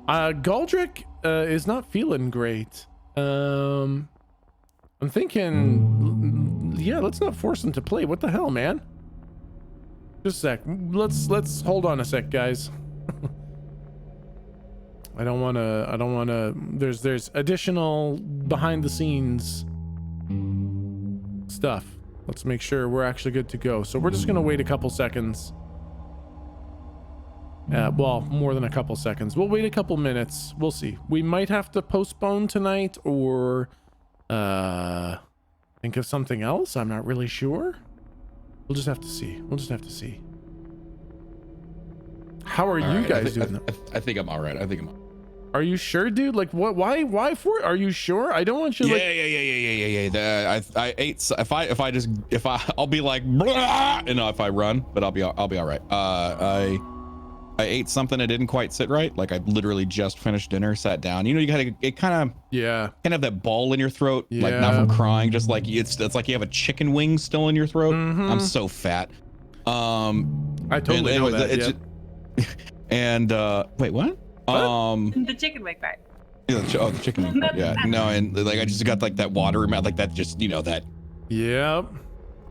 Galdrick is not feeling great. I'm thinking, yeah, let's not force him to play. What the hell, man? Just a sec. Let's hold on a sec, guys. I don't wanna, there's additional behind the scenes stuff. Let's make sure we're actually good to go. So we're just gonna wait a couple seconds. Well, more than a couple seconds. We'll wait a couple minutes. We'll see. We might have to postpone tonight or think of something else. I'm not really sure. We'll just have to see. How are you guys doing? I think I'm all right. Are you sure, dude? Like, what? Why for? Are you sure? I don't want you. Yeah. I ate. I'll be like, blah, if I run, but I'll be all right. I ate something that didn't quite sit right. Like I literally just finished dinner, sat down. You gotta, it kind of have that ball in your throat, like not from crying, just like it's like you have a chicken wing still in your throat. I'm so fat. I totally know that. And wait, what? The chicken wing part. Yeah, the chicken wing part. Yeah, no, and like I just got like that watery mouth, like that. Just that. Yep.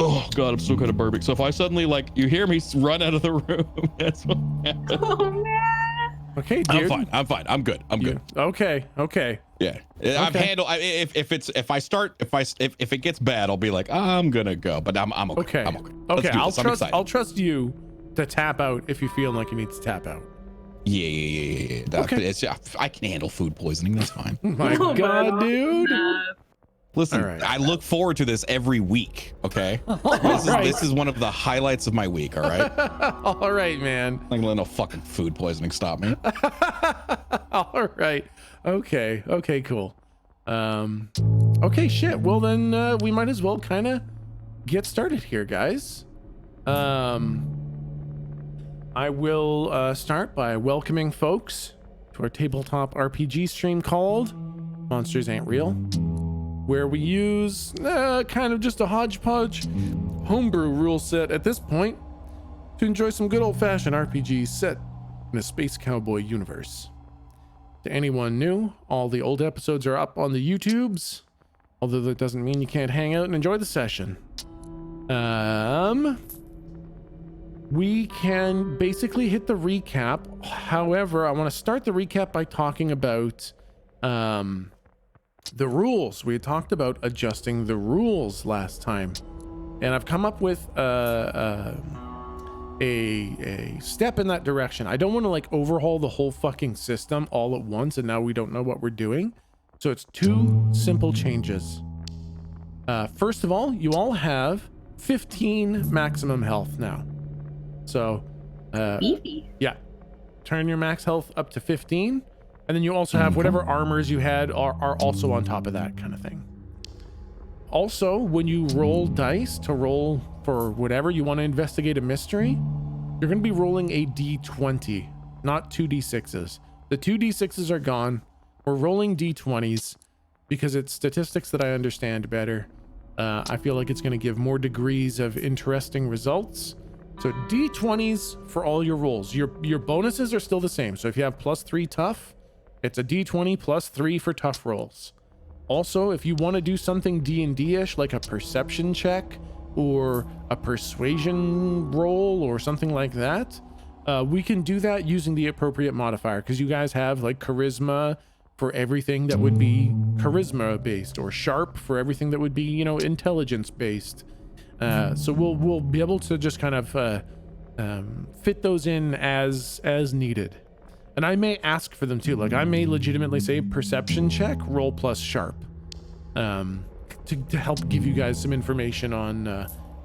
Oh God, I'm still kind of burping. So if I suddenly you hear me run out of the room, that's what happened. Oh man. Okay, dude. I'm fine. I'm good. Okay. Yeah, I've handled. If it gets bad, I'll be like, I'm gonna go. But I'm okay. I'm okay. Okay, I'll trust you to tap out if you feel like you need to tap out. Yeah. Okay. I can handle food poisoning. That's fine. My God, dude. Listen, right. I look forward to this every week. Okay, this is one of the highlights of my week. All right. All right, man. I'm gonna let no fucking food poisoning stop me. All right. Okay. Cool. Okay. Shit. Well, then we might as well kind of get started here, guys. I will start by welcoming folks to our tabletop RPG stream called Monsters Ain't Real, where we use kind of just a hodgepodge homebrew rule set at this point to enjoy some good old-fashioned RPGs set in a space cowboy universe. To anyone new, all the old episodes are up on the YouTubes, although that doesn't mean you can't hang out and enjoy the session. We can basically hit the recap. However, I want to start the recap by talking about the rules. We had talked about adjusting the rules last time, and I've come up with a step in that direction. I don't want to overhaul the whole fucking system all at once, and now we don't know what we're doing. So it's 2 simple changes. First of all, you all have 15 maximum health now. So, yeah, turn your max health up to 15, and then you also have whatever armors you had are also on top of that kind of thing. Also, when you roll dice to roll for whatever you want to investigate a mystery, you're going to be rolling a d20, not 2d6s. The 2d6s are gone. We're rolling d20s because it's statistics that I understand better. I feel like it's going to give more degrees of interesting results. So d20s for all your rolls. Your bonuses are still the same. So if you have +3 tough, it's a d20 +3 for tough rolls. Also, if you want to do something D&D-ish, like a perception check or a persuasion roll or something like that, we can do that using the appropriate modifier, because you guys have charisma for everything that would be charisma based, or sharp for everything that would be intelligence based. So we'll be able to just kind of fit those in as needed. And I may ask for them too. I may legitimately say perception check, roll plus sharp, to help give you guys some information on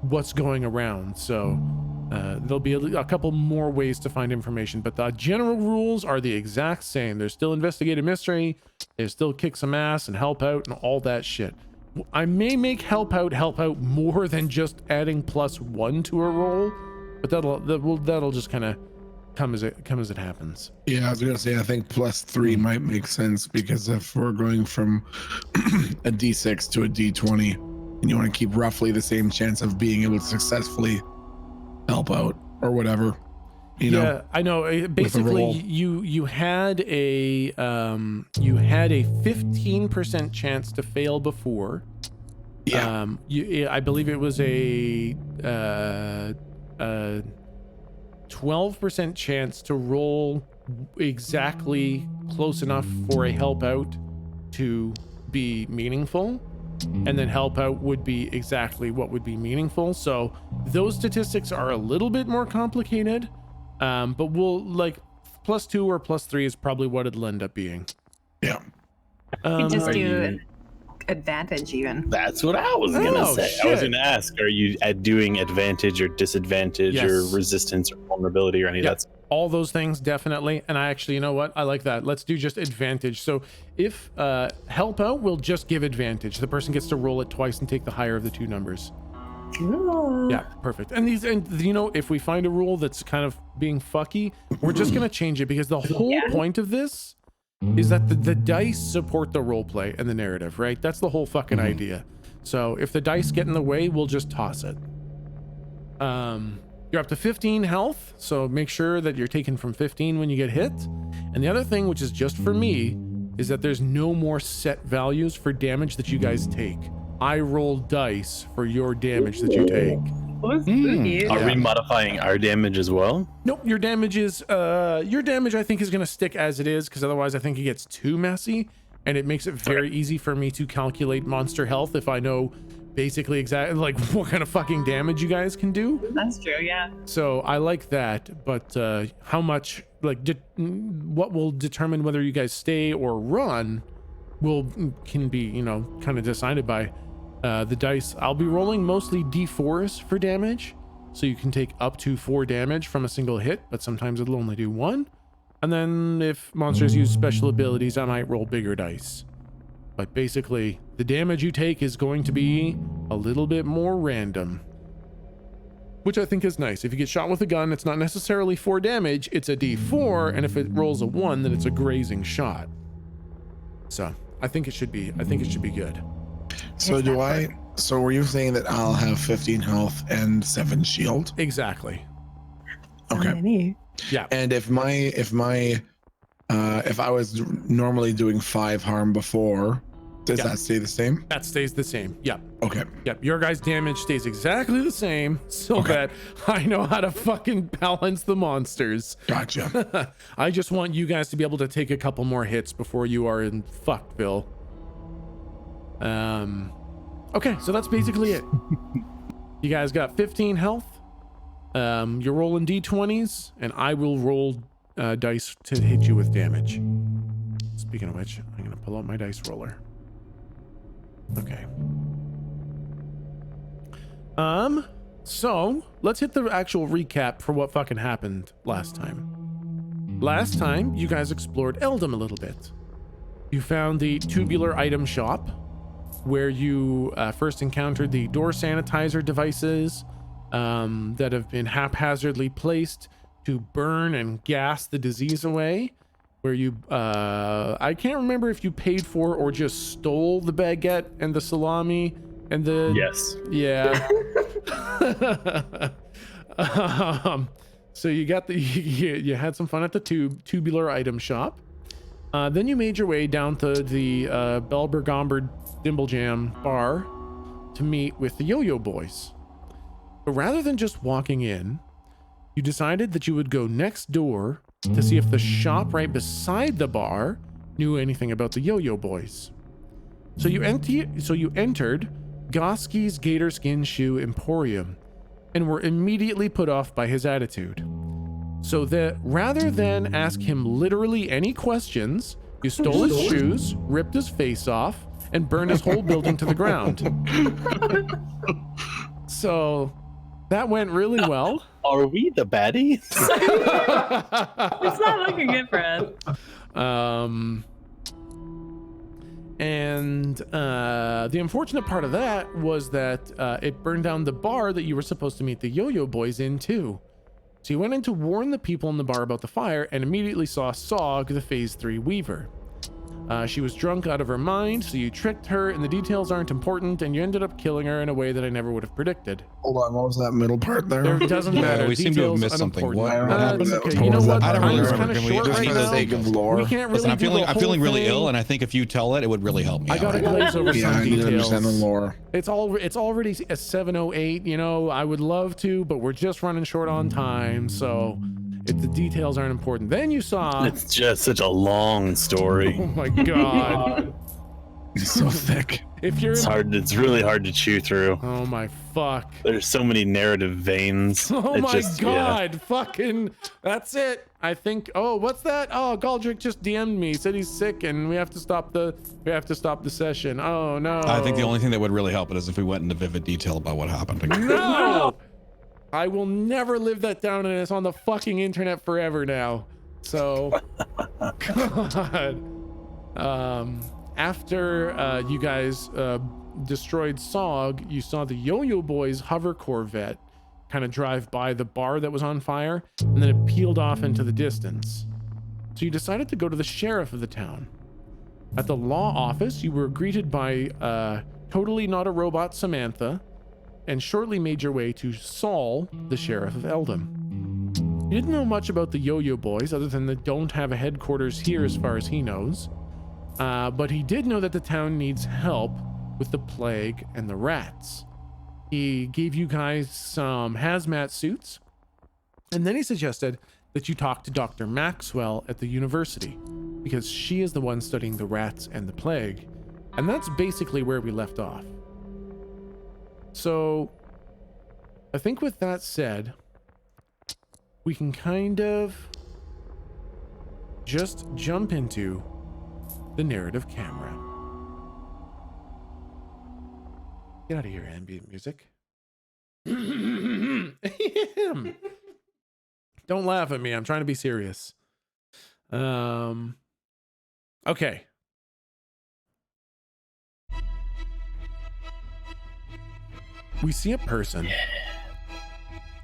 what's going around. So there'll be a couple more ways to find information, but the general rules are the exact same. There's still investigative mystery. There's still kick some ass and help out and all that shit. I may make help out more than just adding +1 to a roll, but that'll just kind of come as it happens. Yeah, I was gonna say I think +3 might make sense, because if we're going from a d6 to a d20, and you want to keep roughly the same chance of being able to successfully help out or whatever, You know, Yeah, I know. Basically, roll. you had a 15% chance to fail before. yeah, I believe it was a 12% chance to roll exactly close enough for a help out to be meaningful, and then help out would be exactly what would be meaningful. So those statistics are a little bit more complicated, but we'll like +2 or +3 is probably what it'll end up being. yeah. You could just Are do you- advantage even. That's what I was gonna Oh, say. I was shit. gonna ask, are you doing advantage or disadvantage or Yes. resistance or vulnerability or any Yeah. of that? All those things, definitely. And I actually, you know what? I like that. Let's do just advantage. So if help out, we'll just give advantage. The person gets to roll it twice and take the higher of the two numbers. Yeah, perfect. And you know, if we find a rule that's kind of being fucky, we're just gonna change it, because the whole point of this is that the dice support the role play and the narrative, right? That's the whole fucking idea. So if the dice get in the way, we'll just toss it. You're up to 15 health, so make sure that you're taken from 15 when you get hit. And the other thing, which is just for me, is that there's no more set values for damage that you guys take. I roll dice for your damage that you take. Oh, spooky. Are we modifying our damage as well? Nope, your damage I think is gonna stick as it is, because otherwise I think it gets too messy, and it makes it very easy for me to calculate monster health if I know basically exactly like what kind of fucking damage you guys can do. That's true, yeah. So I like that, but how much, like, what will determine whether you guys stay or run can be, you know, kind of decided by the dice. I'll be rolling mostly d4s for damage, so you can take up to 4 damage from a single hit, but sometimes it'll only do 1. And then if monsters use special abilities, I might roll bigger dice. But basically, the damage you take is going to be a little bit more random, which I think is nice. If you get shot with a gun, it's not necessarily 4 damage, it's a d4, and if it rolls a 1, then it's a grazing shot. So I think it should be good. So so were you saying that I'll have 15 health and 7 shield? Exactly. Okay. Yeah. And if I was normally doing 5 harm before, does Yeah. that stay the same? That stays the same. Yep. Okay. Yep. Your guys' damage stays exactly the same, so Okay. that I know how to fucking balance the monsters. Gotcha. I just want you guys to be able to take a couple more hits before you are in Fuckville. Okay, so that's basically it. You guys got 15 health. You're rolling d20s, and I will roll dice to hit you with damage. Speaking of which, I'm gonna pull out my dice roller. Okay. So let's hit the actual recap for what fucking happened last time. Last time, you guys explored Eldom a little bit. You found the tubular item shop, where you first encountered the door sanitizer devices that have been haphazardly placed to burn and gas the disease away. Where you, I can't remember if you paid for or just stole the baguette and the salami and the... Yes. Yeah. So you got you had some fun at the tubular item shop. Then you made your way down to the Belbergomber Dimble Jam bar to meet with the Yo-Yo Boys. But rather than just walking in, you decided that you would go next door to see if the shop right beside the bar knew anything about the Yo-Yo Boys. So you entered Goski's Gator Skin Shoe Emporium and were immediately put off by his attitude. So that rather than ask him literally any questions, you stole his shoes, ripped his face off, and burned his whole building to the ground. So that went really well. Are we the baddies? It's not looking good for us. The unfortunate part of that was that it burned down the bar that you were supposed to meet the Yo-Yo Boys in too. So you went in to warn the people in the bar about the fire and immediately saw Sog, the Phase 3 Weaver. She was drunk out of her mind, so you tricked her, and the details aren't important, and you ended up killing her in a way that I never would have predicted. Hold on, what was that middle part there? There doesn't Yeah, matter. we seem to have Details missed something. unimportant. What It's happened? okay. What You know was what? that? I don't Time's remember. kind of Can we short just right for the now. sake of lore? We can't really Listen, I'm do feeling the I'm feeling whole really thing. ill, and I think if you tell it, it would really help me. I out gotta right now. glaze over Yeah, some I need to details. understand the lore. It's already a 7:08. You know, I would love to, but we're just running short on time, so the details aren't important. Then you saw. It's just such a long story. Oh my god! It's so thick. If you're. It's really hard to chew through. Oh my fuck! There's so many narrative veins. Oh It my just- yeah. god! Fucking. That's it. I think. Oh, what's that? Oh, Galdrick just DM'd me. Said he's sick, and we have to stop the session. Oh no! I think the only thing that would really help it is if we went into vivid detail about what happened. No! I will never live that down, and it's on the fucking internet forever now. So, God. After you guys destroyed Sog, you saw the Yo-Yo Boys hover Corvette kind of drive by the bar that was on fire, and then it peeled off into the distance. So you decided to go to the sheriff of the town. At the law office, you were greeted by totally not a robot Samantha, and shortly made your way to Saul, the sheriff of Eldom. You didn't know much about the Yo-Yo Boys other than they don't have a headquarters here as far as he knows, but he did know that the town needs help with the plague and the rats. He gave you guys some hazmat suits, and then he suggested that you talk to Dr. Maxwell at the university, because she is the one studying the rats and the plague, and that's basically where we left off. So, I think with that said, we can kind of just jump into the narrative camera. Get out of here, ambient music. Don't laugh at me. I'm trying to be serious. Okay. We see a person,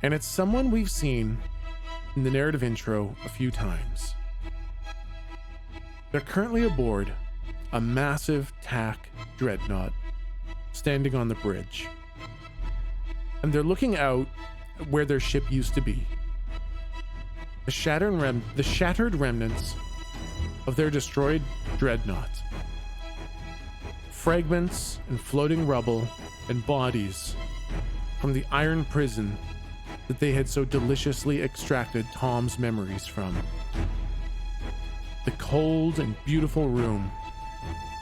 and it's someone we've seen in the narrative intro a few times. They're currently aboard a massive TAC dreadnought standing on the bridge, and they're looking out where their ship used to be. The shattered remnants of their destroyed dreadnought. Fragments and floating rubble and bodies from the iron prison that they had so deliciously extracted Tom's memories from. The cold and beautiful room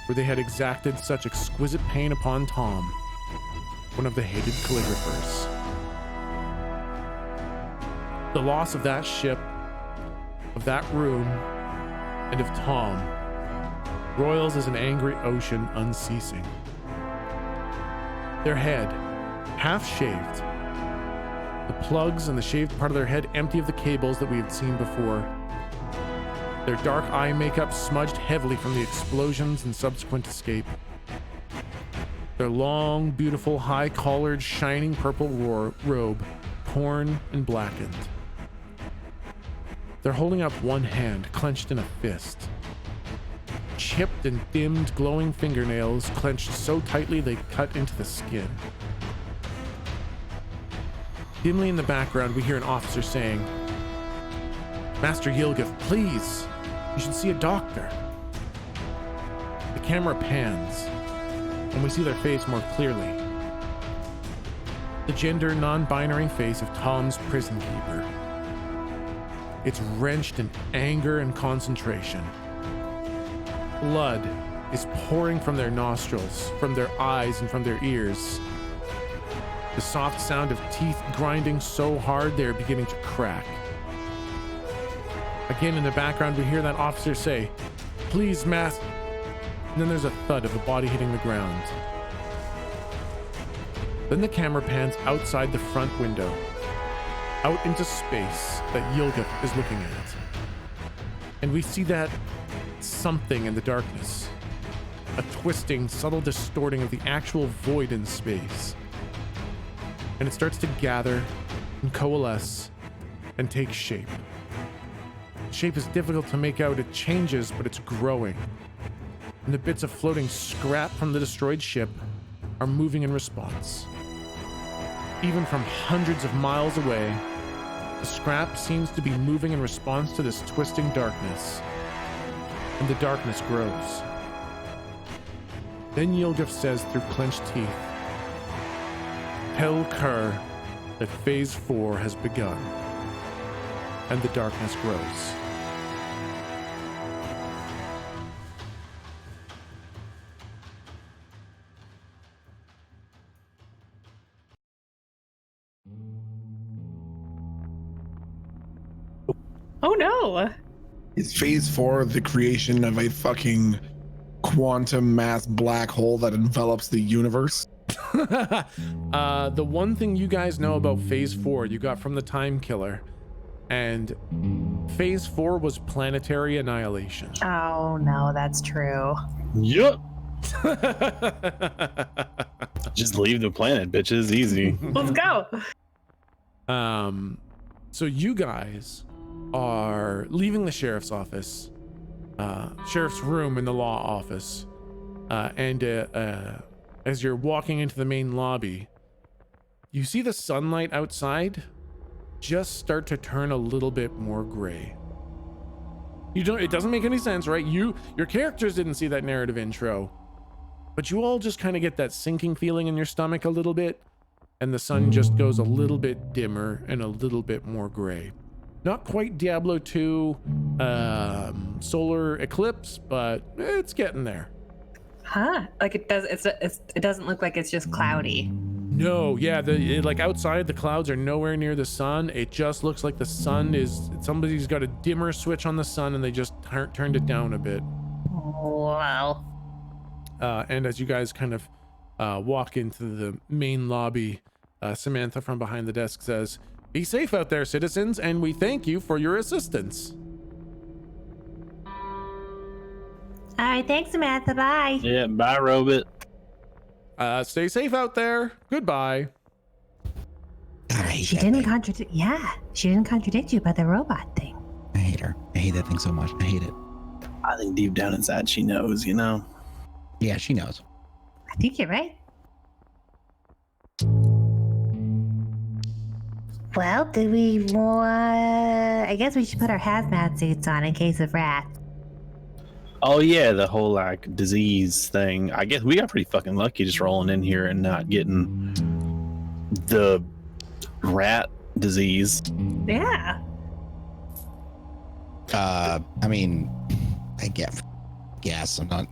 where they had exacted such exquisite pain upon Tom, one of the hated calligraphers. The loss of that ship, of that room, and of Tom roils as an angry ocean unceasing. Their head, half shaved, the plugs and the shaved part of their head empty of the cables that we had seen before. Their dark eye makeup smudged heavily from the explosions and subsequent escape. Their long, beautiful, high-collared, shining purple robe, torn and blackened. They're holding up one hand, clenched in a fist. Chipped and dimmed, glowing fingernails clenched so tightly they cut into the skin. Dimly in the background, we hear an officer saying, "Master Yilgif, please, you should see a doctor." The camera pans, and we see their face more clearly. The gender non-binary face of Tom's prison keeper. It's wrenched in anger and concentration. Blood is pouring from their nostrils, from their eyes, and from their ears. The soft sound of teeth grinding so hard they are beginning to crack. Again, in the background, we hear that officer say, "Please, mass." And then there's a thud of a body hitting the ground. Then the camera pans outside the front window, out into space that Yilgif is looking at. And we see that something in the darkness. A twisting, subtle distorting of the actual void in space. And it starts to gather and coalesce and take shape. The shape is difficult to make out. It changes, but it's growing. and the bits of floating scrap from the destroyed ship are moving in response. Even from hundreds of miles away, the scrap seems to be moving in response to this twisting darkness, and the darkness grows. Then Yilgif says through clenched teeth, "Tell Kerr that Phase 4 has begun, and the darkness grows." Oh no! Is phase 4 the creation of a fucking quantum mass black hole that envelops the universe? The one thing you guys know about Phase 4 you got from the Time Killer, and Phase 4 was planetary annihilation. Oh no, that's true. Yup. Just leave the planet, bitches. Easy. Let's go. So you guys are leaving the sheriff's office, sheriff's room in the law office, and as you're walking into the main lobby, you see the sunlight outside just start to turn a little bit more gray. It doesn't make any sense, right? Your characters didn't see that narrative intro, but you all just kind of get that sinking feeling in your stomach a little bit, and the sun just goes a little bit dimmer and a little bit more gray. Not quite Diablo 2 solar eclipse, but it's getting there. Huh? Like it doesn't look like it's just cloudy. No, yeah, like outside the clouds are nowhere near the sun. It just looks like the sun somebody's got a dimmer switch on the sun and they just turned it down a bit. Wow. And as you guys kind of walk into the main lobby, Samantha from behind the desk says, "Be safe out there, citizens, and we thank you for your assistance." All right, thanks, Samantha. Bye. Yeah, bye, robot. Stay safe out there. Goodbye. She didn't contradict. Yeah, she didn't contradict you about the robot thing. I hate her. I hate that thing so much. I hate it. I think deep down inside she knows, you know? Yeah, she knows. I think you're right. Well, do we want... I guess we should put our hazmat suits on in case of rats. Oh yeah, the whole like disease thing. I guess we got pretty fucking lucky just rolling in here and not getting the rat disease. Yeah. I mean, I guess I'm not.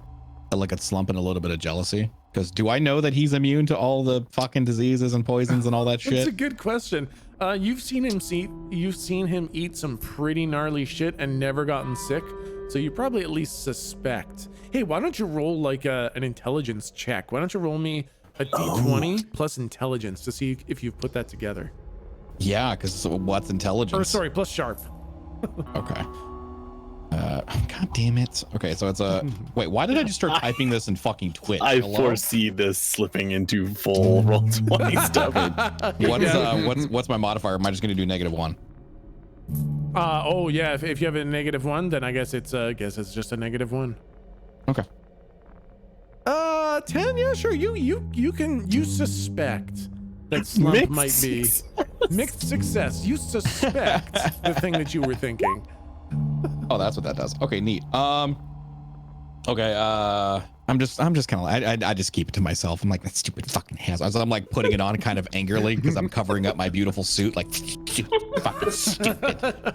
I look at slumping a little bit of jealousy because do I know that he's immune to all the fucking diseases and poisons and all that shit? That's a good question. You've seen him eat some pretty gnarly shit and never gotten sick. So you probably at least suspect. Hey, why don't you roll like an intelligence check? Why don't you roll me a d20 plus intelligence to see if you've put that together? Yeah, because what's intelligence? Or sorry, plus sharp. Okay. God damn it. Okay, so it's a wait. Why did I just start typing this in fucking Twitch? I Hello? foresee this slipping into full roll 20 stuff. What's my modifier? Am I just gonna do -1? Oh yeah. If you have a -1, then I guess it's just a -1. Okay. 10. Yeah, sure. You suspect that slump might be mixed success. You suspect the thing that you were thinking. Oh, that's what that does. Okay, neat. Okay. I'm just kind of. I just keep it to myself. I'm like that stupid fucking hazard. I'm like putting it on kind of angrily because I'm covering up my beautiful suit. Like fucking stupid.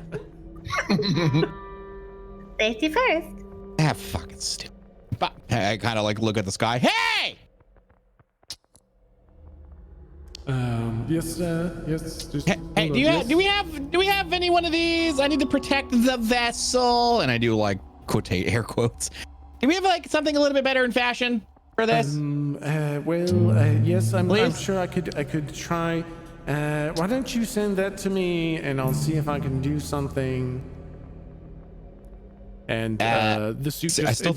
Safety first. Ah, fucking stupid. But I kind of like look at the sky. Hey. Yes. Just Hey, do we have any one of these? I need to protect the vessel, and I do like air quotes. Do we have like something a little bit better in fashion for this? Yes, I'm sure I could try. Why don't you send that to me, and I'll see if I can do something. And the suit just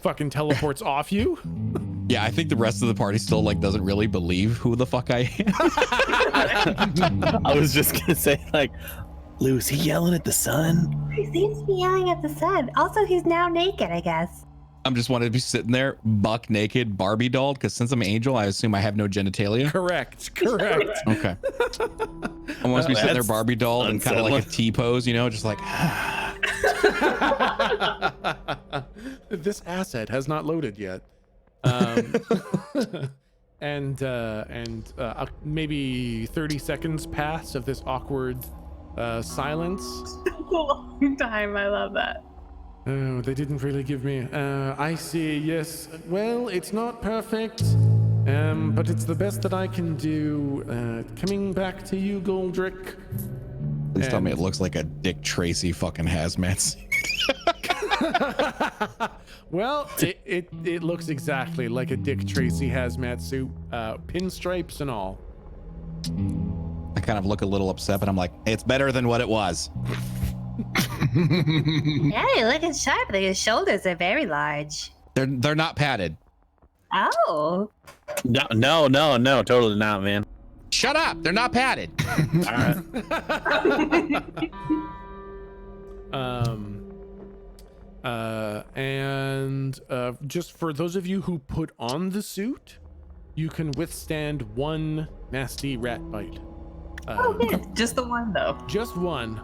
fucking teleports off you. Yeah, I think the rest of the party still like doesn't really believe who the fuck I am. I was just gonna say, like, Lou, is he yelling at the sun? He seems to be yelling at the sun. Also, he's now naked, I guess. I'm just wanted to be sitting there buck naked Barbie dolled because since I'm an angel, I assume I have no genitalia. Correct. Okay. I want to be sitting there Barbie dolled and kind of like a T pose, you know, just like. This asset has not loaded yet. And maybe 30 seconds pass of this awkward silence. A long time. I love that. Oh, they didn't really give me. I see. Yes. Well, it's not perfect, but it's the best that I can do. Coming back to you, Goldrick. Please tell me it looks like a Dick Tracy fucking hazmat suit. Well, it looks exactly like a Dick Tracy hazmat suit, pinstripes and all. I kind of look a little upset, but I'm like, it's better than what it was. Yeah, you're looking sharp. But your shoulders are very large. They're not padded. Oh. No, totally not, man. Shut up! They're not padded. All right. Just for those of you who put on the suit, you can withstand one nasty rat bite. Oh, good. Just the one though. Just one.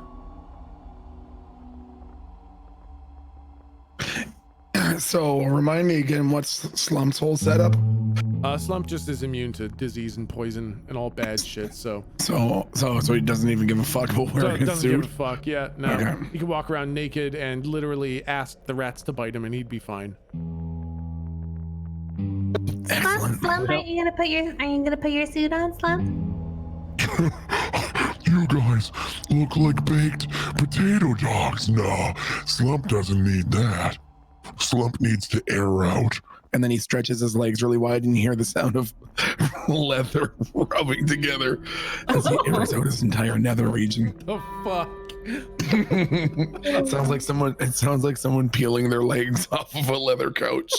So remind me again, what's Slump's whole setup? Slump just is immune to disease and poison and all bad shit. So he doesn't even give a fuck about wearing a doesn't suit. give a fuck. Yeah, no. Okay. He could walk around naked and literally ask the rats to bite him, and he'd be fine. Excellent. Slump, are you gonna put your suit on, Slump? You guys look like baked potato dogs. No, Slump doesn't need that. Slump needs to air out. And then he stretches his legs really wide, and you hear the sound of leather rubbing together as he airs out his entire nether region. The fuck? It sounds like someone peeling their legs off of a leather couch.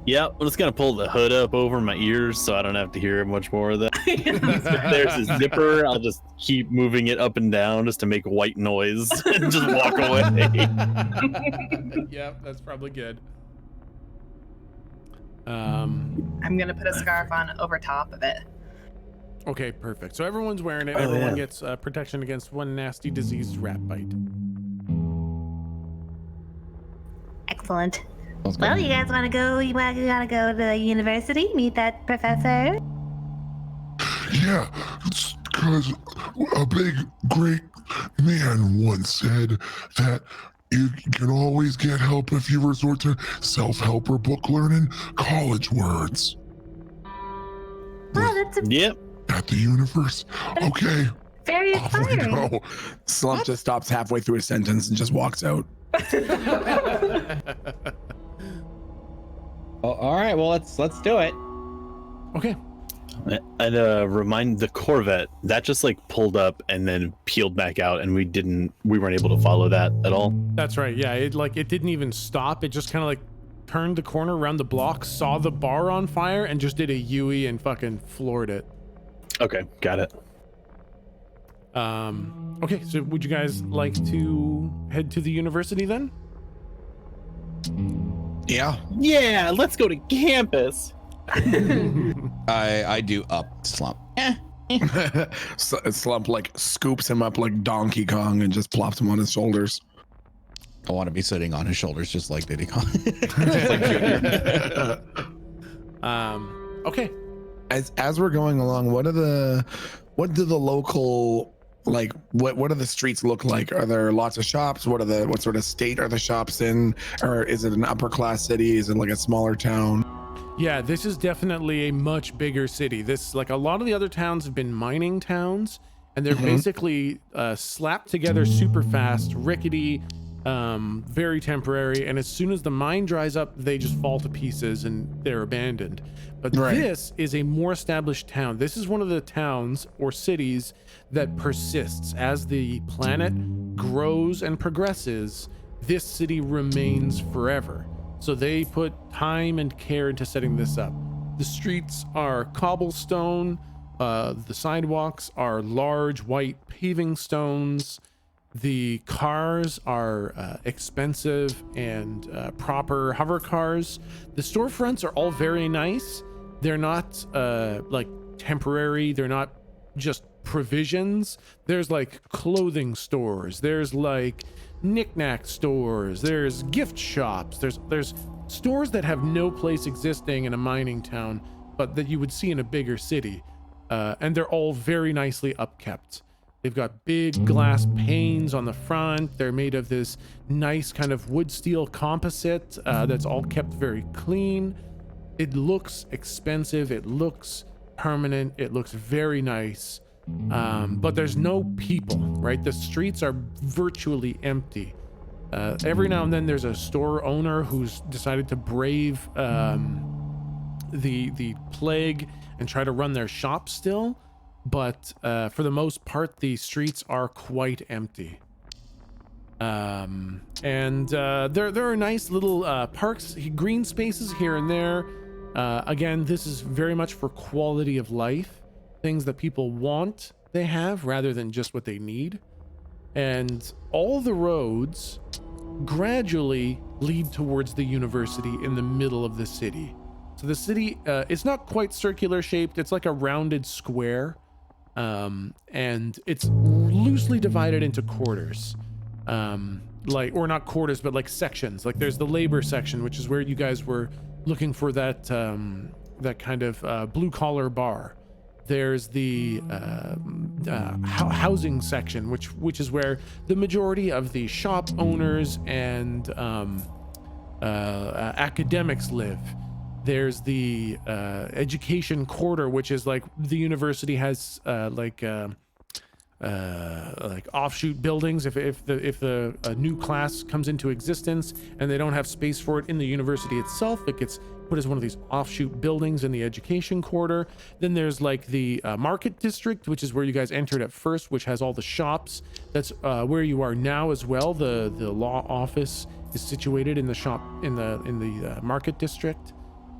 Yep, I'm just gonna pull the hood up over my ears so I don't have to hear much more of that. There's a zipper. I'll just keep moving it up and down just to make white noise and just walk away. Yep, that's probably good. I'm gonna put a scarf on over top of it. Okay, perfect. So everyone's wearing it. Oh, Everyone yeah. gets protection against one nasty diseased rat bite. Excellent. Sounds good. Well, you guys want to go? You gotta go to the university, meet that professor. Yeah, it's because a big, great man once said that you can always get help if you resort to self-help or book learning college words Wow, that's Yep. at the universe. Okay, very off we inspiring. go. Slump just stops halfway through a sentence and just walks out. Oh, all right, well let's do it. Okay. And remind the Corvette that just like pulled up and then peeled back out, and we weren't able to follow that at all. That's right. Yeah, it didn't even stop. It just kind of like turned the corner around the block, saw the bar on fire, and just did a Yui and fucking floored it. Okay, got it. Okay, so would you guys like to head to the university then? Yeah. Yeah, let's go to campus. I do up Slump. Slump like scoops him up like Donkey Kong and just plops him on his shoulders. I want to be sitting on his shoulders just like Diddy Kong. Just like Junior. Okay. As we're going along, what do the local like what do the streets look like? Are there lots of shops? What sort of state are the shops in? Or is it an upper class city? Is it like a smaller town? Yeah, this is definitely a much bigger city. This, like a lot of the other towns have been mining towns, and they're basically slapped together super fast, rickety, very temporary, and as soon as the mine dries up, they just fall to pieces and they're abandoned. But this is a more established town. This is one of the towns or cities that persists. As the planet grows and progresses, this city remains forever. So they put time and care into setting this up. The streets are cobblestone. The sidewalks are large white paving stones. The cars are expensive and proper hover cars. The storefronts are all very nice. They're not like temporary. They're not just provisions. There's like clothing stores. There's like knick-knack stores. There's gift shops. There's stores that have no place existing in a mining town, but that you would see in a bigger city. And they're all very nicely upkept. They've got big glass panes on the front. They're made of this nice kind of wood steel composite that's all kept very clean. It looks expensive. It looks permanent. It looks very nice. But there's no people, right? The streets are virtually empty. Every now and then there's a store owner who's decided to brave the plague and try to run their shop still. But for the most part, the streets are quite empty. And there are nice little parks, green spaces here and there. Again, this is very much for quality of life. Things that people want, they have, rather than just what they need. And all the roads gradually lead towards the university in the middle of the city. So the city, it's not quite circular shaped. It's like a rounded square. And it's loosely divided into quarters, like, or not quarters, but like sections. Like there's the labor section, which is where you guys were looking for that, that kind of, blue collar bar. There's the, housing section, which is where the majority of the shop owners and, academics live. There's the education quarter, which is like the university has like offshoot buildings. If a new class comes into existence and they don't have space for it in the university itself, it gets put as one of these offshoot buildings in the education quarter. Then there's like the market district, which is where you guys entered at first, which has all the shops. That's where you are now as well. The law office is situated in the shop in the market district.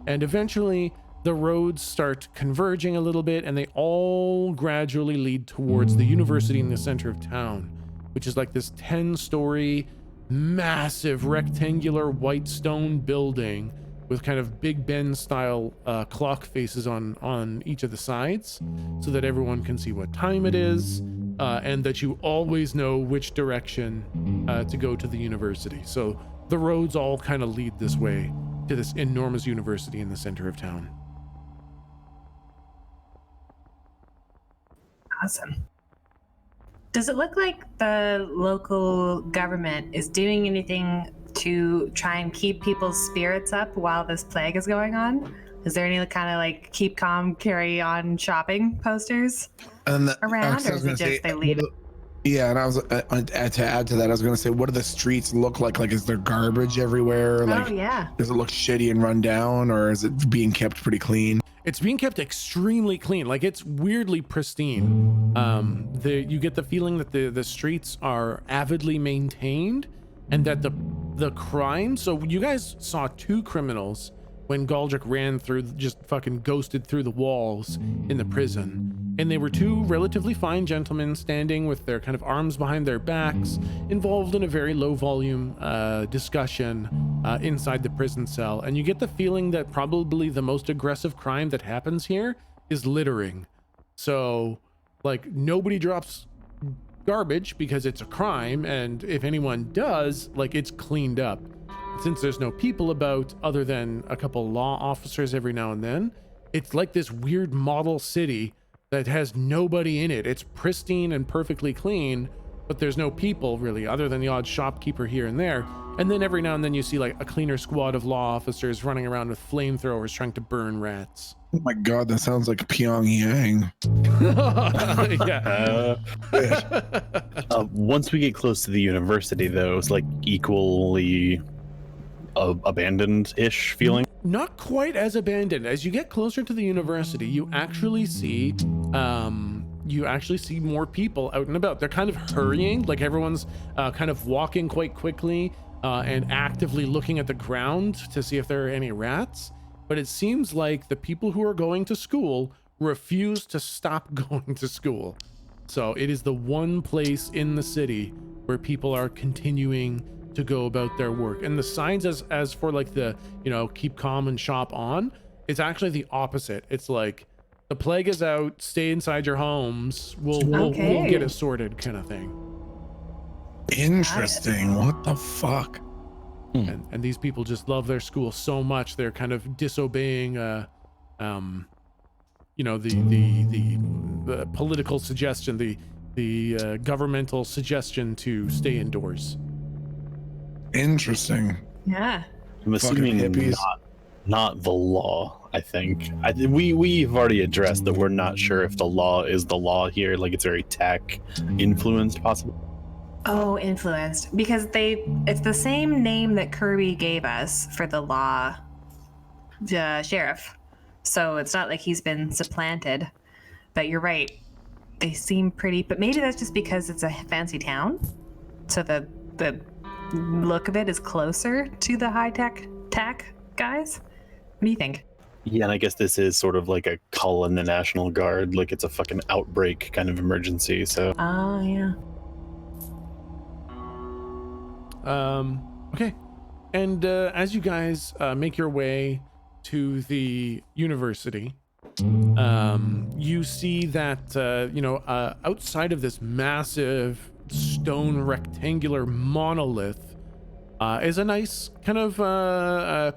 And eventually the roads start converging a little bit and they all gradually lead towards the university in the center of town, which is like this 10-story massive rectangular white stone building with kind of Big Ben style clock faces on each of the sides so that everyone can see what time it is and that you always know which direction to go to the university. So the roads all kind of lead this way to this enormous university in the center of town. Awesome. Does it look like the local government is doing anything to try and keep people's spirits up while this plague is going on? Is there any kind of like keep calm, carry on shopping posters around, or is it just they leave it? Yeah, and I was to add to that, I was going to say, what do the streets look like? Like, is there garbage everywhere? Like, oh yeah. Does it look shitty and run down, or is it being kept pretty clean? It's being kept extremely clean. Like it's weirdly pristine. You get the feeling that the streets are avidly maintained, and that the crime. So you guys saw 2 criminals when Galdrick ran through, just fucking ghosted through the walls in the prison. And they were 2 relatively fine gentlemen standing with their kind of arms behind their backs, involved in a very low volume discussion inside the prison cell. And you get the feeling that probably the most aggressive crime that happens here is littering. So like nobody drops garbage because it's a crime, and if anyone does, like it's cleaned up. Since there's no people about other than a couple law officers every now and then, it's like this weird model city that has nobody in it. It's pristine and perfectly clean, but there's no people really other than the odd shopkeeper here and there. And then every now and then you see like a cleaner squad of law officers running around with flamethrowers trying to burn rats. Oh my god, that sounds like Pyongyang. Yeah. Once we get close to the university, though, it's like equally abandoned-ish feeling. Not quite as abandoned. As you get closer to the university, you actually see more people out and about. They're kind of hurrying, like everyone's kind of walking quite quickly and actively looking at the ground to see if there are any rats. But it seems like the people who are going to school refuse to stop going to school. So it is the one place in the city where people are continuing to go about their work. And the signs as for like the, you know, keep calm and shop on, it's actually the opposite. It's like the plague is out, stay inside your homes, we'll get it sorted kind of thing. Interesting. What the fuck? And these people just love their school so much they're kind of disobeying you know, the political suggestion, the governmental suggestion to stay indoors. Interesting. Yeah. I'm assuming hippies. not the law. I think we've already addressed that we're not sure if the law is the law here. Like it's very tech influenced, possibly. Oh, influenced. Because it's the same name that Kirby gave us for the law sheriff. So it's not like he's been supplanted. But you're right. They seem pretty, but maybe that's just because it's a fancy town. So the look of it is closer to the high tech guys. What do you think? Yeah, and I guess this is sort of like a call in the National Guard, like it's a fucking outbreak kind of emergency. So Oh, yeah. Okay. And as you guys make your way to the university, you see that, you know, outside of this massive stone rectangular monolith is a nice kind of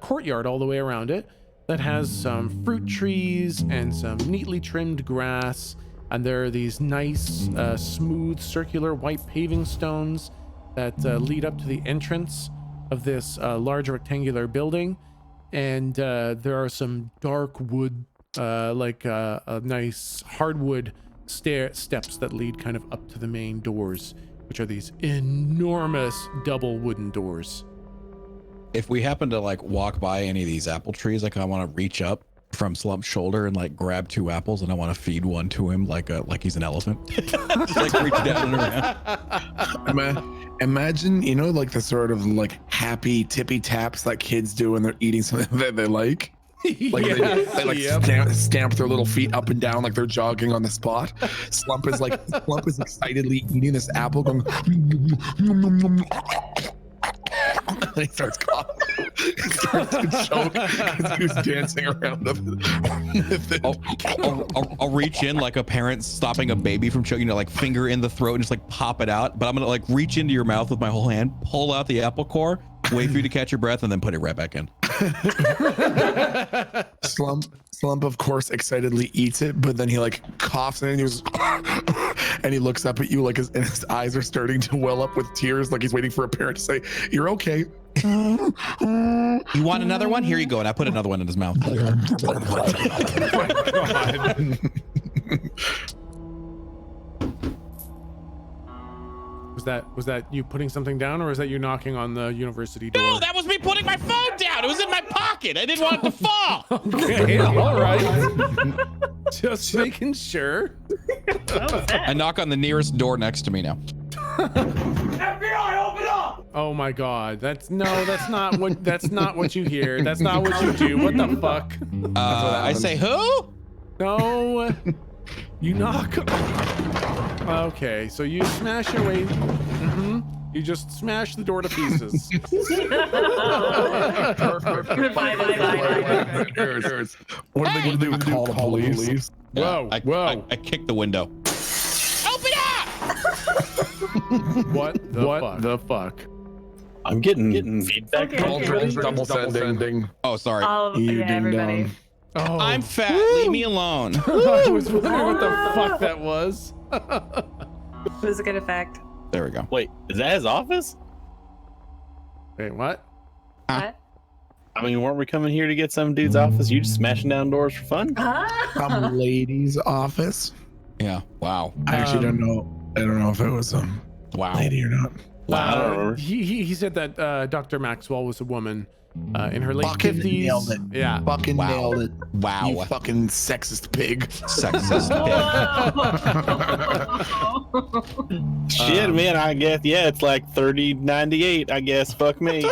courtyard all the way around it that has some fruit trees and some neatly trimmed grass. And there are these nice, smooth, circular white paving stones that lead up to the entrance of this large rectangular building. And there are some dark wood, like a nice hardwood steps that lead kind of up to the main doors, which are these enormous double wooden doors. If we happen to like walk by any of these apple trees, like I want to reach up from Slump's shoulder and like grab 2 apples, and I want to feed one to him like he's an elephant. Just like reach down and around. Imagine, you know, like the sort of like happy tippy taps that kids do when they're eating something that they like. Like they like stamp their little feet up and down like they're jogging on the spot. Slump is excitedly eating this apple, going. And he starts coughing. He starts to choke because he's dancing around I'll reach in like a parent stopping a baby from choking, you know, like finger in the throat and just like pop it out. But I'm gonna like reach into your mouth with my whole hand, pull out the apple core, wait for you to catch your breath, and then put it right back in. Slump, of course, excitedly eats it, but then he like coughs and he was, and he looks up at you like his eyes are starting to well up with tears, like he's waiting for a parent to say, "You're okay." You want another one? Here you go. And I put another one in his mouth. Was that you putting something down, or is that you knocking on the university door? No, that was me putting my phone down. It was in my pocket. I didn't want it to fall. Okay, all right. Just making sure. I knock on the nearest door next to me now. FBI, open up! Oh my God, that's not what you hear. That's not what you do. What the fuck? I say who? No, you knock. Okay, so you smash your way. You just smash the door to pieces. What do they call the police? Whoa, whoa. I kicked the window. Open up! What the fuck? I'm getting feedback. Okay. Double sending. Oh, sorry. Everybody. Oh, I'm fat. Leave me alone. I was wondering what the fuck that was. It was a good effect. There we go. Wait, is that his office? Wait, what? What? I mean, weren't we coming here to get some dude's office? You just smashing down doors for fun? Some lady's office. Yeah. Wow. I actually don't know. I don't know if it was a Wow. lady or not. I don't remember. He said that Dr. Maxwell was a woman in her late Fucking 50s. nailed it. Yeah. Fucking Wow. nailed it. Wow. You fucking sexist pig. Sexist. Shit, man, I guess. Yeah, it's like 3098. I guess. Fuck me.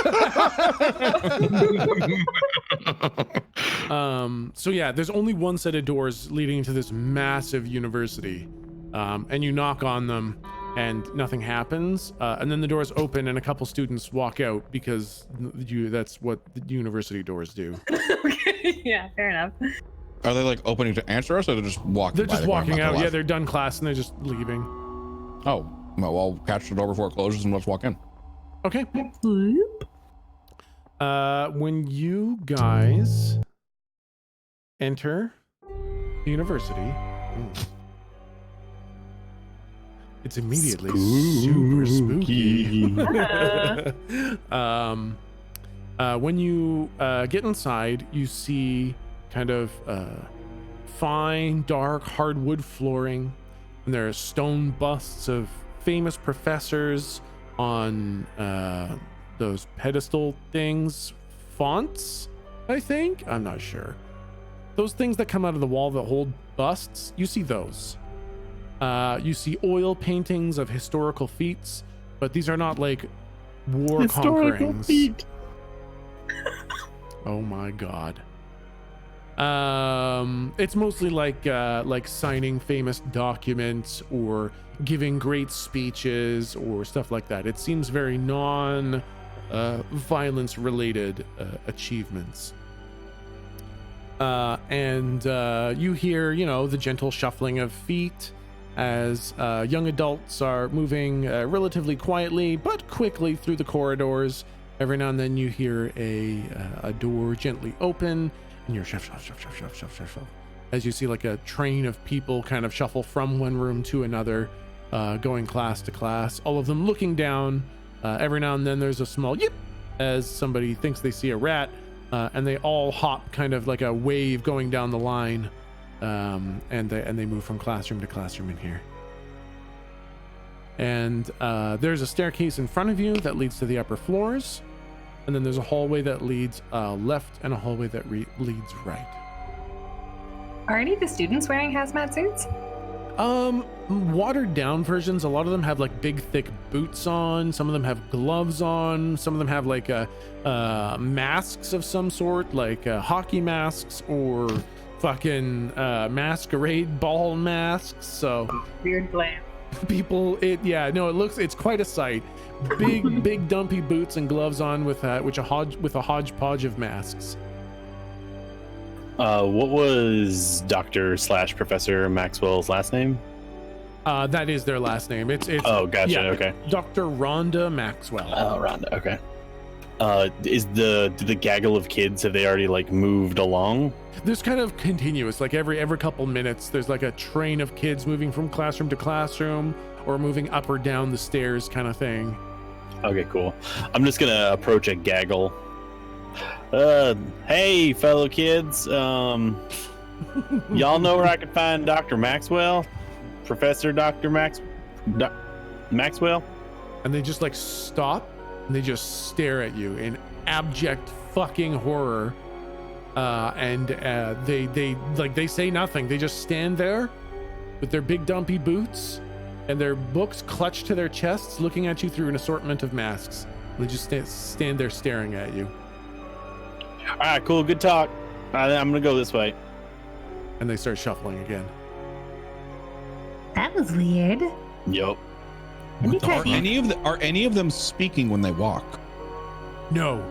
So yeah, there's only one set of doors leading into this massive university. And you knock on them, and nothing happens. And then the doors open and a couple students walk out because that's what the university doors do. Okay, yeah, fair enough. Are they like opening to answer us, or they're just walking? They're just walking out. Yeah, left? they're done class and they're just leaving. Oh, well, I'll catch the door before it closes and let's walk in. Okay. When you guys enter the university, it's immediately super spooky. When you get inside, you see kind of fine, dark, hardwood flooring, and there are stone busts of famous professors on those pedestal things, fonts, I think. I'm not sure. Those things that come out of the wall that hold busts, you see those. You see oil paintings of historical feats, but these are not like war conquerings. Feat. Oh my god. It's mostly like signing famous documents or giving great speeches or stuff like that. It seems very non-violence related achievements. And you hear, the gentle shuffling of feet as young adults are moving relatively quietly but quickly through the corridors. Every now and then you hear a door gently open, and you're shuff, as you see like a train of people kind of shuffle from one room to another, going class to class, all of them looking down. Every now and then there's a small yip as somebody thinks they see a rat, and they all hop kind of like a wave going down the line, and they move from classroom to classroom in here. And there's a staircase in front of you that leads to the upper floors, and then there's a hallway that leads left and a hallway that leads right. Are any of the students wearing hazmat suits? Watered down versions. A lot of them have like big thick boots on. Some of them have gloves on. Some of them have like masks of some sort, like hockey masks or fucking masquerade ball masks. So Weird glam. people, it's quite a sight. Big dumpy boots and gloves on with a hodgepodge of masks. What was Dr./Professor Maxwell's last name? That is their last name. It's Oh, gotcha. Okay. Dr. Rhonda Maxwell. Oh, Rhonda. Okay. Do the gaggle of kids, have they already like moved along? There's kind of continuous, like every couple minutes, there's like a train of kids moving from classroom to classroom or moving up or down the stairs kind of thing. Okay, cool. I'm just gonna approach a gaggle. Hey, fellow kids. Y'all know where I can find Dr. Maxwell? Professor Dr. Maxwell? And they just like stop and they just stare at you in abject fucking horror. And they say nothing. They just stand there with their big dumpy boots and their books clutched to their chests, looking at you through an assortment of masks. They just stand there staring at you. All right, cool. Good talk. I'm gonna go this way. And they start shuffling again. That was weird. Yup. Are any of them speaking when they walk? No.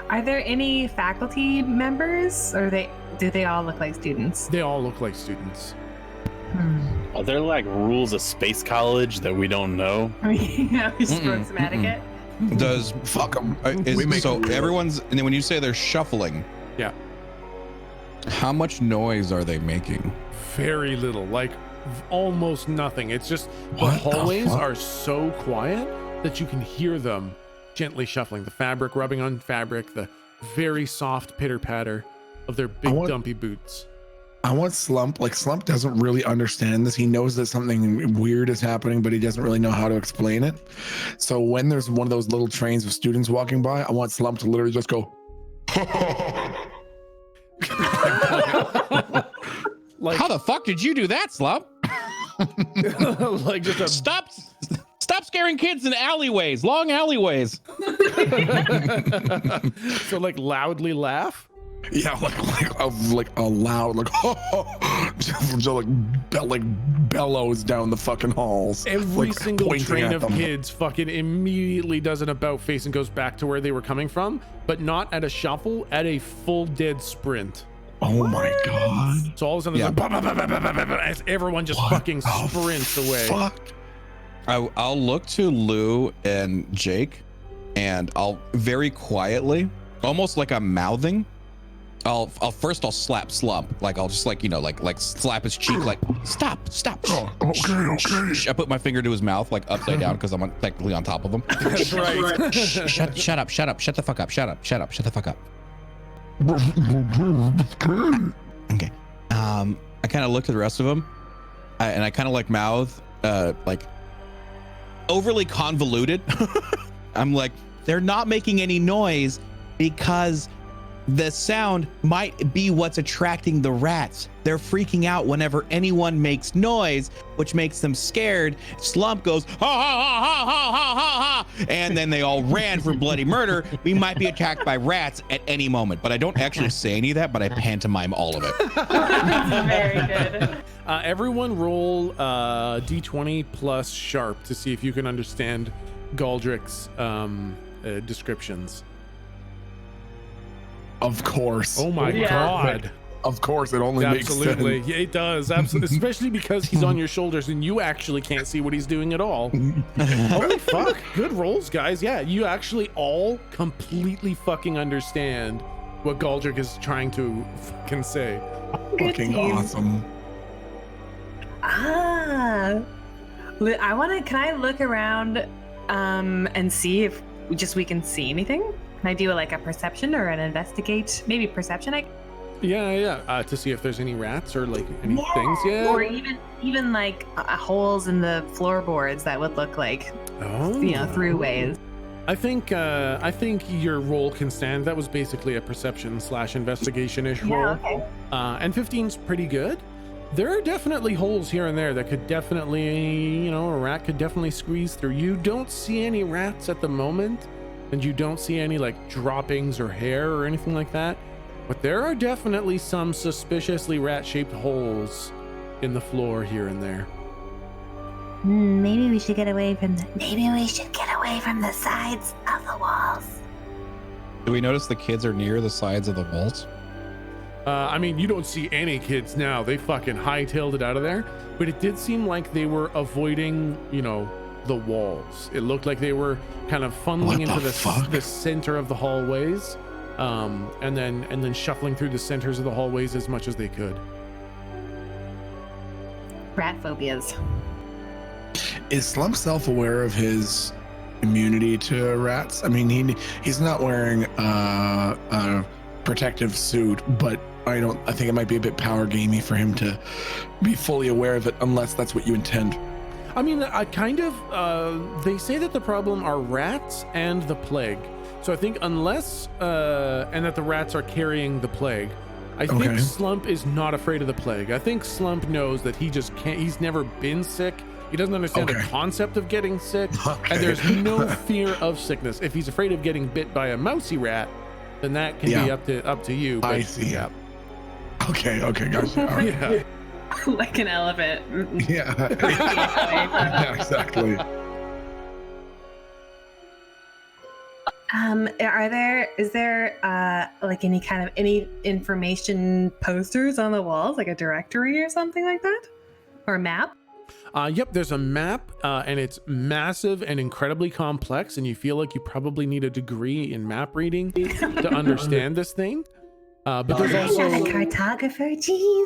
Are there any faculty members, or do they all look like students? They all look like students. Are there like rules of space college that we don't know? I mean, we just broke some etiquette. Does Fuck them. so everyone's, and then when you say they're shuffling, Yeah. how much noise are they making? Very little, like almost nothing. It's just the What the hallways fuck? are so quiet that you can hear them gently shuffling, the fabric rubbing on fabric, the very soft pitter patter of their big dumpy boots. I want Slump. Like, Slump doesn't really understand this. He knows that something weird is happening, but he doesn't really know how to explain it. So when there's one of those little trains of students walking by, I want Slump to literally just go, Like, How the fuck did you do that, Slump? like just a Stop scaring kids in alleyways, long alleyways. so like loudly laugh. Yeah, like a loud just like bellows down the fucking halls. Every like, single pointing train at of them. kids fucking immediately does an about face and goes back to where they were coming from, but not at a shuffle, at a full dead sprint. Oh my god! So all of a sudden, it's like, bah, bah, bah, bah, bah, bah, bah, as everyone just fucking sprints away. Fuck. I'll look to Lou and Jake, and I'll very quietly, almost like I'm mouthing. I'll slap Slump, like I'll just like slap his cheek, like stop. Oh, okay. I put my finger to his mouth, like upside down, because I'm technically on top of him. That's right. Shut up, shut the fuck up, shut the fuck up. Okay. I kind of look to the rest of them, and I kind of like mouth, like overly convoluted. I'm like, they're not making any noise because the sound might be what's attracting the rats. They're freaking out whenever anyone makes noise, which makes them scared. Slump goes, ha, ha, ha, ha, ha, ha, ha, ha, and then they all ran for bloody murder. We might be attacked by rats at any moment, but I don't actually say any of that, but I pantomime all of it. Very good. Everyone roll D20 plus sharp to see if you can understand Galdrick's descriptions. Of course. Oh my Yeah. god. Of course, it only Absolutely. makes Yeah, it does. Absolutely. Especially because he's on your shoulders and you actually can't see what he's doing at all. Holy fuck. Good rolls, guys. Yeah, you actually all completely fucking understand what Galdrick is trying to fucking say. sense. Fucking awesome. Can I look around and see if we can see anything? Can I do like a perception or an investigate? Maybe perception, Yeah. To see if there's any rats or like any things. Yeah. or even like holes in the floorboards that would look like throughways. I think your roll can stand. That was basically a perception / investigation-ish roll. Yeah, okay. And 15's pretty good. There are definitely holes here and there that could definitely, a rat could definitely squeeze through. You don't see any rats at the moment, and you don't see any like droppings or hair or anything like that. But there are definitely some suspiciously rat-shaped holes in the floor here and there. Maybe we should get away from the sides of the walls. Do we notice the kids are near the sides of the walls? I mean, you don't see any kids now. They fucking hightailed it out of there. But it did seem like they were avoiding, the walls. It looked like they were kind of funneling into the center of the hallways, and then shuffling through the centers of the hallways as much as they could. Rat phobias. Is Slump self-aware of his immunity to rats? I mean, he's not wearing a protective suit, but I think it might be a bit power gamey for him to be fully aware of it, unless that's what you intend. I mean, they say that the problem are rats and the plague. So I think unless, and that the rats are carrying the plague, I think Slump is not afraid of the plague. I think Slump knows that he just can't, he's never been sick. He doesn't understand the concept of getting sick, and there's no fear of sickness. If he's afraid of getting bit by a mousy rat, then that can be up to you. But, I see. Yeah. Okay, gotcha. All right. Yeah. Like an elephant. Yeah. Yeah, exactly. Is there like any information posters on the walls, like a directory or something like that? Or a map? Yep, there's a map, and it's massive and incredibly complex, and you feel like you probably need a degree in map reading to understand this thing. But there's also Not a cartographer, jeez.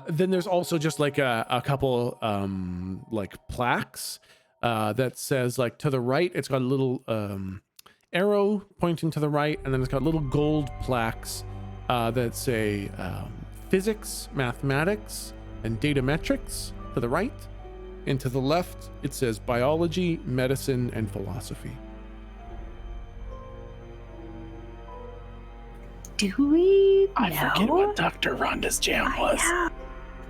then there's also just like a couple like plaques that says, like, to the right, it's got a little arrow pointing to the right, and then it's got little gold plaques that say physics, mathematics, and data metrics to the right, and to the left it says biology, medicine, and philosophy. Do we I know? forget what Dr. Rhonda's jam was. Yeah.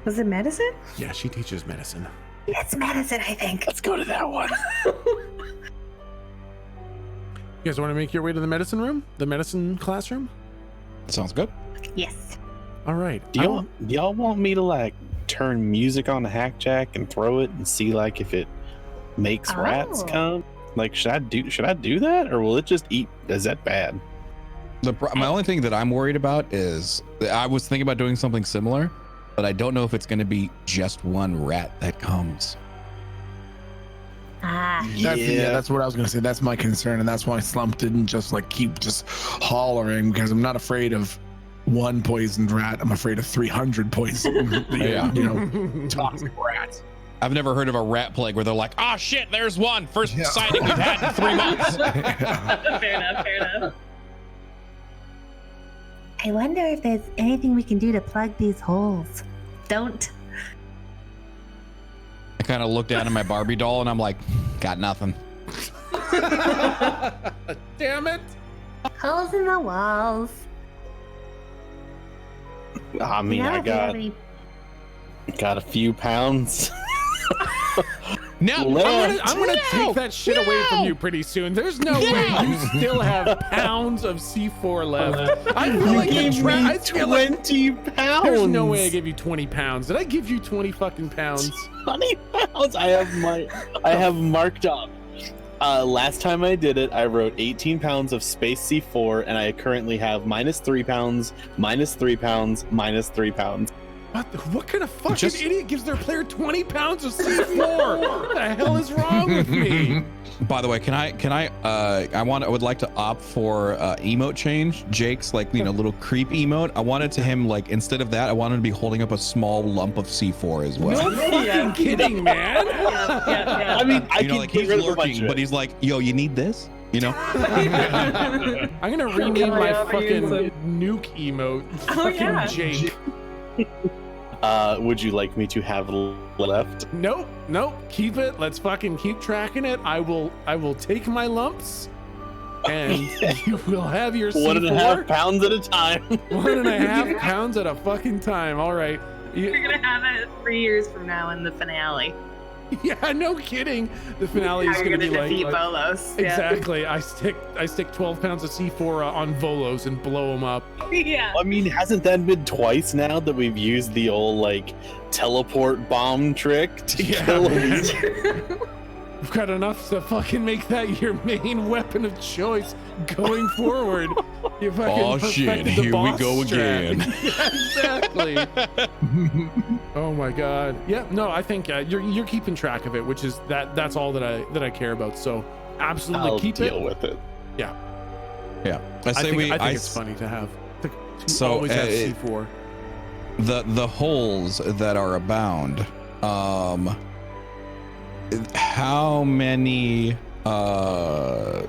Was it medicine? Yeah, she teaches medicine. It's medicine, I think. Let's go to that one. You guys want to make your way to the medicine room, the medicine classroom? Sounds good. Yes. All right. Do y'all want me to like turn music on the hack jack and throw it and see like if it makes rats Oh. come? Like, should I do that, or will it just eat? Is that bad? My only thing that I'm worried about is I was thinking about doing something similar, but I don't know if it's going to be just one rat that comes. Ah. That's what I was gonna say. That's my concern, and that's why Slump didn't just like keep just hollering, because I'm not afraid of one poisoned rat. I'm afraid of 300 poisoned, Yeah. toxic rats. I've never heard of a rat plague where they're like, oh shit, there's one. First sighting we've had in 3 months. Fair enough. I wonder if there's anything we can do to plug these holes. Don't. I kind of look down at my Barbie doll and I'm like, got nothing. Damn it. Holes in the walls. I mean, Yeah, I if we have got any- a few pounds. No, I'm gonna take that shit away from you pretty soon. There's no way you still have pounds of C4 left. I feel like gave I me feel like 20 pounds. there's no way I gave you 20 pounds. Did I give you 20 fucking pounds? 20 pounds. I have marked up. Last time I did it, I wrote 18 pounds of space C4, and I currently have -3 pounds, -3 pounds, -3 pounds. What kind of fucking idiot gives their player 20 pounds of C4? What the hell is wrong with me? By the way, I would like to opt for emote change. Jake's like, little creep emote. I wanted to him like, instead of that, I wanted to be holding up a small lump of C4 as well. No fucking kidding, man. I mean, I can like get he's rid of a bunch lurking, of but it. he's like, yo, you need this? I'm gonna rename my fucking nuke emote fucking yeah. Jake. Would you like me to have left? Nope. Keep it. Let's fucking keep tracking it. I will take my lumps, and you will have your C4. 1.5 pounds at a time. 1.5 pounds at a fucking time. All right. You're gonna have it 3 years from now in the finale. Yeah, no kidding. The finale is How you're gonna be defeat like Bolos. Yeah. exactly. I stick 12 pounds of C4 on Volos and blow them up. Yeah. I mean, hasn't that been twice now that we've used the old like teleport bomb trick to kill man. him? We've got enough to fucking make that your main weapon of choice going forward. You fucking Oh, shit, perfected the here we boss go strat. again. Yeah, exactly. Oh my god. Yeah, no, I think you're keeping track of it, which is that's all that I care about. So absolutely I'll keep deal it. with it. Yeah. I think it's funny to have to always have C4. The holes that are abound, how many how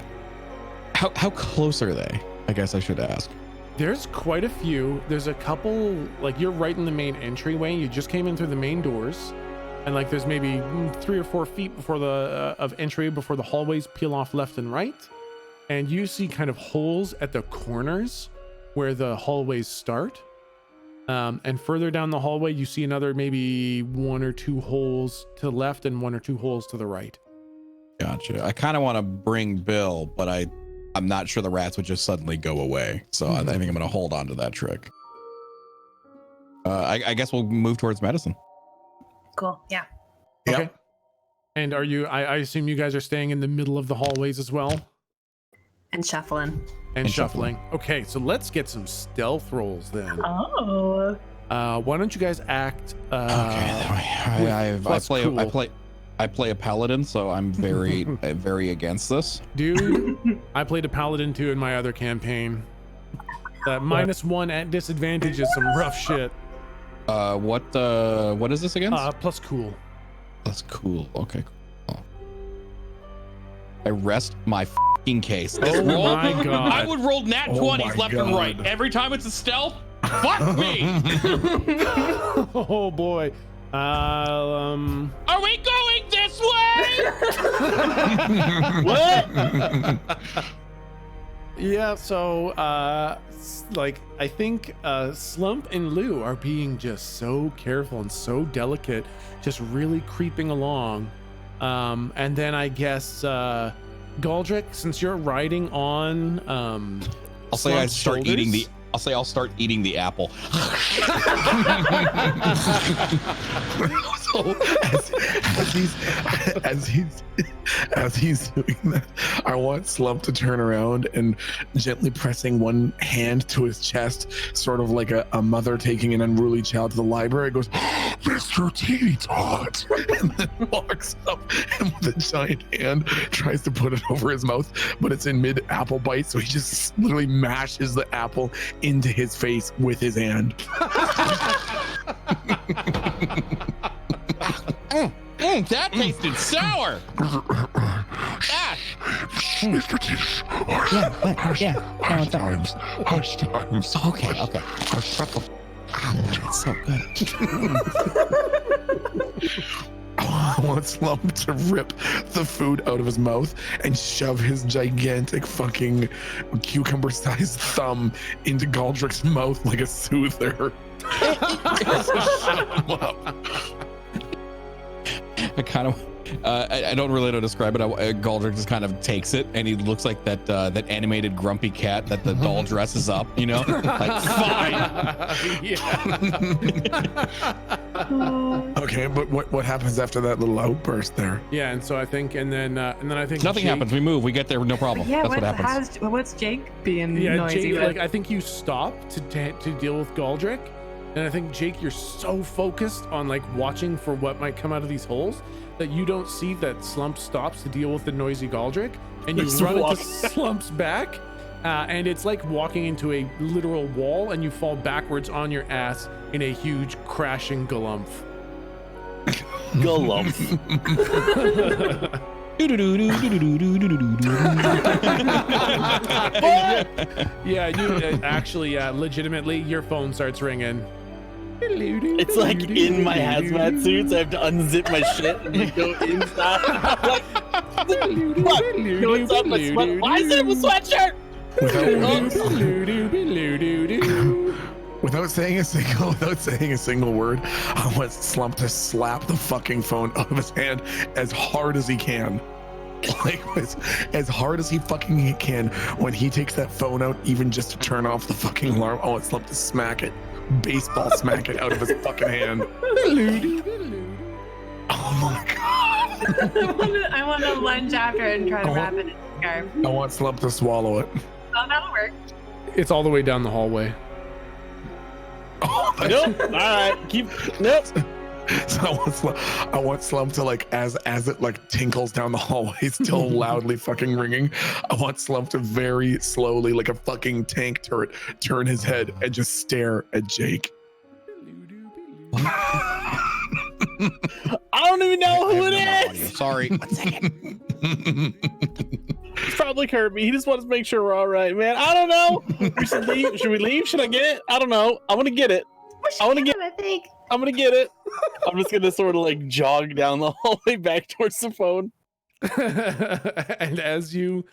close are they? I guess I should ask. There's quite a few. There's a couple, like you're right in the main entryway. You just came in through the main doors, and like there's maybe 3 or 4 feet before the of entry before the hallways peel off left and right, and you see kind of holes at the corners where the hallways start. And further down the hallway, you see another maybe 1 or 2 holes to the left and 1 or 2 holes to the right. Gotcha. I kind of want to bring Bill, but I'm not sure the rats would just suddenly go away. So I think I'm going to hold on to that trick. I guess we'll move towards medicine. Cool. Yeah. Okay. Yep. And are you? I assume you guys are staying in the middle of the hallways as well. And shuffling. And shuffling. Okay, so let's get some stealth rolls then. Oh. Why don't you guys act? I play a paladin, so I'm very very against this. Dude, I played a paladin too in my other campaign. That -1 at disadvantage is some rough shit. What is this again? Plus cool. That's cool. Okay. Cool. I rest my fucking case. This Oh roll, my god. I would roll nat 20s left and right. Every time it's a stealth, fuck me. Oh boy. Are we going this way? What? Yeah, so like I think Slump and Lou are being just so careful and so delicate, just really creeping along. And then I guess Galdrick, since you're riding on I'll say I Slump's start eating the I'll say I'll start eating the apple. So as he's doing that, I want Slump to turn around and gently pressing one hand to his chest, sort of like a mother taking an unruly child to the library, goes, Mr. T-Tot. and then walks up and with a giant hand tries to put it over his mouth, but it's in mid apple bite, so he just literally mashes the apple into his face with his hand. That tasted sour. Mr. T. Hush times. Okay. It's so good. I want Slump to rip the food out of his mouth and shove his gigantic fucking cucumber-sized thumb into Galdrick's mouth like a soother. Shut him up. I kind of, I don't really know how to describe it. Galdrick just kind of takes it, and he looks like that animated grumpy cat that the doll dresses up. You know, like fine. Okay, but what happens after that little outburst there? Yeah, and so I think, and then I think Nothing Jake, happens. We move. We get there. No problem. Yeah, That's what happens. what's Jake being Yeah, noisy Jake, with? like I think you stop to deal with Galdrick, and I think Jake, you're so focused on like watching for what might come out of these holes that you don't see that Slump stops to deal with the noisy Galdrick, and you Just run walk. into Slump's back, and it's like walking into a literal wall, and you fall backwards on your ass in a huge crashing galumph. Galump. Yeah, you actually, legitimately, your phone starts ringing. It's like in my hazmat suits. I have to unzip my shit and like go inside. I'm like, what? What's up? Why is it a sweatshirt? Without saying a single word, I want Slump to slap the fucking phone out of his hand as hard as he can. Like as hard as he fucking can. When he takes that phone out, even just to turn off the fucking alarm, I want Slump to smack it, baseball smack it out of his fucking hand. Oh my god! I want to lunge after it and try to wrap it in a scarf. I want Slump to swallow it. Oh, that'll work. It's all the way down the hallway. Oh, Nope. All right. Nope. So I want Slump to like as it like tinkles down the hallway, still loudly fucking ringing. I want Slump to very slowly, like a fucking tank turret, turn his head and just stare at Jake. I don't even know who it is. Sorry. It's probably Kirby. He just wants to make sure we're all right, man. I don't know. We should leave. Should we leave? Should I get it? I don't know. I want to get it. I'm gonna get it. I'm just gonna sort of like jog down the hallway back towards the phone. And as you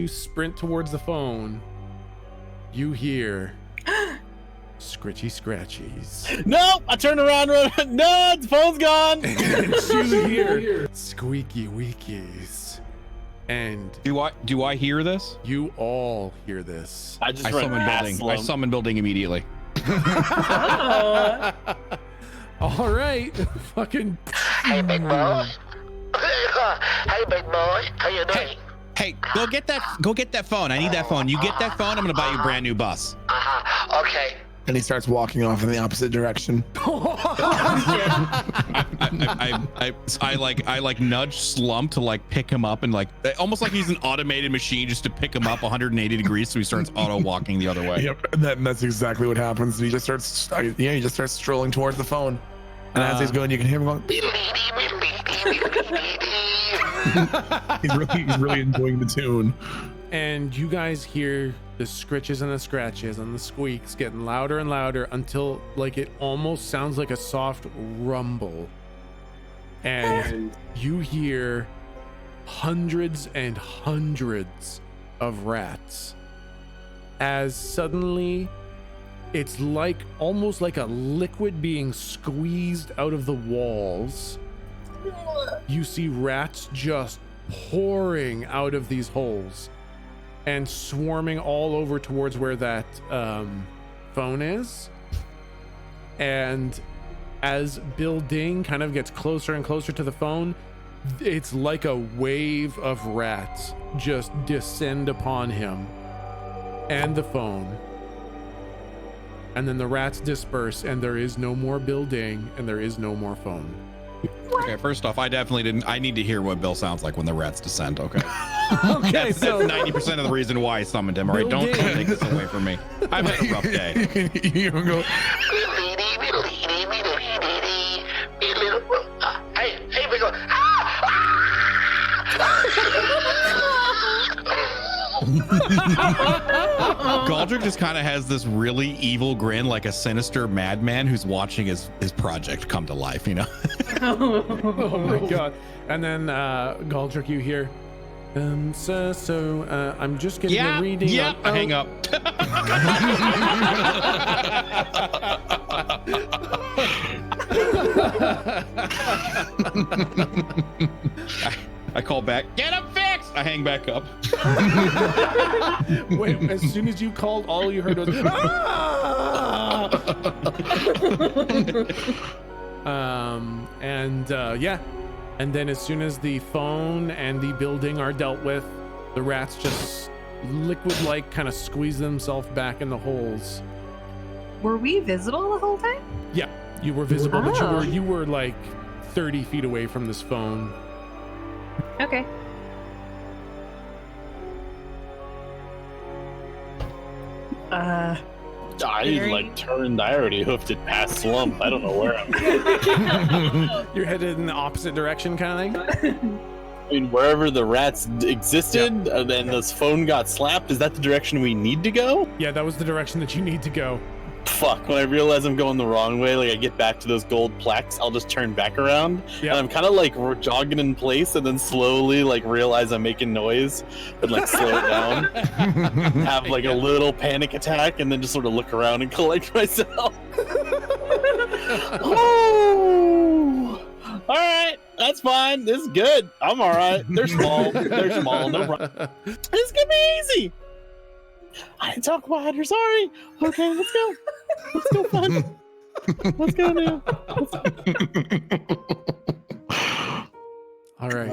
sprint towards the phone, you hear scritchy scratchies. No, I turn around. No, the phone's gone. And you hear squeaky weekies. And Do I hear this? you all hear this. I just I run summon past building. I Slump. summon building immediately. All right, fucking. Hey, big boy. Hey, big boy. How you doing? Hey, go get that phone. I need that phone. You get that phone, I'm gonna buy you a brand new bus. Okay. And he starts walking off in the opposite direction. I like nudge Slump to like pick him up and like almost like he's an automated machine just to pick him up 180 degrees so he starts auto walking the other way. Yep, and that's exactly what happens. He just starts strolling towards the phone. And as he's going, you can hear him going. He's really enjoying the tune. And you guys hear the scritches and the scratches and the squeaks getting louder and louder until like it almost sounds like a soft rumble. And you hear hundreds and hundreds of rats as suddenly it's like almost like a liquid being squeezed out of the walls. You see rats just pouring out of these holes. and swarming all over towards where that phone is. And as Bill Ding kind of gets closer and closer to the phone, it's like a wave of rats just descend upon him and the phone. And then the rats disperse, and there is no more Bill Ding, and there is no more phone. Okay, first off, I definitely didn't. I need to hear what Bill sounds like when the rats descend. Okay. Okay, That's 90% of the reason why I summoned him. All right, don't take this away from me. I've had a rough day. You go. Hey, we go. Galdrick just kind of has this really evil grin, like a sinister madman who's watching his project come to life, you know? Oh my god. And then Galdrick, you hear, sir, so I'm just getting a reading. Yeah, I hang up. I call back, get him fixed! I hang back up. Wait, as soon as you called, all you heard was, ah! Yeah. And then as soon as the phone and the building are dealt with, the rats just liquid-like kind of squeeze themselves back in the holes. Were we visible the whole time? Yeah, you were visible, Oh. but you were like 30 feet away from this phone. Okay. I like turned. I already hoofed it past Slump. I don't know where I'm going. You're headed in the opposite direction, kind of thing. I mean, wherever the rats existed, and then this phone got slapped. Is that the direction we need to go? Yeah, that was the direction that you need to go. Fuck, when I realize I'm going the wrong way, like I get back to those gold plaques, I'll just turn back around. Yep. And I'm kind of like jogging in place and then slowly like realize I'm making noise and like slow it down. Have like a little panic attack and then just sort of look around and collect myself. Oh! All right, that's fine. This is good. I'm all right. They're small. They're small. No problem. This could be easy. I didn't talk quieter. Sorry. Okay, let's go. Let's go, fun. Let's go now. All right.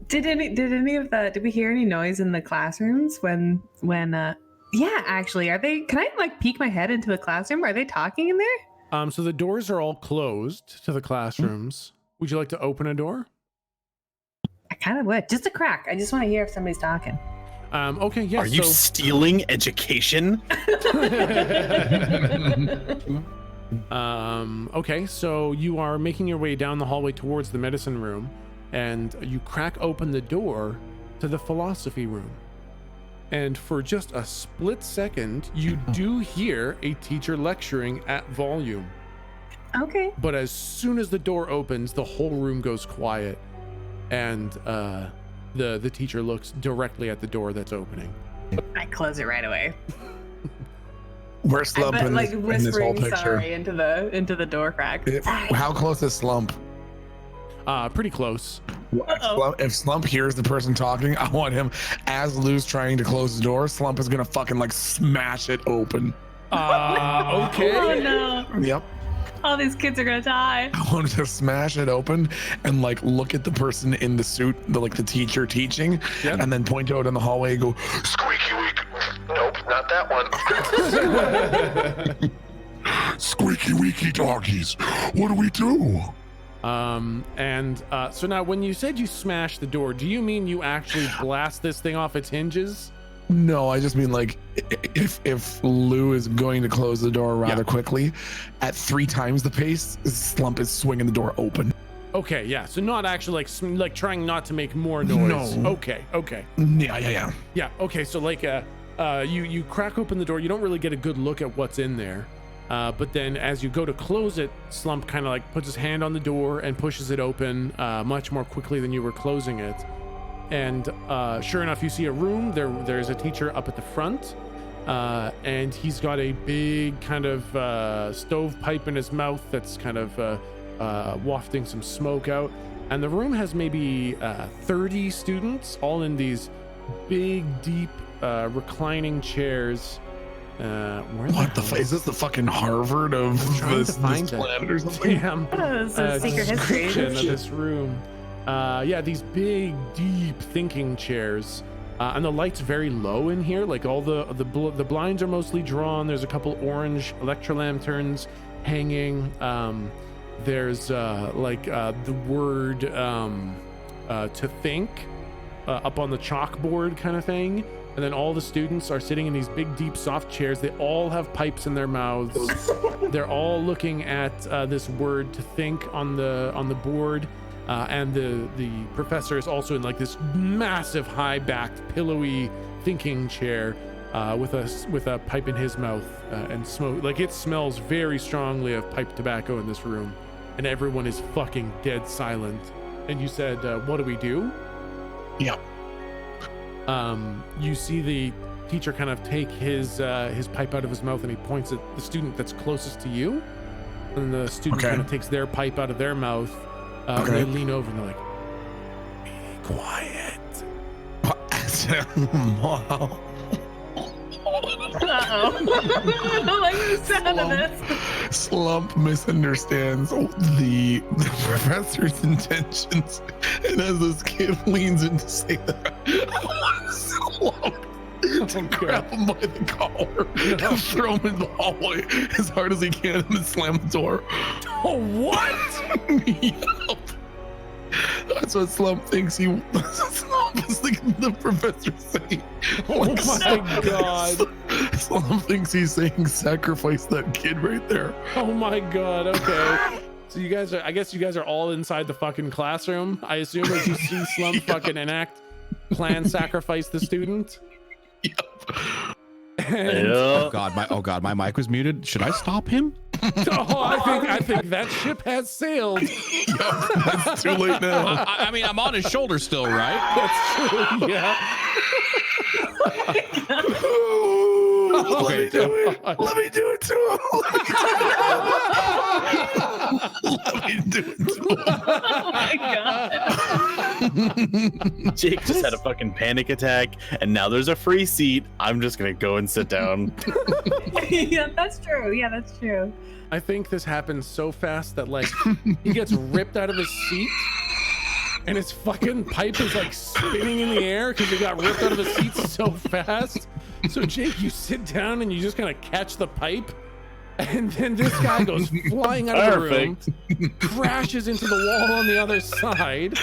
Did we hear any noise in the classrooms when yeah, actually, are they, can I like peek my head into the classroom? Are they talking in there? So the doors are all closed to the classrooms. Would you like to open a door? I kind of would. Just a crack. I just want to hear if somebody's talking. Okay, yeah. Are you stealing education? Okay, so you are making your way down the hallway towards the medicine room, and you crack open the door to the philosophy room. And for just a split second, you do hear a teacher lecturing at volume. Okay. But as soon as the door opens, the whole room goes quiet, and the teacher looks directly at the door that's opening. I close it right away. We're Slump I bet, in, like in this whole whispering picture. sorry into the door crack. How close is Slump? Pretty close. If Slump hears the person talking, I want him, as Lou's trying to close the door, Slump is gonna fucking like smash it open. Okay. Oh no. Yep. All these kids are gonna die. I wanted to smash it open and like look at the person in the suit, the teacher teaching, Yep. and then point out in the hallway and go, Squeaky weak. Nope, not that one. Squeaky weaky doggies. What do we do? So now when you said you smashed the door, do you mean you actually blast this thing off its hinges? no, I just mean like if Lou is going to close the door rather quickly, at 3 times the pace, Slump is swinging the door open. Okay, yeah. So not actually like trying not to make more noise. No. Okay. Yeah. Yeah. Okay. So like you crack open the door. You don't really get a good look at what's in there. But then as you go to close it, Slump kind of like puts his hand on the door and pushes it open much more quickly than you were closing it. And sure enough, you see a room. There's a teacher up at the front, and he's got a big kind of stovepipe in his mouth that's kind of wafting some smoke out. And the room has maybe 30 students, all in these big, deep, reclining chairs. What the fuck? Is this the fucking Harvard of this planet or something? Damn. This is secret history. Description of this room. Yeah, these big, deep thinking chairs. And the light's very low in here. Like all the blinds are mostly drawn. There's a couple orange electrolanterns hanging. There's the word to think up on the chalkboard kind of thing. And then all the students are sitting in these big, deep, soft chairs. They all have pipes in their mouths. They're all looking at this word to think on the board. And the professor is also in like this massive, high-backed, pillowy thinking chair with a pipe in his mouth and smoke. Like it smells very strongly of pipe tobacco in this room, and everyone is fucking dead silent. And you said, "What do we do?" Yeah. You see the teacher kind of take his pipe out of his mouth, and he points at the student that's closest to you, and the student kind of takes their pipe out of their mouth. And they lean over and they're like, "Be quiet." Wow. Uh-oh. I don't like the sound of this. Slump misunderstands the professor's intentions, and as this kid leans in to say that, Slump to grab him by the collar and throw him in the hallway as hard as he can and then slam the door. Oh, what? Yup. That's what Slump thinks Slump is thinking the professor's saying. Oh my god. Slump thinks he's saying sacrifice that kid right there. Oh my god, okay. So I guess you guys are all inside the fucking classroom, I assume, as you see Slump fucking enact plan sacrifice the student. Yep. And, oh god, my mic was muted. Should I stop him? Oh, I think that ship has sailed. Yup, that's too late now. I mean, I'm on his shoulder still, right? That's true, yeah. Let me do it. Let me do it to him. Let me do it to him. Oh my god. Jake just had a fucking panic attack, and now there's a free seat. I'm just gonna go and sit down. Yeah, that's true. Yeah, that's true. I think this happens so fast that like he gets ripped out of his seat and his fucking pipe is like spinning in the air because he got ripped out of his seat so fast. So Jake, you sit down and you just kind of catch the pipe, and then this guy goes flying out of the room, crashes into the wall on the other side,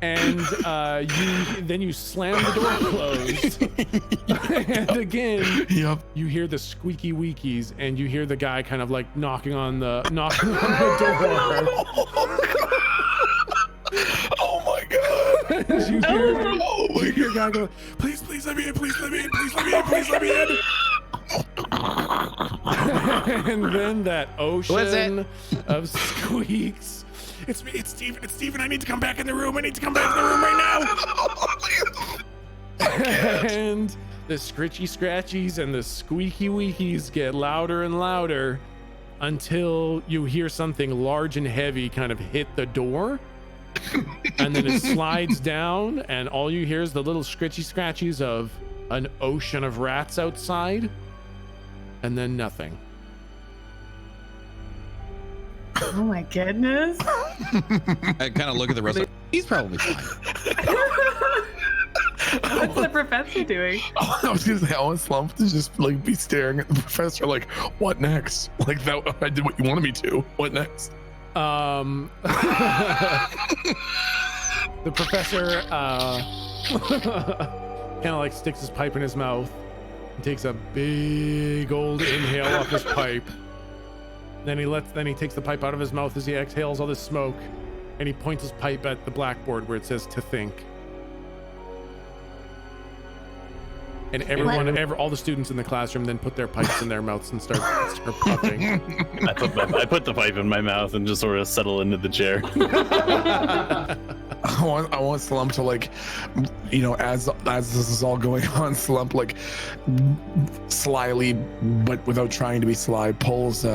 and you slam the door closed. And again, you hear the squeaky weekies, and you hear the guy kind of like knocking on the door. Oh my god! You hear a guy go, please let me in, please let me in, please let me in, please let me in. And then that ocean of squeaks. It's me, it's Steven, I need to come back in the room, right now. And the scritchy scratchies and the squeaky weekies get louder and louder until you hear something large and heavy kind of hit the door. And then it slides down, and all you hear is the little scritchy scratchies of an ocean of rats outside, and then nothing. Oh my goodness. I kind of look at the rest of he's probably fine. What's the professor doing? Oh, I was gonna say, I want Slump to just like be staring at the professor like, what next? Like, that I did what you wanted me to. What next? The professor kind of like sticks his pipe in his mouth and takes a big old inhale off his pipe. Then he takes the pipe out of his mouth as he exhales all this smoke, and he points his pipe at the blackboard where it says to think. And all the students in the classroom then put their pipes in their mouths and start puffing. I put the pipe in my mouth and just sort of settle into the chair. I want Slump to, like, you know, as this is all going on, Slump like slyly, but without trying to be sly, pulls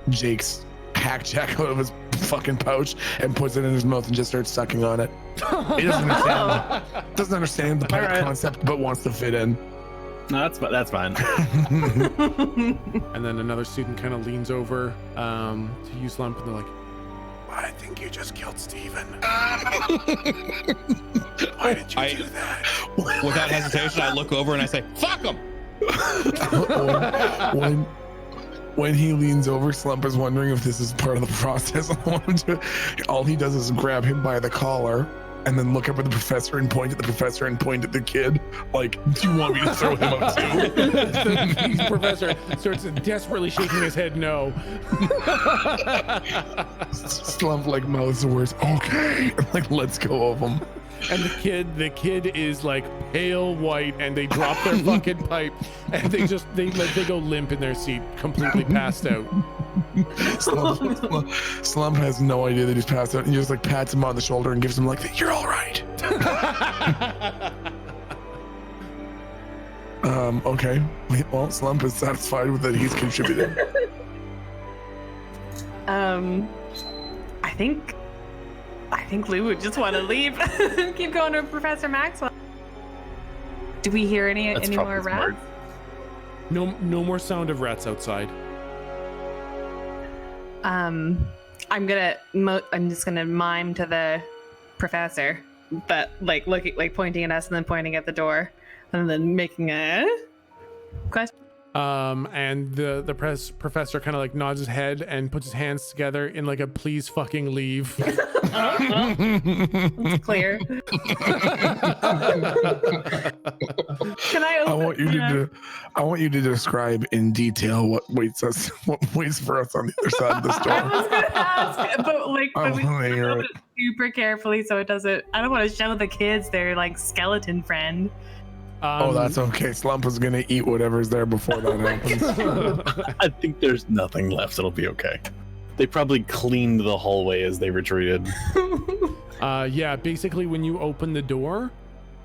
Jake's hack jack out of his fucking pouch and puts it in his mouth and just starts sucking on it. He doesn't understand the pipe concept, but wants to fit in. No, that's fine. And then another student kind of leans over to you, Slump, and they're like, I think you just killed Steven. Why did you do that? Without hesitation, I look over and I say, fuck him! When he leans over, Slump is wondering if this is part of the process. All he does is grab him by the collar and then look up at the professor and point at the professor and point at the kid. Like, do you want me to throw him up too? The professor starts desperately shaking his head no. Slump like mouths the words, okay, and like lets go of him. And the kid is like pale white, and they drop their fucking pipe, and they go limp in their seat, completely passed out. Slump has no idea that he's passed out, and he just like pats him on the shoulder and gives him like, "You're all right." Okay. Well, Slump is satisfied with that he's contributed. I think Lou would just want to leave. Keep going to Professor Maxwell. Do we hear any more rats? No more sound of rats outside. I'm just gonna mime to the professor, but like looking, like pointing at us and then pointing at the door, and then making a question. And the professor kind of like nods his head and puts his hands together in like a please fucking leave. It's clear. Can I open I want you to describe in detail what waits for us on the other side of this door. I was gonna ask, but we open it super carefully so it doesn't. I don't want to show the kids their like skeleton friend. That's okay. Slump is gonna eat whatever's there before that happens. I think there's nothing left. It'll be okay. They probably cleaned the hallway as they retreated. Yeah, basically when you open the door,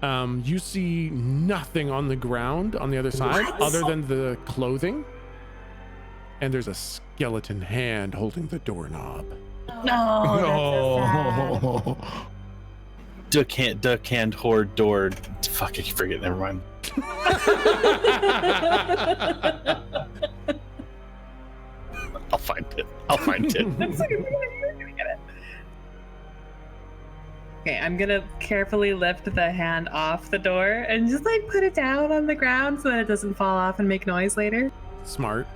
you see nothing on the ground on the other side other than the clothing. And there's a skeleton hand holding the doorknob. No. Duck hand, hoard, door. Fuck, I forget. Never mind. I'll find it. Okay, I'm gonna carefully lift the hand off the door and just like put it down on the ground so that it doesn't fall off and make noise later. Smart.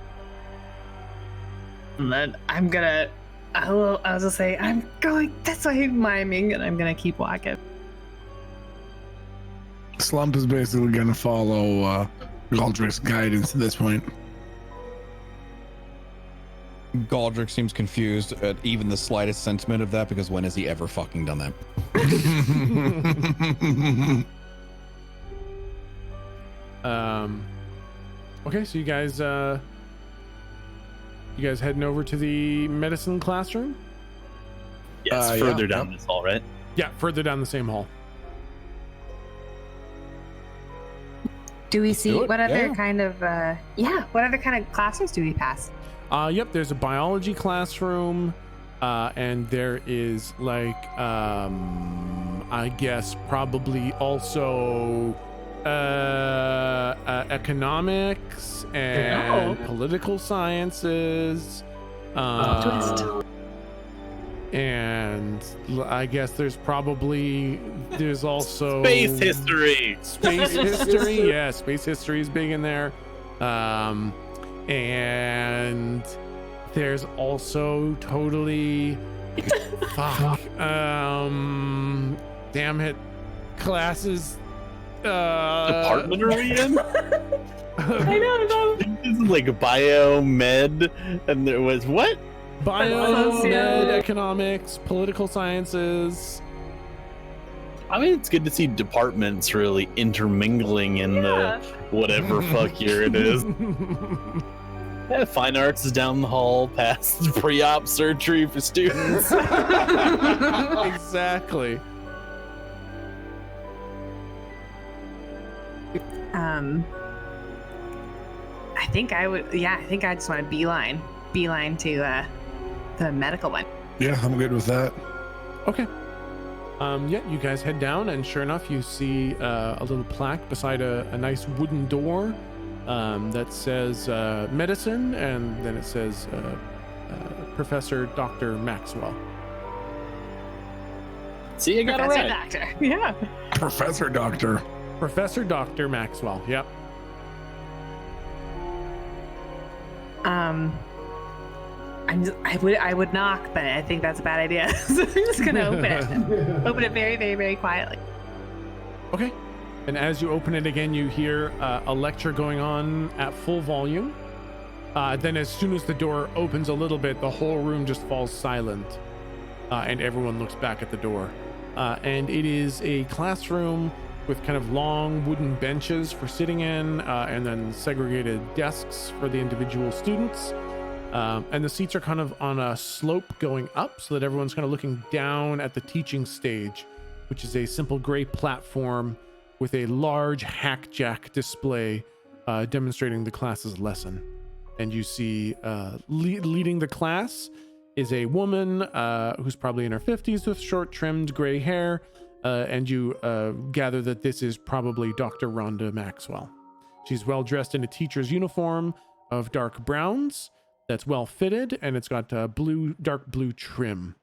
And then I'll just say, I'm going this way, miming, and I'm gonna keep walking. Slump is basically gonna follow Galdrick's guidance at this point. Galdrick seems confused at even the slightest sentiment of that, because when has he ever fucking done that? Okay, so you guys heading over to the medicine classroom? Yes, further down this hall, right? Yeah, further down the same hall. Do we see what other kind of classes do we pass? Yep, there's a biology classroom, and there is like I guess probably also economics and political sciences. And I guess there's also space history. Yeah, space history is big in there. And there's also totally damn it, classes. Department are we in? I know. This is like biomed, and there was what? Biomed, economics, political sciences. I mean, it's good to see departments really intermingling in the whatever fuck year it is. Yeah, fine arts is down the hall past pre-op surgery for students. Exactly. I think I just want to beeline to the medical one. Yeah, I'm good with that. Okay. Yeah, you guys head down, and sure enough, you see a little plaque beside a nice wooden door that says medicine, and then it says Professor Dr. Maxwell. See, you got it Professor right. Doctor. Yeah. Professor Doctor. Professor Dr. Maxwell. Yep. I would knock, but I think that's a bad idea. So I'm just gonna open it. Open it very, very, very quietly. Okay. And as you open it again, you hear a lecture going on at full volume. Then as soon as the door opens a little bit, the whole room just falls silent. And everyone looks back at the door. And it is a classroom with kind of long wooden benches for sitting in, and then segregated desks for the individual students. And the seats are kind of on a slope going up so that everyone's kind of looking down at the teaching stage, which is a simple gray platform with a large hackjack display demonstrating the class's lesson. And you see leading the class is a woman who's probably in her 50s with short trimmed gray hair. And you gather that this is probably Dr. Rhonda Maxwell. She's well dressed in a teacher's uniform of dark browns that's well fitted, and it's got dark blue trim.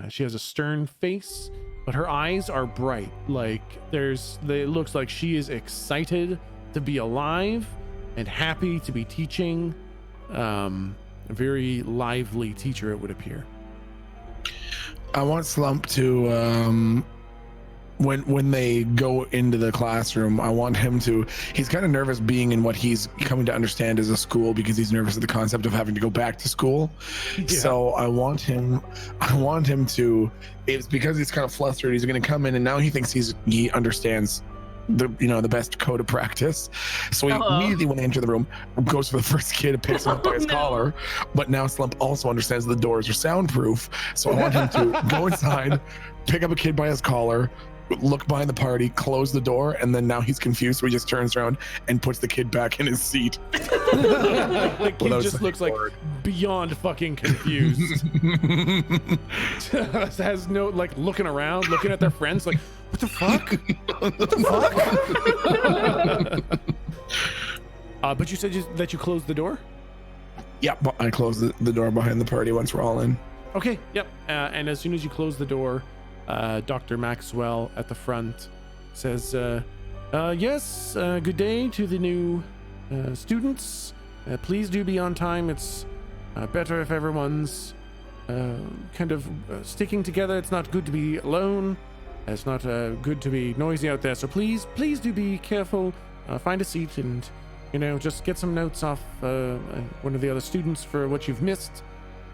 She has a stern face, but her eyes are bright. It looks like she is excited to be alive and happy to be teaching. A very lively teacher, it would appear. I want Slump to when they go into the classroom, I want him to, he's kind of nervous being in what he's coming to understand as a school, because he's nervous at the concept of having to go back to school. Yeah. So I want him to, it's because he's kind of flustered, he's going to come in and now he thinks he understands the best code of practice. So he immediately, when they enter the room, goes for the first kid, picks him up by his collar. But now Slump also understands the doors are soundproof. So I want him to go inside, pick up a kid by his collar, look behind the party, close the door, and then now he's confused, so he just turns around and puts the kid back in his seat. The kid just looks like beyond fucking confused. Has no, like, looking around, looking at their friends, like, what the fuck? What the fuck? But you said that you closed the door? Yeah, I closed the door behind the party once we're all in. Okay, yep. And as soon as you close the door, Dr. Maxwell at the front says, yes, good day to the new students. Please do be on time. It's better if everyone's kind of sticking together. It's not good to be alone. It's not good to be noisy out there. So please do be careful. Find a seat and, just get some notes off one of the other students for what you've missed.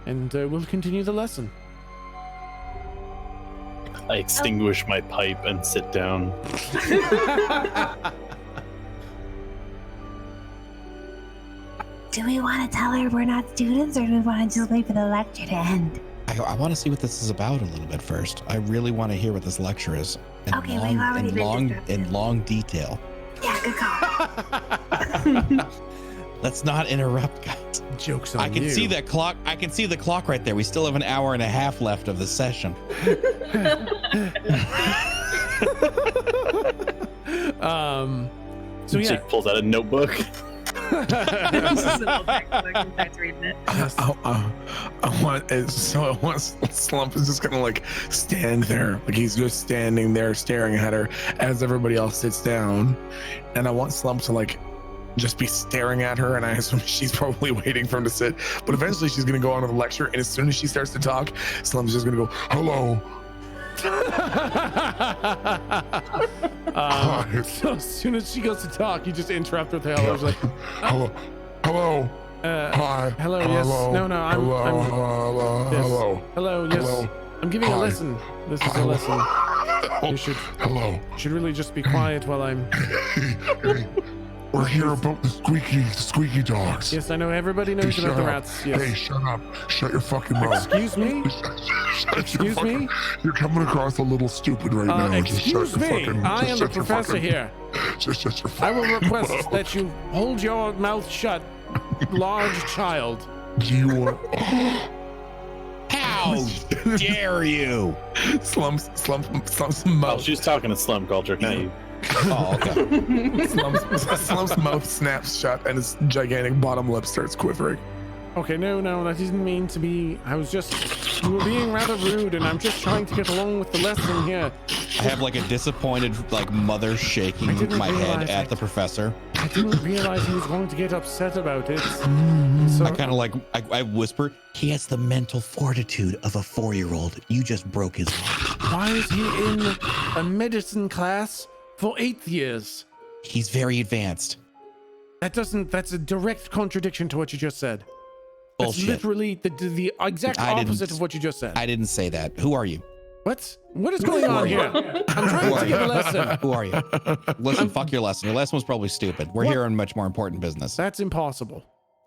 And we'll continue the lesson. I extinguish my pipe and sit down. Do we want to tell her we're not students, or do we want to just wait for the lecture to end? I want to see what this is about a little bit first. I really want to hear what this lecture is. Okay, we've already been disrupted. In long detail. Yeah, good call. Let's not interrupt, guys. Joke's on you. I can see that clock. I can see the clock right there. We still have an hour and a half left of the session. So yeah, Jake pulls out a notebook. I want Slump is just gonna like stand there, like he's just standing there staring at her as everybody else sits down, and I want Slump to like just be staring at her, and I assume she's probably waiting for him to sit, but eventually she's gonna go on to the lecture, and as soon as she starts to talk, Slump's just gonna go, hello. So as soon as she goes to talk, you just interrupt with hello. Like, hello. Hi. Hello. Hello. Yes. No. I'm. Hello. Yes. Hello. Hello. Yes. Hello. I'm giving a lesson. This is a lesson. You Hello. should really just be quiet while I'm. Hey, we're here about the squeaky dogs. Yes, I know. Everybody knows about the rats. Yes. Hey, shut up. Shut your fucking mouth. Excuse me? Excuse me? You're coming across a little stupid right now. Excuse me. I am the professor here. Just shut your I will request mouth. that you hold your mouth shut, large child. Do you want... Pow! How dare you? Slumps Oh, mouth. she's talking to Slum Culture, not you. Oh, okay. Slump's mouth snaps shut and his gigantic bottom lip starts quivering. Okay, no, that didn't mean to be. I was just, you were being rather rude, and I'm just trying to get along with the lesson here. I have like a disappointed like mother shaking my head at the professor. I didn't realize he was going to get upset about it. So I kind of like, I whisper, he has the mental fortitude of a 4-year-old. You just broke his heart. why is he in a medicine class for 8th years? He's very advanced. That's a direct contradiction to what you just said. That's Bullshit. literally the exact opposite of what you just said. I didn't say that. Who are you? What is going on here? I'm trying to give a lesson. Who are you? Listen, fuck your lesson. Your lesson was probably stupid. We're here on much more important business. That's impossible.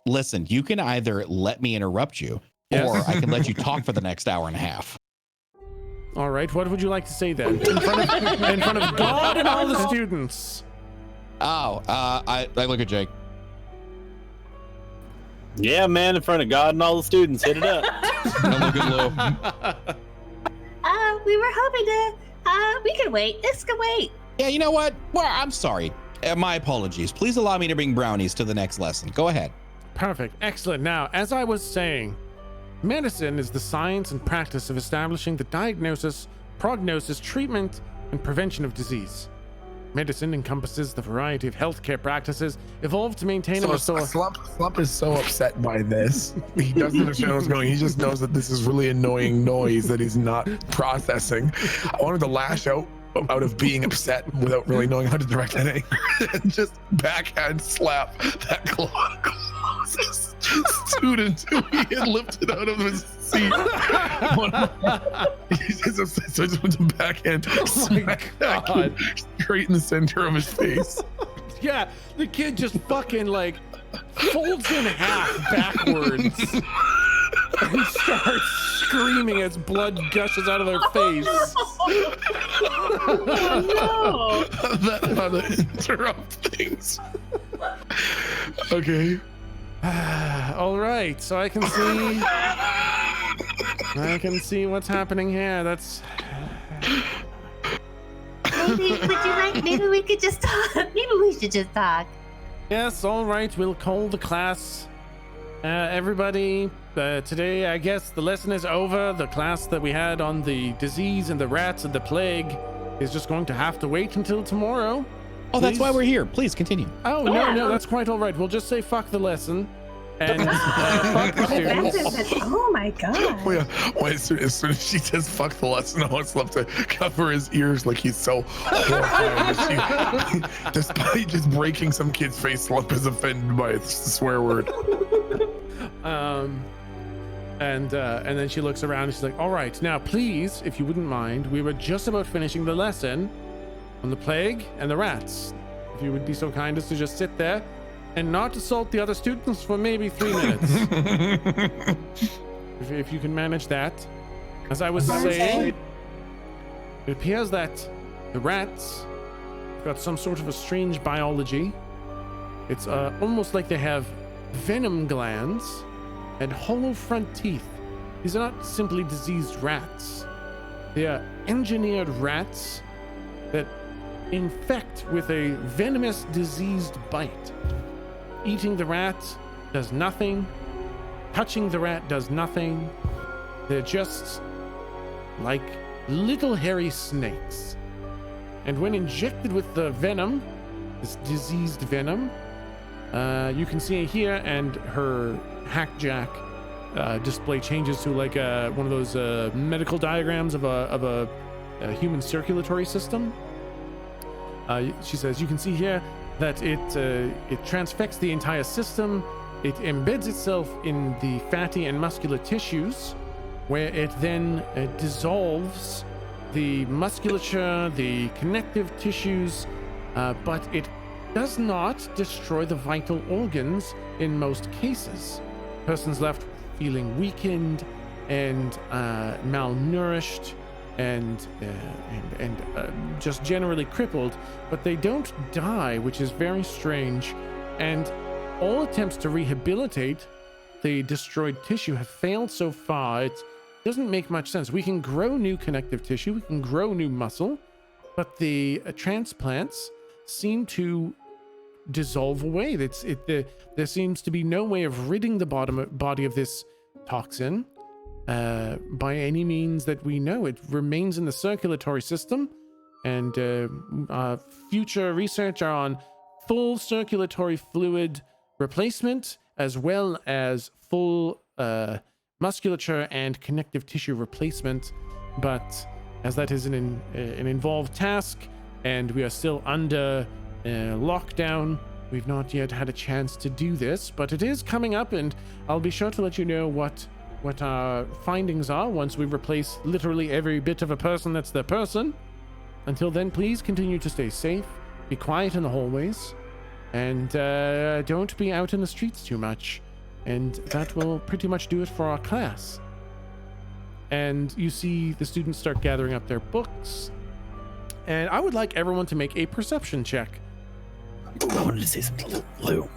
Listen, you can either let me interrupt you, or I can let you talk for the next hour and a half. All right, what would you like to say then? In front of God and all the students. Oh, I look at Jake. Yeah, man, in front of God and all the students, hit it up. I look at Lou. We were hoping to. We can wait. This can wait. Yeah, you know what? Well, I'm sorry. My apologies. Please allow me to bring brownies to the next lesson. Go ahead. Perfect. Excellent. Now, as I was saying, medicine is the science and practice of establishing the diagnosis, prognosis, treatment, and prevention of disease. Medicine encompasses the variety of healthcare practices evolved to maintain a Slump is so upset by this. He doesn't understand what's going on. He just knows that this is really annoying noise that he's not processing. I wanted to lash out of being upset without really knowing how to direct that anger and just backhand slap that closest student who he had lifted out of his seat. He's just upset, so I just went to backhand smack that kid straight in the center of his face. Yeah, the kid just fucking like folds in half backwards and starts screaming as blood gushes out of their face. Oh, That's how to interrupt things. Okay. All right, so I can see what's happening here. That's Maybe we could just talk. Maybe we should just talk. yes. All right, we'll call the class. Everybody, today I guess the lesson is over. The class that we had on the disease and the rats and the plague is just going to have to wait until tomorrow. Oh, that's Please? why we're here. Please continue. Oh, no, that's quite all right. We'll just say fuck the lesson and fuck the students. oh my god. As soon as she says fuck the lesson, I want Slump to cover his ears like he's so horrified. Despite just breaking some kid's face, Slump is offended by the swear word. And then she looks around and she's like, all right, now please, if you wouldn't mind, we were just about finishing the lesson on the plague and the rats. If you would be so kind as to just sit there and not assault the other students for maybe 3 minutes. if you can manage that. As I was saying, it appears that the rats have got some sort of a strange biology. It's almost like they have venom glands and hollow front teeth. These are not simply diseased rats. They are engineered rats that infect with a venomous diseased bite. Eating the rat does nothing. Touching the rat does nothing. They're just like little hairy snakes. And when injected with the venom, this diseased venom, you can see here, and her hackjack display changes to like one of those medical diagrams of a human circulatory system. She says, you can see here that it transfects the entire system. It embeds itself in the fatty and muscular tissues, where it then dissolves the musculature, the connective tissues, but it does not destroy the vital organs in most cases. Person's left feeling weakened and malnourished and just generally crippled, but they don't die, which is very strange. And all attempts to rehabilitate the destroyed tissue have failed so far. doesn't make much sense. We can grow new connective tissue, we can grow new muscle, but the transplants seem to dissolve away. There seems to be no way of ridding the body of this toxin by any means that we know. It remains in the circulatory system, and future research are on full circulatory fluid replacement as well as full musculature and connective tissue replacement. But as that is an involved task and we are still under lockdown, we've not yet had a chance to do this, but it is coming up, and I'll be sure to let you know what our findings are once we replace literally every bit of a person that's their person. Until then, please continue to stay safe, be quiet in the hallways, and don't be out in the streets too much. And that will pretty much do it for our class. And you see the students start gathering up their books, and I would like everyone to make a perception check. I wanted to say something to Lou.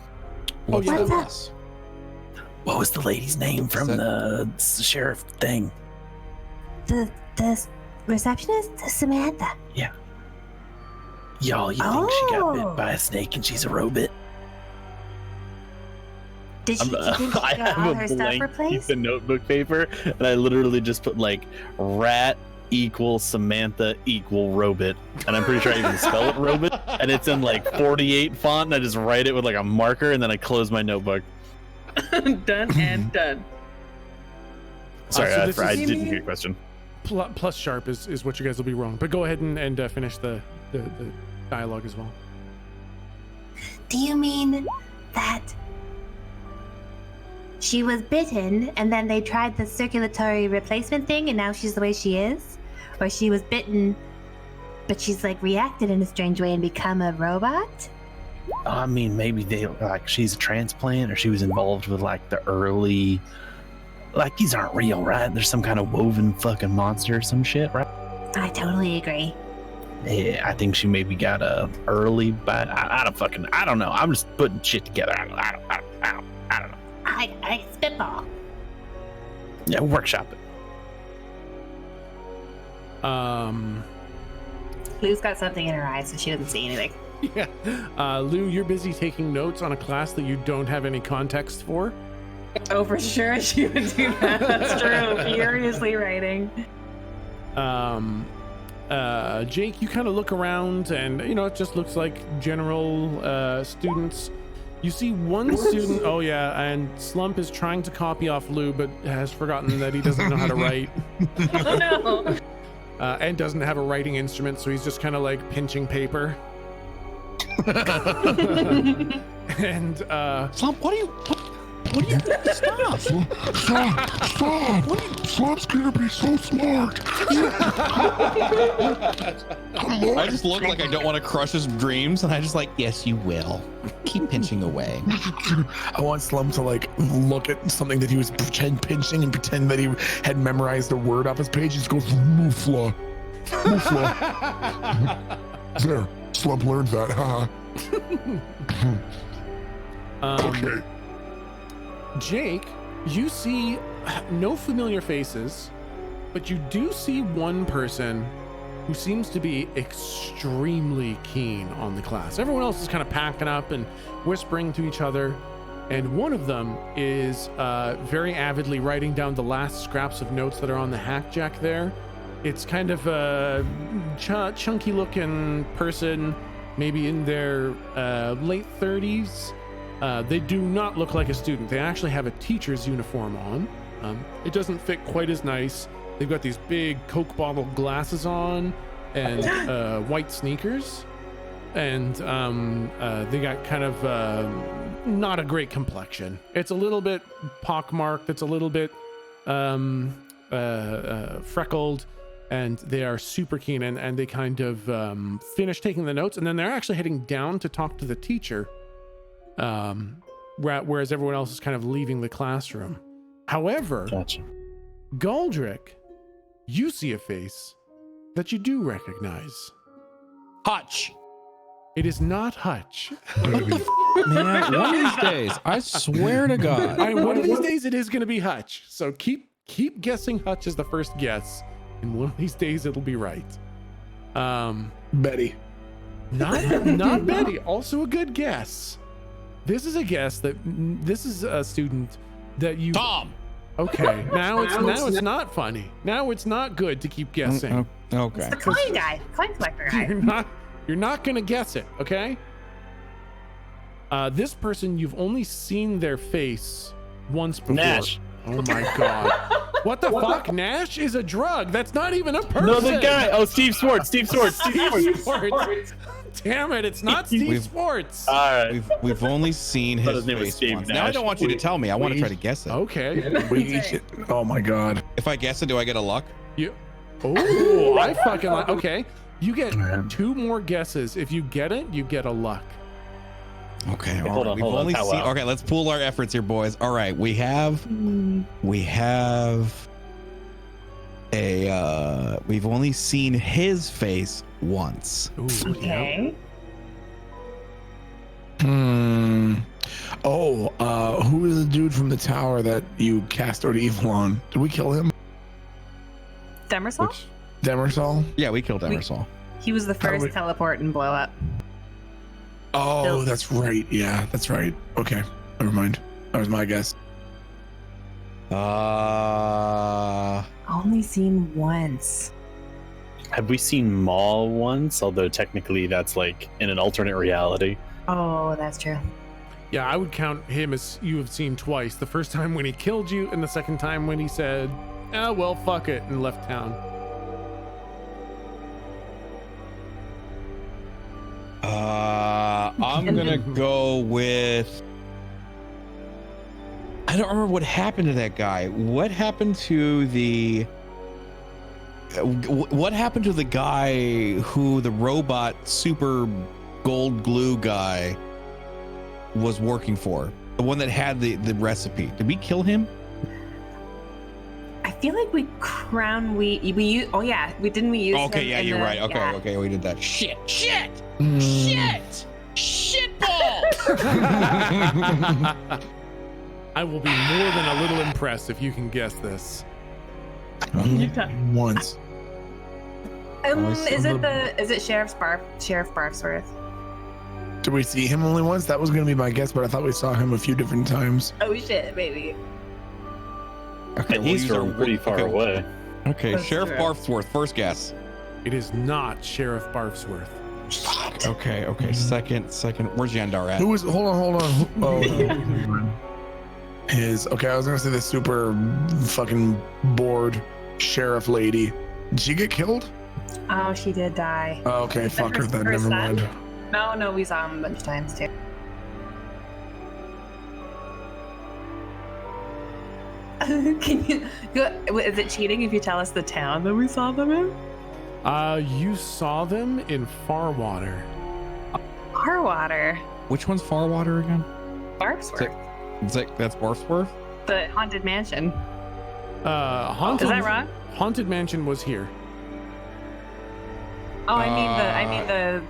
Oh, yeah. What's up? What was the lady's name from the sheriff thing? The receptionist, Samantha. Yeah. Y'all, you think she got bit by a snake and she's a robot? Did she think she I got all have her a stuff blank replaced? piece of notebook paper, and I literally just put like rat equals Samantha equal robot, and I'm pretty sure I even spell it robot, and it's in like 48 font, and I just write it with like a marker, and then I close my notebook. Done and done. Sorry, so I didn't hear your question. Plus sharp is what you guys will be wrong, but go ahead and finish the dialogue as well. Do you mean that she was bitten and then they tried the circulatory replacement thing and now she's the way she is? Or she was bitten but she's like reacted in a strange way and become a robot? I mean, maybe they like she's a transplant, or she was involved with like the early. Like these aren't real, right? There's some kind of woven fucking monster or some shit, right? I totally agree. Yeah, I think she maybe got a early bite. I don't know. I'm just putting shit together. I don't know. I spitball. Yeah, workshop it. Lou's got something in her eyes, so she doesn't see anything. Yeah. Lou, you're busy taking notes on a class that you don't have any context for. Oh, for sure she would do that. That's true. Furiously writing. Jake, you kind of look around, and it just looks like general students. You see one student. Oh yeah, and Slump is trying to copy off Lou, but has forgotten that he doesn't know how to write. Oh no. And doesn't have a writing instrument, so he's just kind of like pinching paper. And Slump, what are you stop! Stop! Slump's gonna be so smart. I just look like I don't want to crush his dreams, and I just like, yes, you will. Keep pinching away. I want Slum to like look at something that he was pinching and pretend that he had memorized a word off his page. He just goes, Moofla. Moofla. There. Slump learned that, haha. Okay. Jake, you see no familiar faces, but you do see one person who seems to be extremely keen on the class. Everyone else is kind of packing up and whispering to each other, and one of them is very avidly writing down the last scraps of notes that are on the hack jack there. It's kind of a chunky looking person, maybe in their late 30s. They do not look like a student. They actually have a teacher's uniform on. It doesn't fit quite as nice. They've got these big Coke bottle glasses on and white sneakers. And they got kind of not a great complexion. It's a little bit pockmarked. It's a little bit freckled. And they are super keen, and they kind of finish taking the notes, and then they're actually heading down to talk to the teacher, whereas everyone else is kind of leaving the classroom. However, Gotcha. Galdrick, you see a face that you do recognize. Hutch. It is not Hutch. Man, one of these days, I swear to God. One of these days it is going to be Hutch. So keep Keep guessing Hutch is the first guess, and one of these days it'll be right. Betty. Not Betty. Also a good guess. This is a guess that this is a student that you. Tom. Okay, now it's not funny. Now it's not good to keep guessing. Okay. It's the coin guy, coin collector guy. You're not gonna guess it, okay? This person, you've only seen their face once before. Nash. Oh my god. What the fuck? Nash is a drug. That's not even a person. No, the guy. Oh, Steve Swartz. Steve Swartz. Damn it! It's not Steve Swartz. All right. We've only seen his name was face Steve once. Nash. Now I don't want you to tell me. I want to try to guess it. Okay. Oh my god. If I guess it, do I get a luck? Oh, I fucking like. Okay, you get 2 more guesses. If you get it, you get a luck. Okay, all hold right. on, We've hold on. only How seen. well? Okay, let's pool our efforts here, boys. All right, we have a. We've only seen his face once. Ooh, Okay. Who is the dude from the tower that you cast out evil on? Did we kill him? Demersal? Demersal? Yeah, we killed Emersal. He was the first teleport and blow up. Oh, that's right. Yeah, that's right. Okay, never mind. That was my guess. Only seen once. Have we seen Maul once? Although technically that's like in an alternate reality. Oh, that's true. Yeah, I would count him as you have seen twice. The first time when he killed you, and the second time when he said, "Ah, well, fuck it," and left town. I'm gonna go with. I don't remember what happened to that guy. What happened to the? What happened to the guy who the robot super gold glue guy was working for? The one that had the recipe. Did we kill him? I feel like we use. Oh yeah, we use. Okay, him yeah, in you're the- right. Okay, yeah. okay, we did that. Shit. I will be more than a little impressed if you can guess this. Once. Is it Sheriff Barfsworth? Did we see him only once? That was going to be my guess, but I thought we saw him a few different times. Oh shit, maybe. Okay, And he's from pretty far away. Okay, That's Sheriff true. Barfsworth, first guess. It is not Sheriff Barfsworth. Okay, second. Where's Yandar at? Who was? Hold on. Oh, okay. I was gonna say the super fucking bored sheriff lady. Did she get killed? Oh, she did die. Oh, okay, fuck her then. her Never son? mind. No, we saw him a bunch of times too. Can you? Is it cheating if you tell us the town that we saw them in? You saw them in Farwater. Farwater. Which one's Farwater again? Barfsworth. That's Barfsworth? The haunted mansion. Haunted. Is that wrong? Haunted Mansion was here. Oh, I mean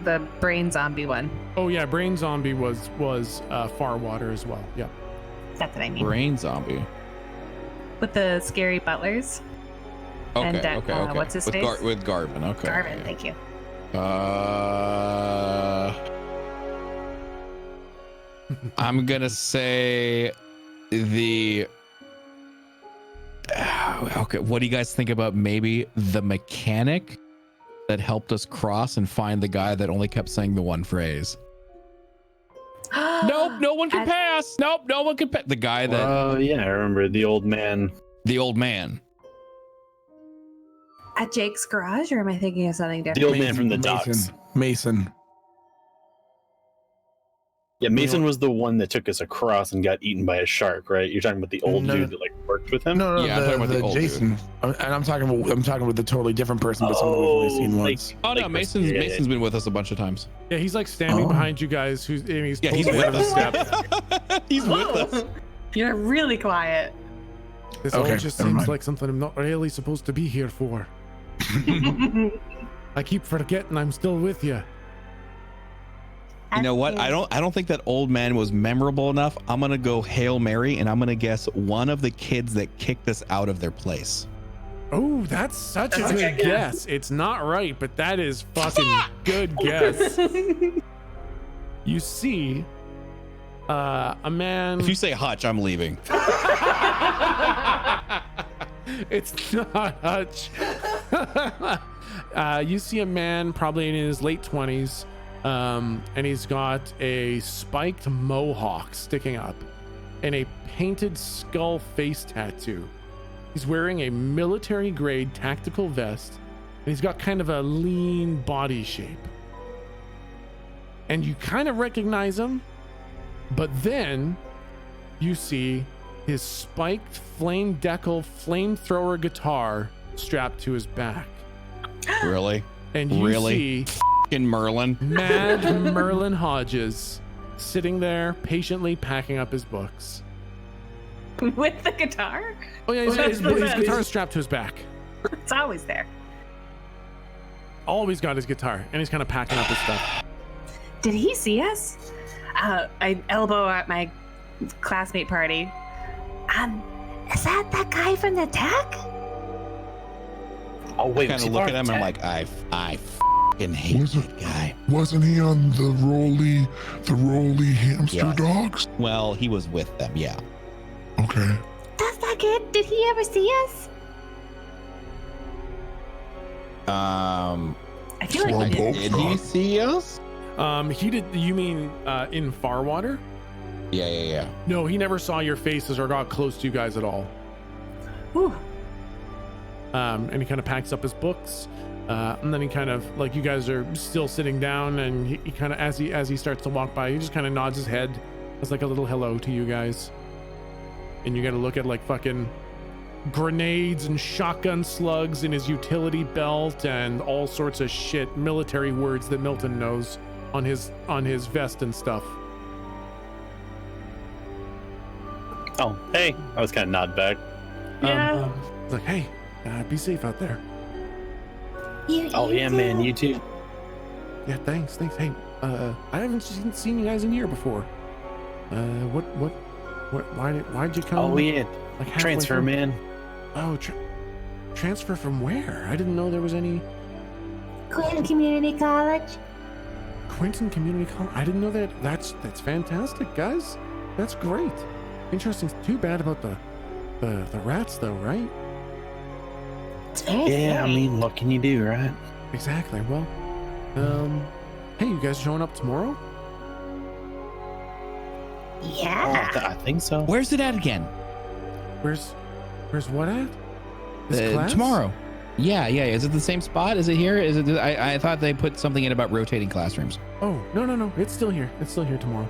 the brain zombie one. Oh yeah, Brain Zombie was Farwater as well. Yeah. That's what I mean. Brain zombie. With the scary butlers. Okay, And, okay. what's his with face? With Garvin, okay. Garvin, thank you. I'm gonna say the. Okay, what do you guys think about maybe the mechanic that helped us cross and find the guy that only kept saying the one phrase? Nope, no one can pass. Nope, no one can pass. The guy that. Oh yeah, I remember the old man. The old man. At Jake's garage, or am I thinking of something different? The old man from the docks. Mason. Yeah, Mason was the one that took us across and got eaten by a shark, right? You're talking about the old No. dude that like worked with him. No, Yeah, I'm talking about the the old Jason. And I'm talking with a totally different person, but someone we've only seen once. Oh no, Like Mason's yeah. been with us a bunch of times. Yeah, he's like standing Oh. behind you guys. He's Yeah, he's pulling with the us. steps. He's with us. You're really quiet. This all Okay, just never seems mind. like something I'm not really supposed to be here for. I keep forgetting I'm still with you. You know what? I don't think that old man was memorable enough. I'm gonna go Hail Mary, and I'm gonna guess one of the kids that kicked us out of their place. Oh, that's such a good guess. It's not right, but that is fucking good guess. You see a man. If you say Hutch, I'm leaving. It's not Hutch. You see a man probably in his late 20s, and he's got a spiked mohawk sticking up and a painted skull face tattoo. He's wearing a military grade tactical vest, and he's got kind of a lean body shape. And you kind of recognize him, but then you see his spiked flame decal flamethrower guitar strapped to his back. Really? And you see fucking Merlin. Mad Merlin Hodges sitting there patiently packing up his books. With the guitar? Oh yeah, his guitar is strapped to his back. It's always there. Always got his guitar, and he's kind of packing up his stuff. Did he see us? I elbow at my classmate party. Is that guy from the tech? Oh wait, Kind of look at him and I'm like, I fucking hate that guy. Wasn't he on the Roly hamster Yes. dogs? Well, he was with them, yeah. Okay. That's that kid. Did he ever see us? I feel like he did. Did he see us? He did. You mean in Farwater? Yeah. No, he never saw your faces or got close to you guys at all. Ooh. And he kind of packs up his books, and then he kind of, like, you guys are still sitting down, and he kind of, as he starts to walk by, he just kind of nods his head as like a little hello to you guys. And you got to look at like fucking grenades and shotgun slugs in his utility belt and all sorts of shit, military words that Milton knows on his vest and stuff. Oh, hey. I was kind of nod back. Yeah. It's like, hey, be safe out there. Oh yeah, man, you too. Yeah, thanks. Hey, I haven't seen you guys in here before. Why'd you come? Oh yeah, like halfway transfer, through? man. Oh, transfer from where? I didn't know there was any. Quinn Community College. Quentin Community College. I didn't know that. That's fantastic, guys. That's great. Interesting. Too bad about the rats, though, right? It's very Yeah, I scary. mean, what can you do, right? Exactly. Well, hey, you guys showing up tomorrow? Yeah. I think so. Where's it at again? Where's what at? This class? Tomorrow. Yeah. Is it the same spot? Is it here? Is it? I thought they put something in about rotating classrooms. Oh, no. It's still here. It's still here tomorrow.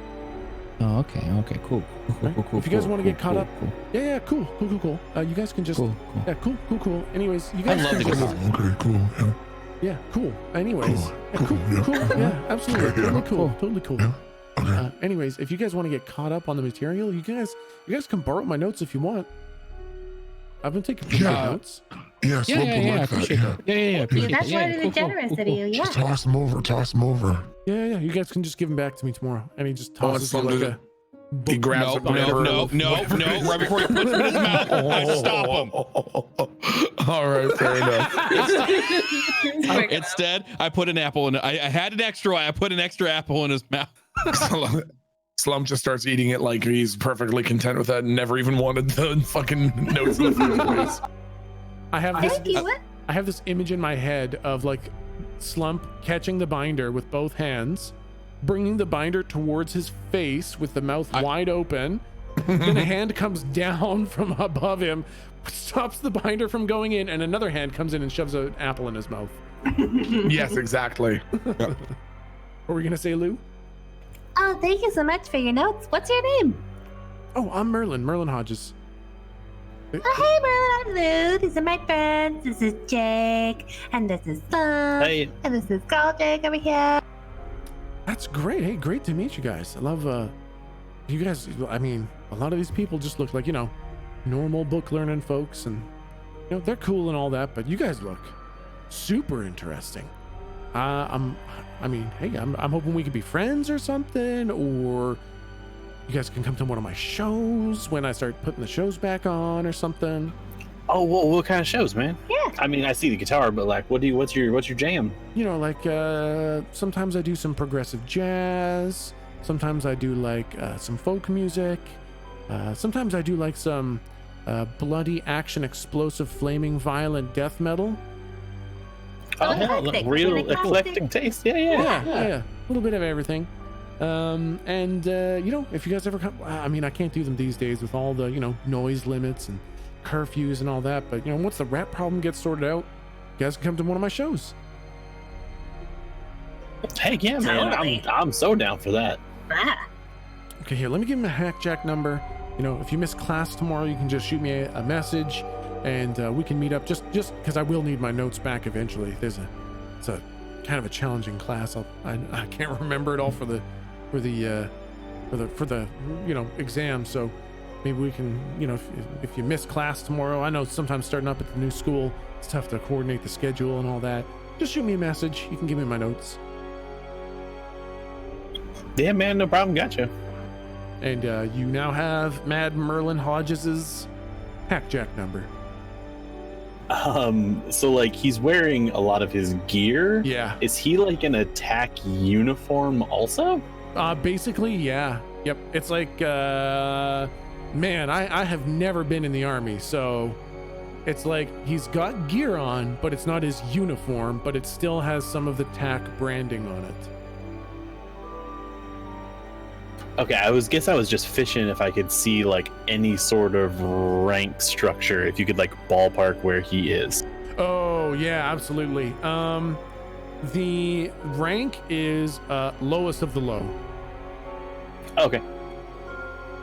Oh, okay. Cool. Right? If you guys want to get caught up, yeah, cool. You guys can just, Cool. yeah, cool. Anyways, you I guys love can the just, guitar. Okay, cool. Yeah. yeah, cool. Anyways, Cool, yeah, cool. yeah. Yeah, absolutely. Yeah. Totally cool. Yeah. Okay. Anyways, if you guys want to get caught up on the material, you guys can borrow my notes if you want. I've been taking pretty good notes. Yeah, Slump would I like that. appreciate Yeah. that. Yeah. Thank you. That's really generous of you. Yeah. Just toss them over. Yeah. You guys can just give them back to me tomorrow. And he just tosses you Slump like did a it. He grabs No. Right before he puts it in his mouth, I stop him. All right, fair enough. Instead, I put an apple in. I had an extra. I put an extra apple in his mouth. Slump just starts eating it like he's perfectly content with that and never even wanted the fucking notes in the first place. I have this. Thank you. What? I have this image in my head of like Slump catching the binder with both hands, bringing the binder towards his face with the mouth wide open. Then a hand comes down from above him, stops the binder from going in, and another hand comes in and shoves an apple in his mouth. Yes, exactly. What were you gonna say, Lou? Oh, thank you so much for your notes. What's your name? Oh, I'm Merlin Hodges. Oh, hey, Merlin. I'm Lou. These are my friends. This is Jake, and this is Slump, Hey, and this is Jake over here. That's great. Hey, great to meet you guys. I love you guys. I mean, a lot of these people just look like, normal book learning folks, and they're cool and all that, but you guys look super interesting. I mean, hey, I'm hoping we could be friends or something, or you guys can come to one of my shows when I start putting the shows back on or something. Oh, what kind of shows, man? Yeah. I mean, I see the guitar, but like, what's your jam? You know, like sometimes I do some progressive jazz. Sometimes I do like some folk music. Sometimes I do like some bloody action, explosive, flaming, violent death metal. Oh, hell, like real eclectic taste. Yeah. A little bit of everything. And you know, if you guys ever come, I mean, I can't do them these days with all the, you know, noise limits and curfews and all that, but you know, once the rat problem gets sorted out, you guys can come to one of my shows. Hey, yeah, man, Totally. I'm so down for that. Ah. Okay, here, let me give him a Hackjack number. You know, if you miss class tomorrow, you can just shoot me a message, and we can meet up. Just because I will need my notes back eventually. It's a kind of a challenging class. I can't remember it all for the you know, exam. So maybe we can, you know, if you miss class tomorrow, I know sometimes starting up at the new school, it's tough to coordinate the schedule and all that. Just shoot me a message. You can give me my notes. Yeah, man, no problem. Gotcha. And you now have Mad Merlin Hodges's Hackjack number. So like he's wearing a lot of his gear. Yeah. Is he like an attack uniform also? Basically, yeah. Yep. It's like, man, I have never been in the army, so it's like he's got gear on, but it's not his uniform, but it still has some of the TAC branding on it. Okay, I was just fishing if I could see like any sort of rank structure, if you could like ballpark where he is. Oh yeah, absolutely. The rank is lowest of the low. Okay.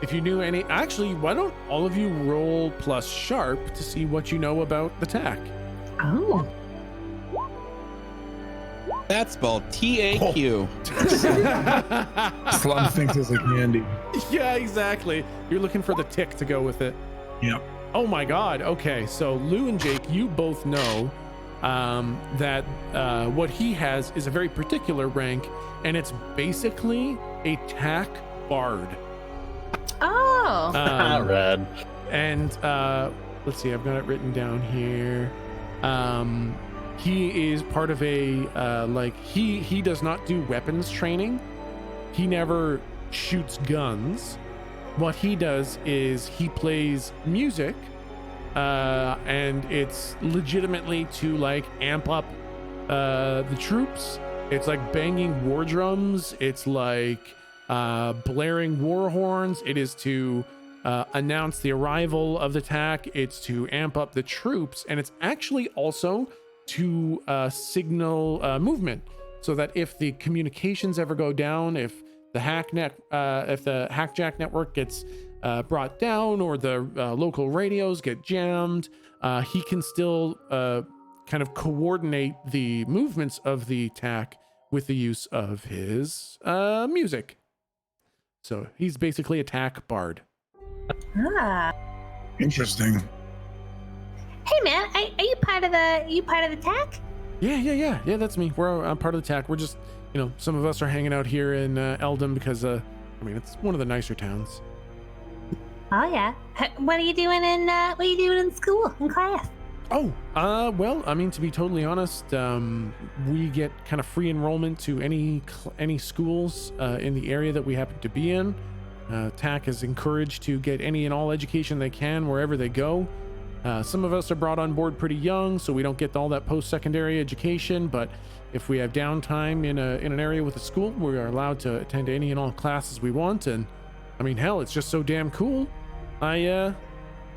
If you knew any, actually, why don't all of you roll plus sharp to see what you know about the TAC? Oh. That's spelled TAQ. Slum thinks it's a candy. Yeah, exactly. You're looking for the tick to go with it. Yep. Oh my God. Okay, so Lou and Jake, you both know that what he has is a very particular rank, and it's basically a TAC bard. Oh. Rad. And let's see, I've got it written down here. He is part of a like he does not do weapons training. He never shoots guns. What he does is he plays music, and it's legitimately to like amp up the troops. It's like banging war drums. It's like blaring war horns. It is to announce the arrival of the TAC. It's to amp up the troops, and it's actually also to signal movement, so that if the communications ever go down, if the Hackjack network gets brought down, or the local radios get jammed, he can still kind of coordinate the movements of the TAC with the use of his music. So he's basically a TAC bard. Ah. Interesting. Hey man, are you part of the TAC? Yeah, that's me. I'm part of the TAC. We're just, you know, some of us are hanging out here in Eldon because I mean, it's one of the nicer towns. Oh yeah. What are you doing in school, in class? Oh, well, I mean, to be totally honest, we get kind of free enrollment to any schools in the area that we happen to be in. TAC is encouraged to get any and all education they can wherever they go. Some of us are brought on board pretty young, so we don't get all that post-secondary education, but if we have downtime in an area with a school, we are allowed to attend any and all classes we want. And I mean, hell, it's just so damn cool. I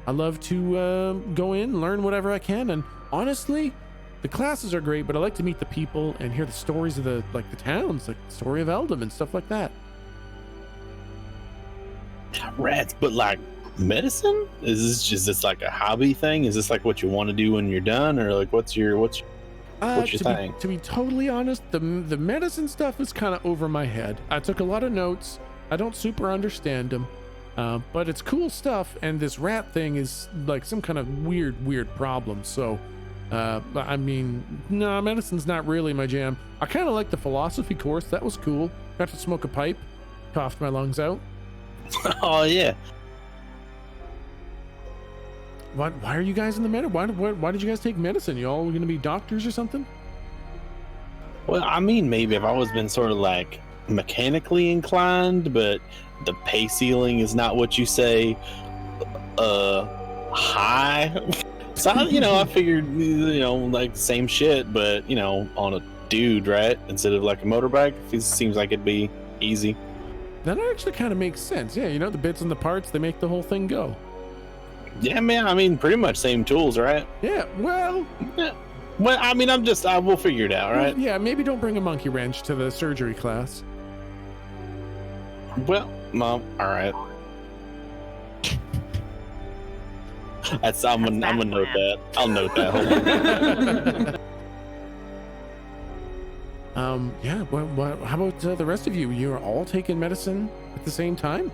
love to go in, learn whatever I can, and honestly, the classes are great, but I like to meet the people and hear the stories of the towns, like the story of Eldom and stuff like that. Rats, but like medicine? Is this like a hobby thing? Is this like what you want to do when you're done, or like what's your thing? To be totally honest, the medicine stuff is kind of over my head. I took a lot of notes. I don't super understand them, but it's cool stuff. And this rat thing is like some kind of weird problem. So But I mean, no, medicine's not really my jam. I kind of like the philosophy course. That was cool. Got to smoke a pipe, coughed my lungs out. Oh yeah. Why are you guys in the med? Why did you guys take medicine? You all going to be doctors or something? Well, I mean, maybe if I was been sort of like mechanically inclined, but the pay ceiling is not what you say high. So I figured, like same shit, but on a dude, right? Instead of like a motorbike. It seems like it'd be easy. That actually kind of makes sense. Yeah, the bits and the parts, they make the whole thing go. Yeah, man. I mean, pretty much same tools, right? Yeah, well... Yeah. Well, I mean, I will figure it out, right? Yeah, maybe don't bring a monkey wrench to the surgery class. Well, Mom, all right. I'm gonna note that. I'll note that. Yeah. Well, how about the rest of you? You're all taking medicine at the same time?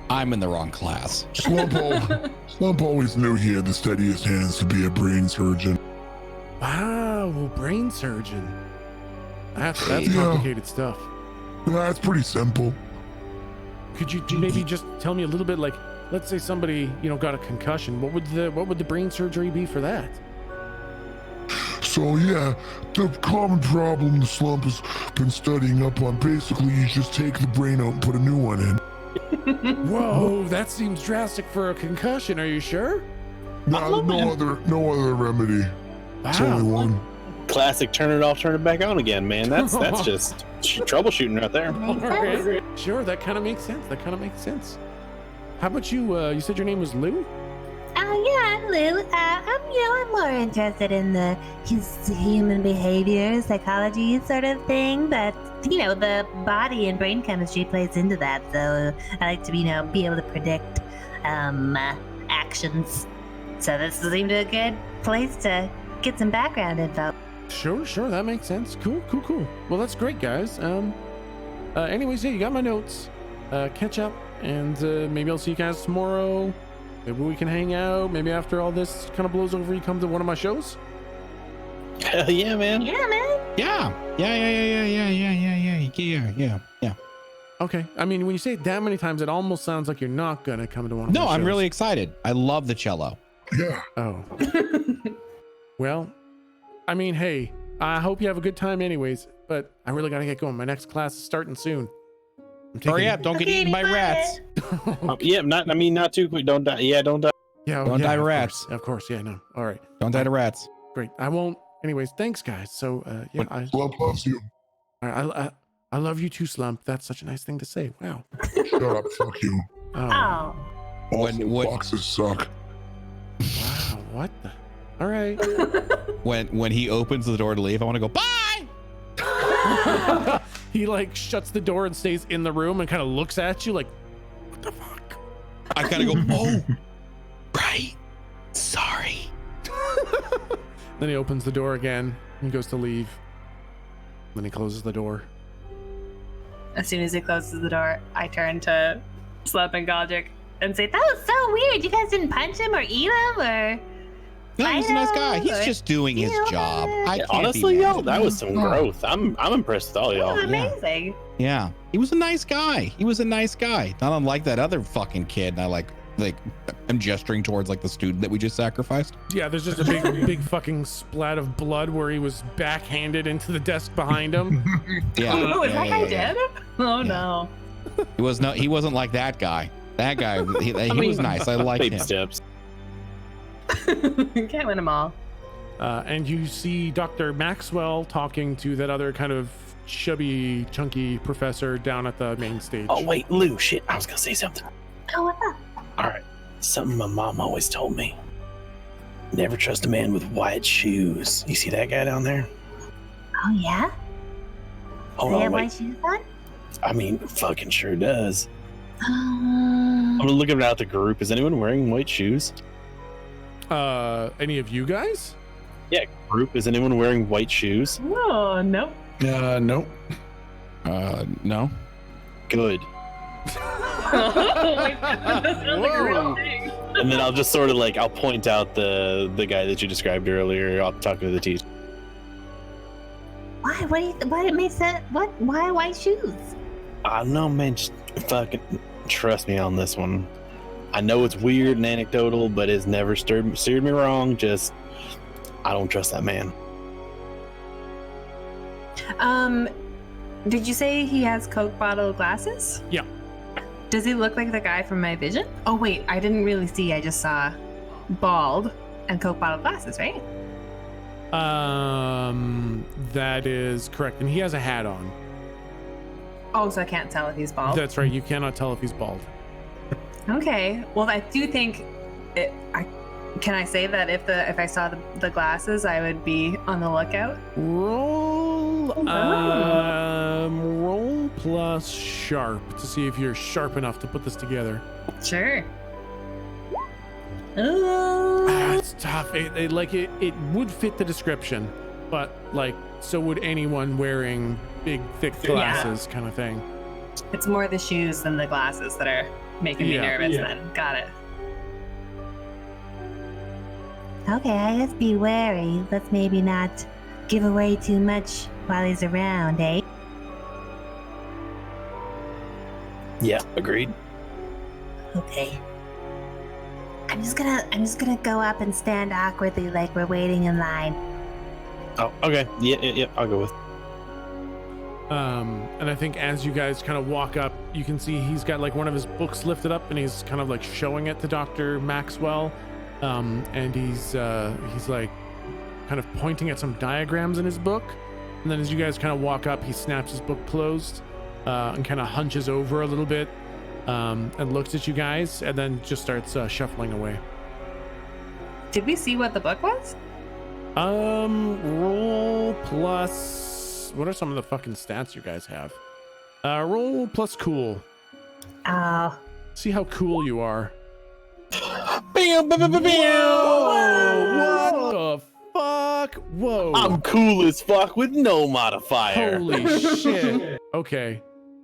I'm in the wrong class. Slump always knew he had the steadiest hands to be a brain surgeon. Wow, brain surgeon. That's Yeah. complicated stuff. That's pretty simple. Could you maybe just tell me a little bit, like, let's say somebody, got a concussion. What would the brain surgery be for that? So yeah, the common problem the Slump has been studying up on, basically you just take the brain out and put a new one in. Whoa, that seems drastic for a concussion. Are you sure? No other remedy. It's only Wow. one. Classic. Turn it off, turn it back on again, man. That's just troubleshooting right there. Makes All sense. right. Sure, that kind of makes sense. How about you? You said your name was Lou? Yeah, I'm Lou. I'm more interested in his human behavior, psychology sort of thing, but, the body and brain chemistry plays into that, so I like to, be able to predict, actions. So this seemed a good place to get some background info. Sure, that makes sense. Cool. Well, that's great, guys. Anyways, yeah, you got my notes. Catch up, and maybe I'll see you guys tomorrow. Maybe we can hang out. Maybe after all this kind of blows over, you come to one of my shows. Hell yeah, man. Yeah, man. Yeah. Okay. I mean, when you say it that many times, it almost sounds like you're not gonna come to one of my No, shows. I'm really excited. I love the cello. Yeah. Oh. Well, I mean, hey, I hope you have a good time anyways, but I really gotta get going. My next class is starting soon. Hurry up, don't get Okay, eaten by bye. rats. Yeah, not too quick. Don't die. Yeah, don't die. Yeah, Don't die to of rats. course. Of course, yeah, no. All right. Don't die to rats. Great. I won't. Anyways, thanks, guys. So, yeah, Slump loves you. I love you too, Slump. That's such a nice thing to say. Wow. Shut up, fuck you. Oh, Oh. Also, foxes suck. wow. What the? All right. When he opens the door to leave, I want to go, bye! He like shuts the door and stays in the room and kind of looks at you like, what the fuck? I kind of go, oh, right. Sorry. Then he opens the door again and goes to leave. Then he closes the door. As soon as he closes the door, I turn to Slump and Godric and say, That was so weird. You guys didn't punch him or eat him or... No, he's a nice guy. He's Or- just doing his job. I can't Honestly, be mad. yo, that was some growth. I'm impressed with all "That y'all. was amazing." Yeah, he was a nice guy. Not unlike that other fucking kid. And I I'm gesturing towards like the student that we just sacrificed. Yeah, there's just a big fucking splat of blood where he was backhanded into the desk behind him. Yeah. Oh, is yeah, that yeah, guy yeah. dead? Oh no. He wasn't like that guy. That guy, he was nice. I like Baby him. steps. Can't win them all. And you see Dr. Maxwell talking to that other kind of chubby, chunky professor down at the main stage. Oh wait, Lou, shit, I was gonna say something. Oh, what's up? All right, something my mom always told me. Never trust a man with white shoes. You see that guy down there? Oh, yeah? Hold They on, have wait. white shoes on? I mean, fucking sure does. I'm gonna look around at the group. Is anyone wearing white shoes? Any of you guys? Yeah, group. Is anyone wearing white shoes? Oh nope. Nope. No. Good. Oh my God, that sounds like a real thing. And then I'll just sort of like I'll point out the guy that you described earlier. I'll talk to the teacher. Why? What it makes that? What? Why white shoes? I don't know, man. Just fucking trust me on this one. I know it's weird and anecdotal, but it's never steered me wrong. Just I don't trust that man. Did you say he has Coke bottle glasses? Yeah. Does he look like the guy from my vision? Oh wait, I didn't really see. I just saw bald and Coke bottle glasses, right? That is correct, and he has a hat on. Oh, so I can't tell if he's bald. That's right. You cannot tell if he's bald. Okay. Well, I do think can I say that if I saw the glasses, I would be on the lookout? Roll plus sharp to see if you're sharp enough to put this together. Sure. It's tough. It would fit the description, but like so would anyone wearing big thick glasses, kind of thing. It's more the shoes than the glasses that are making me nervous. Then got it. Okay, I guess be wary. Let's maybe not give away too much while he's around, eh? Yeah, agreed. Okay. I'm just gonna go up and stand awkwardly like we're waiting in line. Oh, okay. Yeah. I'll go with. And I think as you guys kind of walk up, you can see he's got like one of his books lifted up, and he's kind of like showing it to Dr. Maxwell. And he's like kind of pointing at some diagrams in his book. And then as you guys kind of walk up, he snaps his book closed, and kind of hunches over a little bit, and looks at you guys, and then just starts shuffling away. Did we see what the book was? Roll plus. What are some of the fucking stats you guys have? Roll plus cool. Oh. See how cool you are. Bam, bam, bam, bam, bam. What the fuck? Whoa. I'm cool as fuck with no modifier. Holy shit. Okay.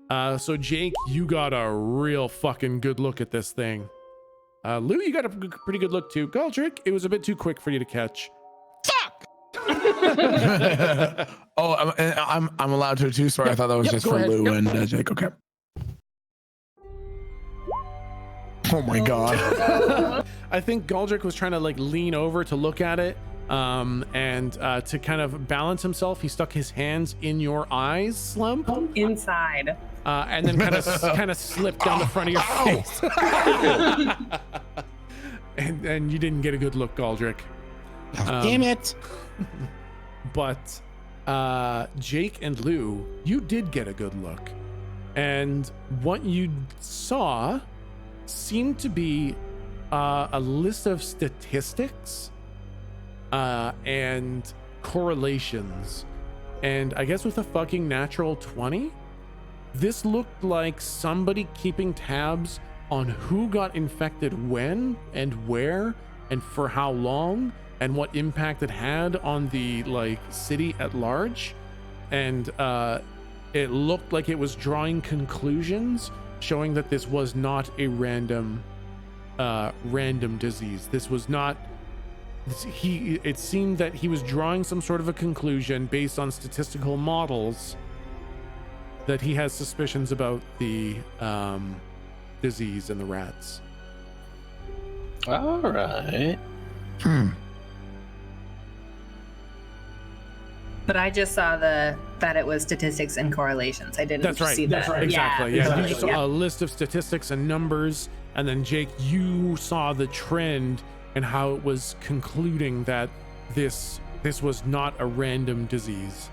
So Jake, you got a real fucking good look at this thing. Lou, you got a pretty good look too. Galdrick, it was a bit too quick for you to catch. Fuck! Oh, I'm allowed to too. Sorry, I thought that was just go for ahead. Lou and Jake. Okay. Oh my god. I think Galdrick was trying to like lean over to look at it, and to kind of balance himself, he stuck his hands in your eyes, Slump, Inside. and then kind of slipped down the front of your face. and you didn't get a good look, Galdrick. Damn it! But Jake and Lou, you did get a good look, and what you saw seemed to be a list of statistics and correlations, and I guess with a fucking natural 20, this looked like somebody keeping tabs on who got infected when and where and for how long and what impact it had on the like city at large, and it looked like it was drawing conclusions showing that this was not a random disease. This was not it seemed that he was drawing some sort of a conclusion based on statistical models that he has suspicions about the disease in the rats. All right. But I just saw that it was statistics and correlations. I didn't see that. That's right. Exactly. Yeah. Totally, You just saw a list of statistics and numbers, and then Jake, you saw the trend and how it was concluding that this was not a random disease.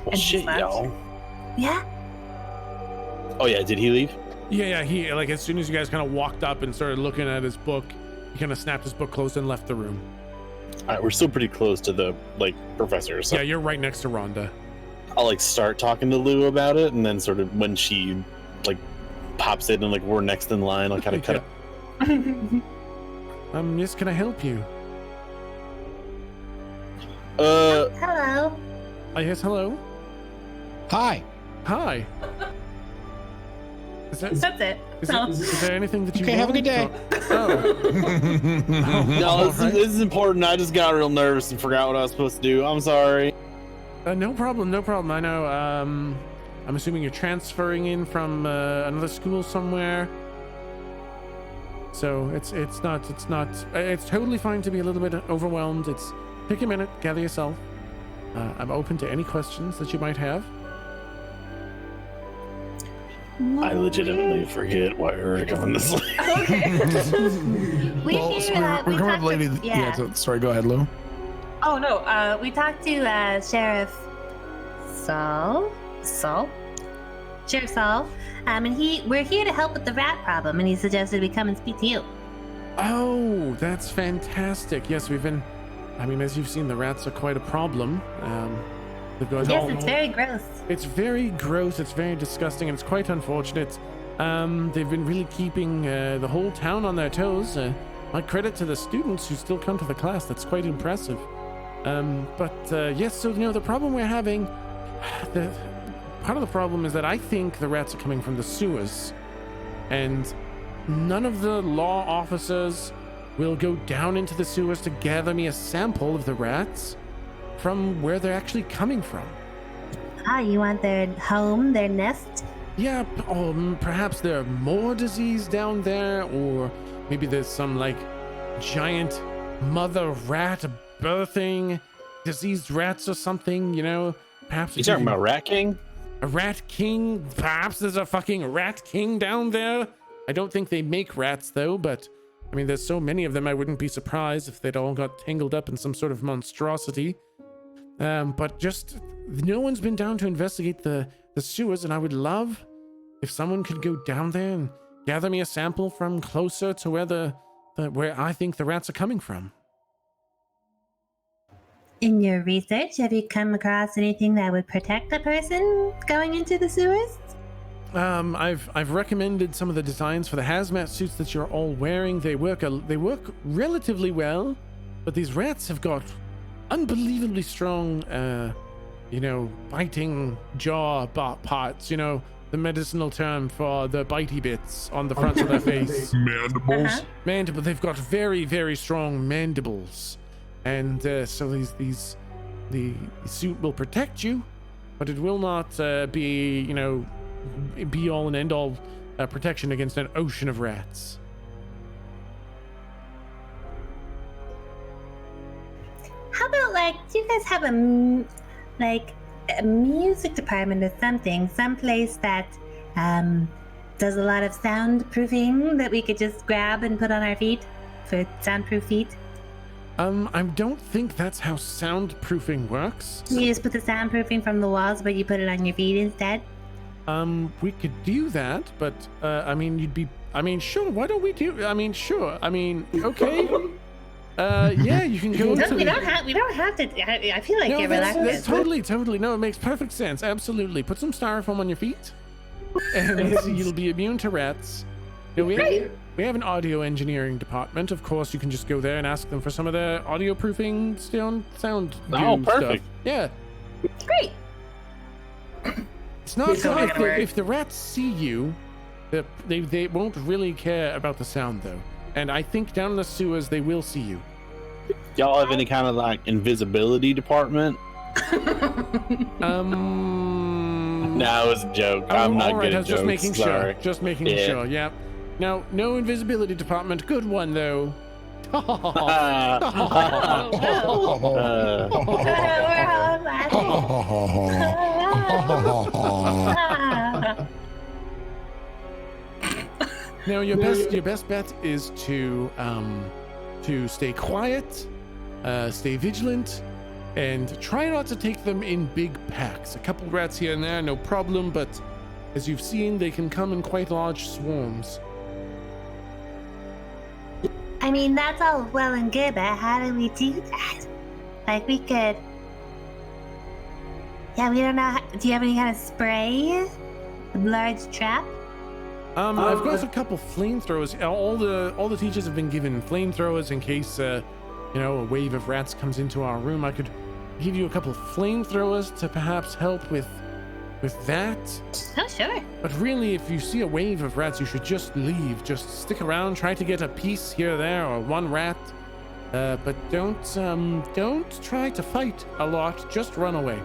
Well, shit, y'all. Yeah? Oh yeah, did he leave? Yeah. He like as soon as you guys kind of walked up and started looking at his book, he kind of snapped his book closed and left the room. All right, we're still pretty close to the like professor. So Yeah, you're right next to Rhonda. I'll like start talking to Lou about it, and then sort of when she like pops in and like we're next in line, I'll kind of cut it. Yes, can I help you? Hello. Yes, hello. Hi. Hi. That's it. Is there anything that you Okay, have a good day. No, this is important. I just got real nervous and forgot what I was supposed to do. I'm sorry. No problem. I know. I'm assuming you're transferring in from another school somewhere. So it's totally fine to be a little bit overwhelmed. Take a minute, gather yourself. I'm open to any questions that you might have. I legitimately forget why we're coming this late. We're coming with lady. Sorry, go ahead, Lou. Oh no, we talked to Sheriff Saul. Sheriff Saul. And we're here to help with the rat problem, and he suggested we come and speak to you. Oh, that's fantastic. Yes, as you've seen, the rats are quite a problem. It's very gross. It's very gross, it's very disgusting, and it's quite unfortunate. They've been really keeping the whole town on their toes. My credit to the students who still come to the class. That's quite impressive. Yes, so the problem we're having, part of the problem is that I think the rats are coming from the sewers, and none of the law officers will go down into the sewers to gather me a sample of the rats from where they're actually coming from. You want their home, their nest? Yeah, perhaps there are more disease down there, or maybe there's some giant mother rat birthing diseased rats or something, perhaps. You talking about Rat King? A rat king? Perhaps there's a fucking rat king down there. I don't think they make rats though, but there's so many of them, I wouldn't be surprised if they'd all got tangled up in some sort of monstrosity. But just no one's been down to investigate the sewers, and I would love if someone could go down there and gather me a sample from closer to where I think the rats are coming from. In your research, have you come across anything that would protect a person going into the sewers? I've recommended some of the designs for the hazmat suits that you're all wearing. They work relatively well, but these rats have got unbelievably strong, biting jaw parts, the medicinal term for the bitey bits on the front of their face. Mandibles. Mandible. They've got very, very strong mandibles. And so the suit will protect you, but it will not be, be all and end all protection against an ocean of rats. How about do you guys have a music department or something, someplace that does a lot of soundproofing that we could just grab and put on our feet for soundproof feet? I don't think that's how soundproofing works. You just put the soundproofing from the walls, but you put it on your feet instead? We could do that, but sure, why don't we do, sure, okay. Yeah, you can go we don't have to. I feel like you're that's totally. No, it makes perfect sense. Absolutely. Put some styrofoam on your feet, and you'll be immune to rats. We have an audio engineering department. Of course, you can just go there and ask them for some of the audio proofing sound. Oh, perfect. Stuff. Yeah. Great. It's not if the rats see you, they won't really care about the sound though. And I think down in the sewers they will see you. Y'all have any kind of invisibility department? No, it was a joke. I'm not good at jokes. Just making sure. Yeah. No invisibility department. Good one though. We're all laughing. Now your best bet is to stay quiet, stay vigilant, and try not to take them in big packs. A couple rats here and there, no problem, but as you've seen, they can come in quite large swarms. That's all well and good, but how do we do that? We could... Yeah, we don't know. Do you have any kind of spray? A large trap? I've got a couple flamethrowers. All the teachers have been given flamethrowers in case, a wave of rats comes into our room. I could give you a couple of flamethrowers to perhaps help with with that. Oh, sure. But really, if you see a wave of rats, you should just leave. Just stick around, try to get a piece here or there, or one rat. But don't try to fight a lot. Just run away.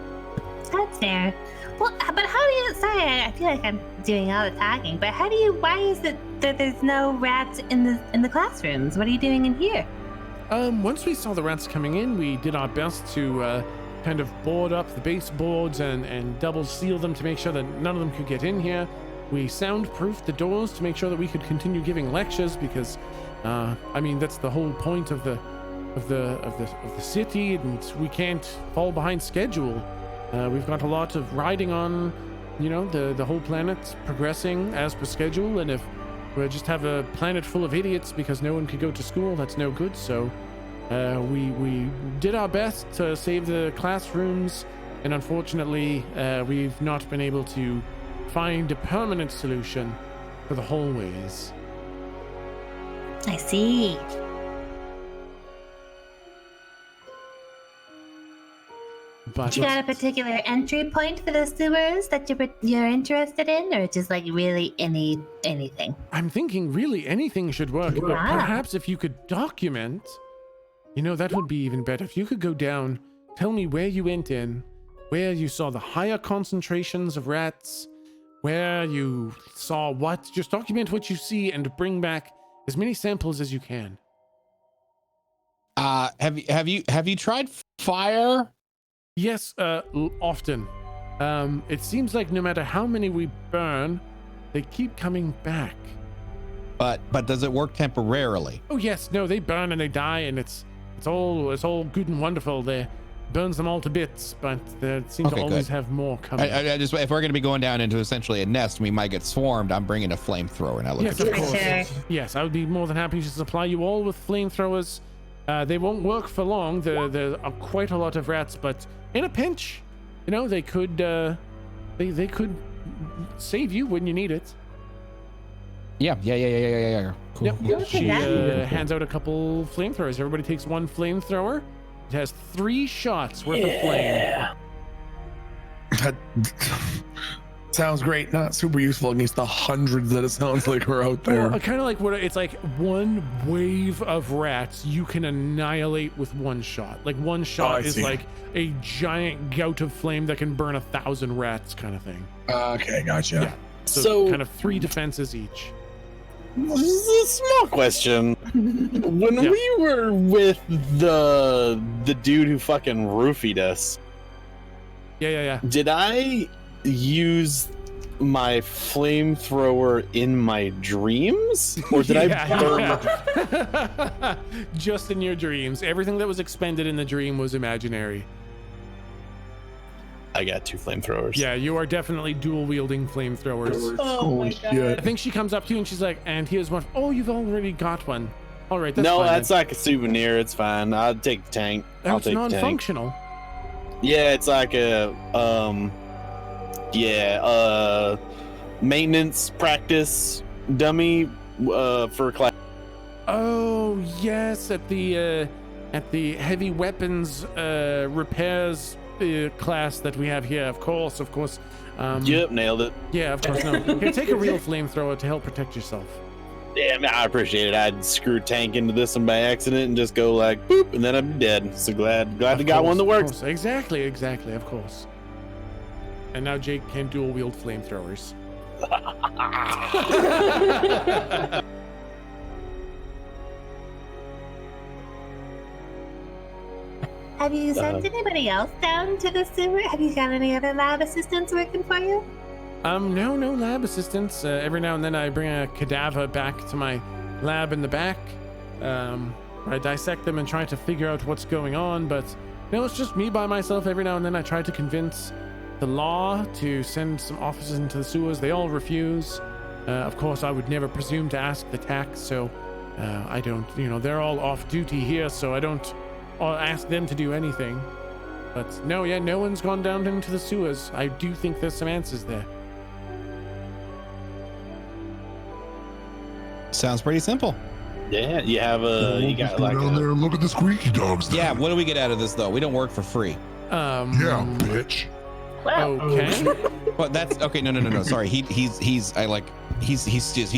That's fair. Well, but how do you? Sorry, I feel like I'm doing all the talking. But how do you? Why is it that there's no rats in the classrooms? What are you doing in here? Once we saw the rats coming in, we did our best to kind of board up the baseboards and double seal them to make sure that none of them could get in here. We soundproofed the doors to make sure that we could continue giving lectures because, I mean, that's the whole point of the city, and we can't fall behind schedule. We've got a lot of riding on, you know, the whole planet's progressing as per schedule, and if we just have a planet full of idiots because no one could go to school, that's no good. So we did our best to save the classrooms, and unfortunately we've not been able to find a permanent solution for the hallways. I see. But You got a particular entry point for the sewers that you're interested in, or just like really anything? I'm thinking really anything should work, but Wow. perhaps if you could document, you know, that would be even better. If you could go down, tell me where you went in, where you saw the higher concentrations of rats, where you saw what, just document what you see and bring back as many samples as you can. Have you tried fire? Yes, often. It seems like no matter how many we burn, they keep coming back. But does it work temporarily? Oh yes, no, they burn and they die, and it's all good and wonderful. They burns them all to bits, but they seem to always have more coming. I just, if we're going to be going down into essentially a nest, we might get swarmed. I'm bringing a flamethrower. Now look Yes, at of you. course. Sure. Yes, I would be more than happy to supply you all with flamethrowers. They won't work for long. There are quite a lot of rats, but in a pinch, you know, they could they could save you when you need it. Yeah. Cool. Yep. She hands out a couple flamethrowers. Everybody takes one flamethrower. It has 3 shots worth of flame. That sounds great. Not super useful against the hundreds that it sounds like are out there. Well, kind of like what it's like. One wave of rats you can annihilate with one shot. Like one shot is see. like a giant gout of flame that can burn 1,000 rats, kind of thing. Okay, gotcha. Yeah. So So- kind of 3 defenses each. This is a small question. When Yeah. we were with the dude who fucking roofied us, Yeah. did I use my flamethrower in my dreams, or did I burn? Yeah. Just in your dreams. Everything that was expended in the dream was imaginary. I got 2 flamethrowers. Yeah, you are definitely dual wielding flamethrowers. Holy shit. I think she comes up to you and she's like, and here's one. Oh, you've already got one. All right, that's No, fine. that's like a souvenir. It's fine. I'll take the tank. I'll It's take the tank. non-functional. Yeah, it's like a maintenance practice dummy for class. Oh yes, at the heavy weapons repairs class that we have here. Of course. Yep, nailed it. Yeah, of course. No, here, take a real flamethrower to help protect yourself. Yeah, man, I appreciate it. I'd screw tank into this one by accident and just go like boop, and then I'm dead. So glad to got one that works. Exactly, of course. And now Jake can dual wield flamethrowers. Have you sent anybody else down to the sewer? Have you got any other lab assistants working for you? No lab assistants. Every now and then I bring a cadaver back to my lab in the back. I dissect them and try to figure out what's going on, but no, it's just me by myself. Every now and then I try to convince the law to send some officers into the sewers. They all refuse. Of course, I would never presume to ask the tax, so I don't, they're all off duty here, so I don't ask them to do anything. But no one's gone down into the sewers. I do think there's some answers there. Sounds pretty simple. Yeah, you have you Just got go like down there and look at the squeaky dogs. Yeah, then. what do we get out of this though? We don't work for free. Yeah, bitch. Okay. But that's okay. No. Sorry. He's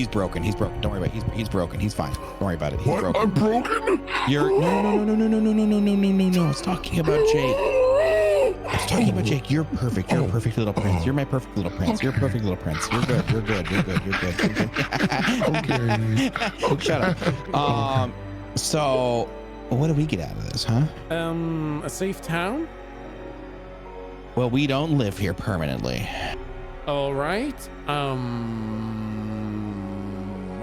broken. He's broken. Don't worry about it. He's broken. He's fine. Don't worry about it. He's What? broken. I'm broken? You're no. I was talking about Jake. You're perfect. You're a perfect little prince. You're my perfect little prince. You're a perfect little prince. You're good. You're good. Okay. Shut up. So what do we get out of this, huh? A safe town. Well, we don't live here permanently. All right.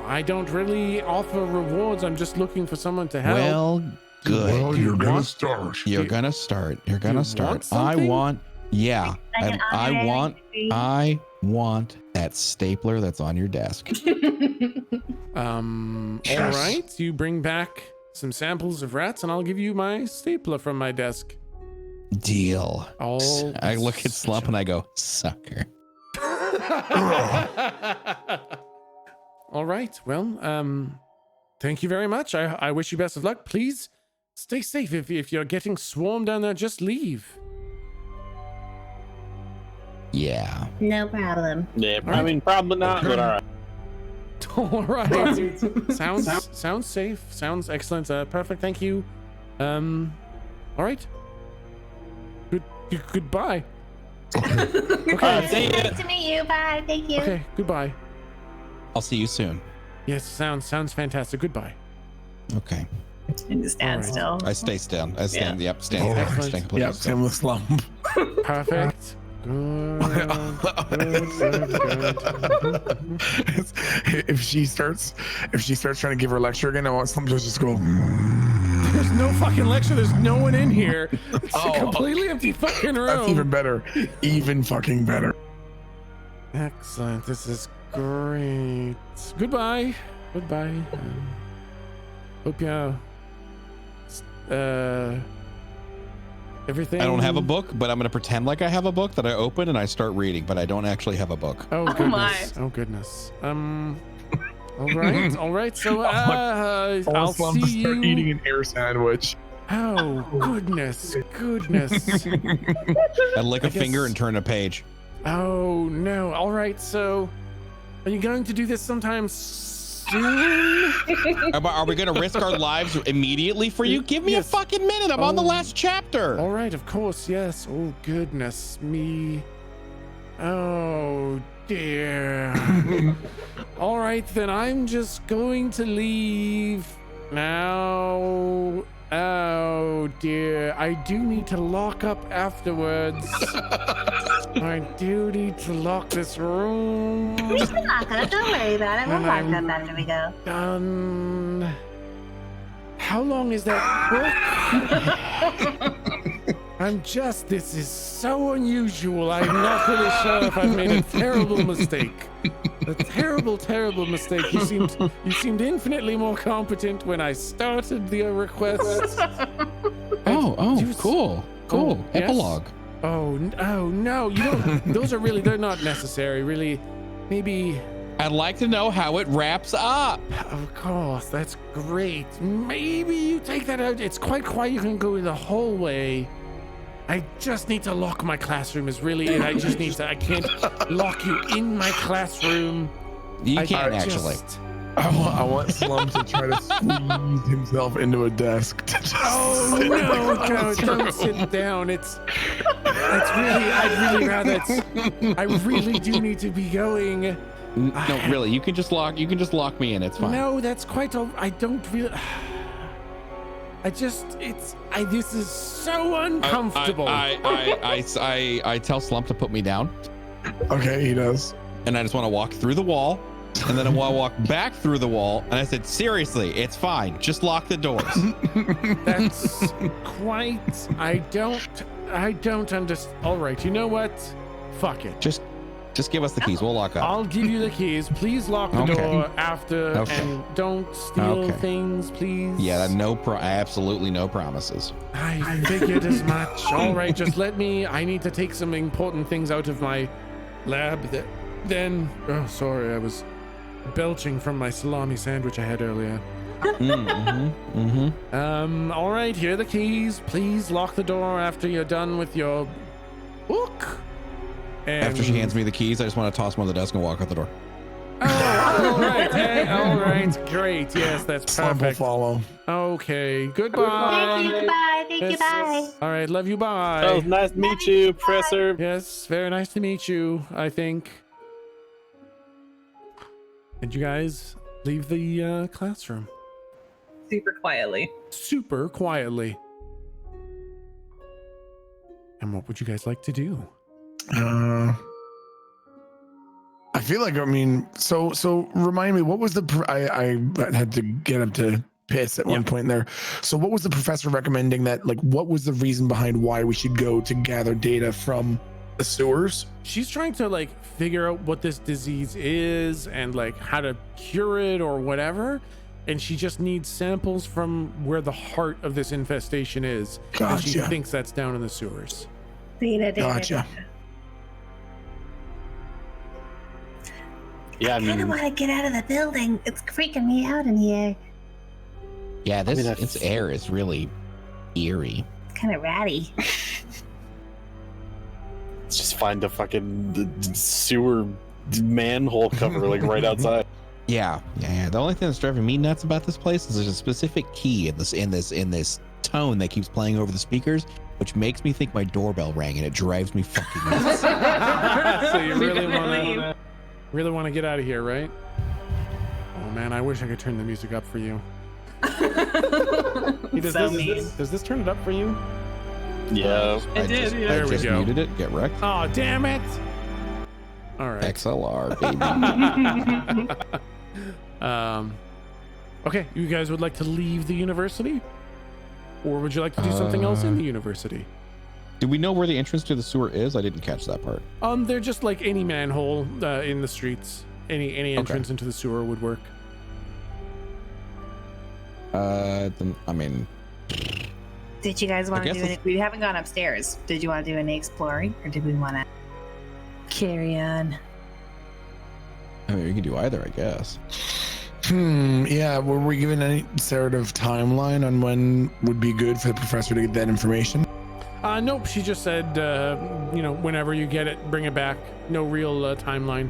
I don't really offer rewards. I'm just looking for someone to help. Well, good. Well, you're gonna start. You're gonna start. you want something? I want that stapler that's on your desk. All right. You bring back some samples of rats, and I'll give you my stapler from my desk. Deal. All I look at Slump and I go, sucker. All right. Well, thank you very much. I wish you best of luck. Please stay safe. If you're getting swarmed down there, just leave. Yeah. No problem. Yeah, I mean, probably not, but all right. All right. Sounds safe. Sounds excellent. Perfect. Thank you. All right. Goodbye. Okay. Nice to meet you. Bye. Thank you. Okay. Goodbye. I'll see you soon. Yes. Sounds fantastic. Goodbye. Okay. And stand All right. still. I stay still. I stand. Yeah. Yep. Stand. All right. Stand completely Yep, still. same with Slump. Perfect. Good. If she starts trying to give her lecture again, I want Slump to just go. There's no fucking lecture. There's no one in here. It's a completely empty fucking room. That's even better. Even fucking better. Excellent. This is great. Goodbye. Hope you. Everything. I don't have a book, but I'm going to pretend like I have a book that I open and I start reading, but I don't actually have a book. Oh goodness. Oh goodness. All right. So I'll Slump see to start you. eating an air sandwich. Oh goodness. I lick a guess- finger and turn a page. Oh no. All right. So, are you going to do this sometime soon? Are we going to risk our lives immediately for you? Give me Yes. a fucking minute. I'm on the last chapter. All right. Of course. Yes. Oh goodness me. Oh dear. All right, then I'm just going to leave now. Oh dear. I do need to lock up afterwards. I do need to lock this room. We can lock up. Don't worry about it. We'll And lock I'm up after we go. done. How long is that book? This is so unusual. I'm not really sure if I've made a terrible mistake. A terrible mistake. You seemed infinitely more competent when I started the request. Cool. Oh, yes? Epilogue. Oh no, you don't. They're not necessary, really. Maybe. I'd like to know how it wraps up. Of course, that's great. Maybe you take that out. It's quite quiet. You can go in the hallway. I just need to lock my classroom is really it. I can't lock you in my classroom. You can't actually. I want Slump to try to squeeze himself into a desk. Oh no, don't sit down. I'd really rather. I really do need to be going. No, really. You can just lock me in. It's fine. No, that's quite all. I don't really. This is so uncomfortable. I tell Slump to put me down, Okay, he does. and I just want to walk through the wall, and then I want to walk back through the wall, and I said, seriously, it's fine. Just lock the doors. That's quite. I don't understand. All right, you know what? Fuck it. Just give us the keys. We'll lock up. I'll give you the keys. Please lock the Okay. door after, Okay. and don't steal Okay. things, please. Yeah, absolutely no promises. I figured as much. All right, just let me. I need to take some important things out of my lab. Then, oh, sorry, I was belching from my salami sandwich I had earlier. All right, here are the keys. Please lock the door after you're done with your book. And After she hands me the keys, I just want to toss them on the desk and walk out the door. Oh, all right. Hey, all right. Great. Yes, that's Slump will perfect. follow. Okay. Goodbye. Thank you. Goodbye. Thank you. Yes. Bye. All right. Love you. Bye. Oh, nice to meet you, Professor. Yes. Very nice to meet you, I think. And you guys leave the classroom Super quietly. super quietly. And what would you guys like to do? I feel like, I mean, so remind me, what was I had to get up to piss at one point there. So what was the professor recommending that, like, what was the reason behind why we should go to gather data from the sewers? She's trying to like figure out what this disease is and like how to cure it or whatever. And she just needs samples from where the heart of this infestation is. And she Gotcha. thinks that's down in the sewers. Gotcha. Yeah, I I kind of mean, want to get out of the building. It's freaking me out in here. Yeah, mean, this air is really eerie. It's kind of ratty. let's just find a fucking sewer manhole cover like right outside. Yeah. The only thing that's driving me nuts about this place is there's a specific key in this tone that keeps playing over the speakers, which makes me think my doorbell rang, and it drives me fucking nuts. So you really want to get out of here, right? Oh man, I wish I could turn the music up for you. Hey, does this turn it up for you? Yeah. It did, yeah. There we just go. muted it. Get wrecked. Oh damn it! All right. XLR, baby. Okay, you guys would like to leave the university, or would you like to do something else in the university? Do we know where the entrance to the sewer is? I didn't catch that part. They're just like any manhole in the streets. Any entrance into the sewer would work. Then, I mean, Did you guys want I to guess do any? We haven't gone upstairs. Did you want to do any exploring, or did we want to carry on? I mean, we could do either, I guess. Yeah, were we given any sort of timeline on when would be good for the professor to get that information? Nope. She just said, whenever you get it, bring it back. No real timeline.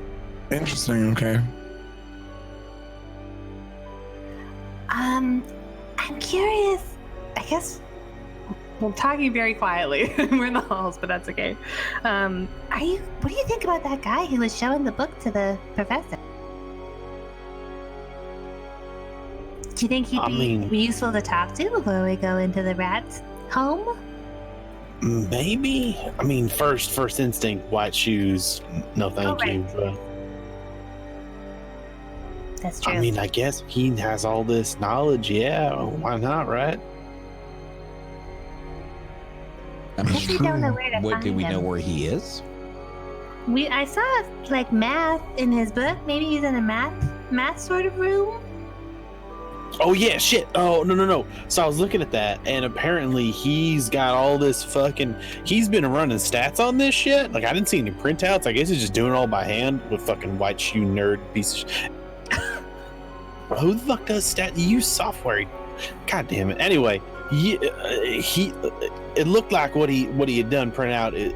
Interesting. Okay. I'm curious. I guess we're talking very quietly. We're in the halls, but that's okay. What do you think about that guy who was showing the book to the professor? Do you think he'd be useful to talk to before we go into the rat's home? Maybe. I mean, first instinct, white shoes. No, thank you. But, That's true. I mean, I guess he has all this knowledge. Yeah, why not, right? I guess we don't know where to what, do find we know him. where he is? I saw like math in his book. Maybe he's in a math sort of room. Oh yeah, shit. Oh no. So I was looking at that, and apparently he's got all this fucking. He's been running stats on this shit. Like I didn't see any printouts. I guess he's just doing it all by hand with fucking white shoe nerd piece of. Who the fuck does stat? You use software. God damn it. Anyway, it looked like what he had done print out. It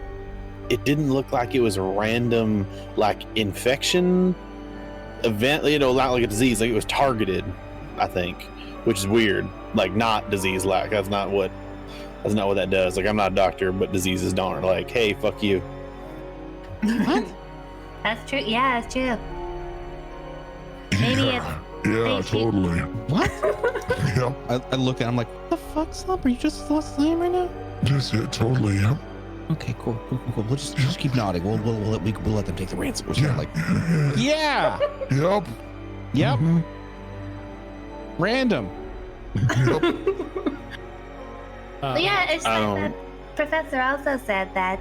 didn't look like it was a random like infection event. Not like a disease. Like it was targeted. I think, which is weird. Like not disease like that's not what that does. Like I'm not a doctor, but diseases don't. Like hey, fuck you. What? That's true. Yeah, that's true. Maybe Yeah, totally. What? Yep. I look at him like, what the fuck, Slump? Are you just lost sleep right now? Just it, totally. Yep. Okay, cool. We'll just keep nodding. We'll let them take the ransom. Or Yeah. something like, yeah. Yep. Yep. Mhm. Random. Yep. Yeah, it's I like don't- the professor also said that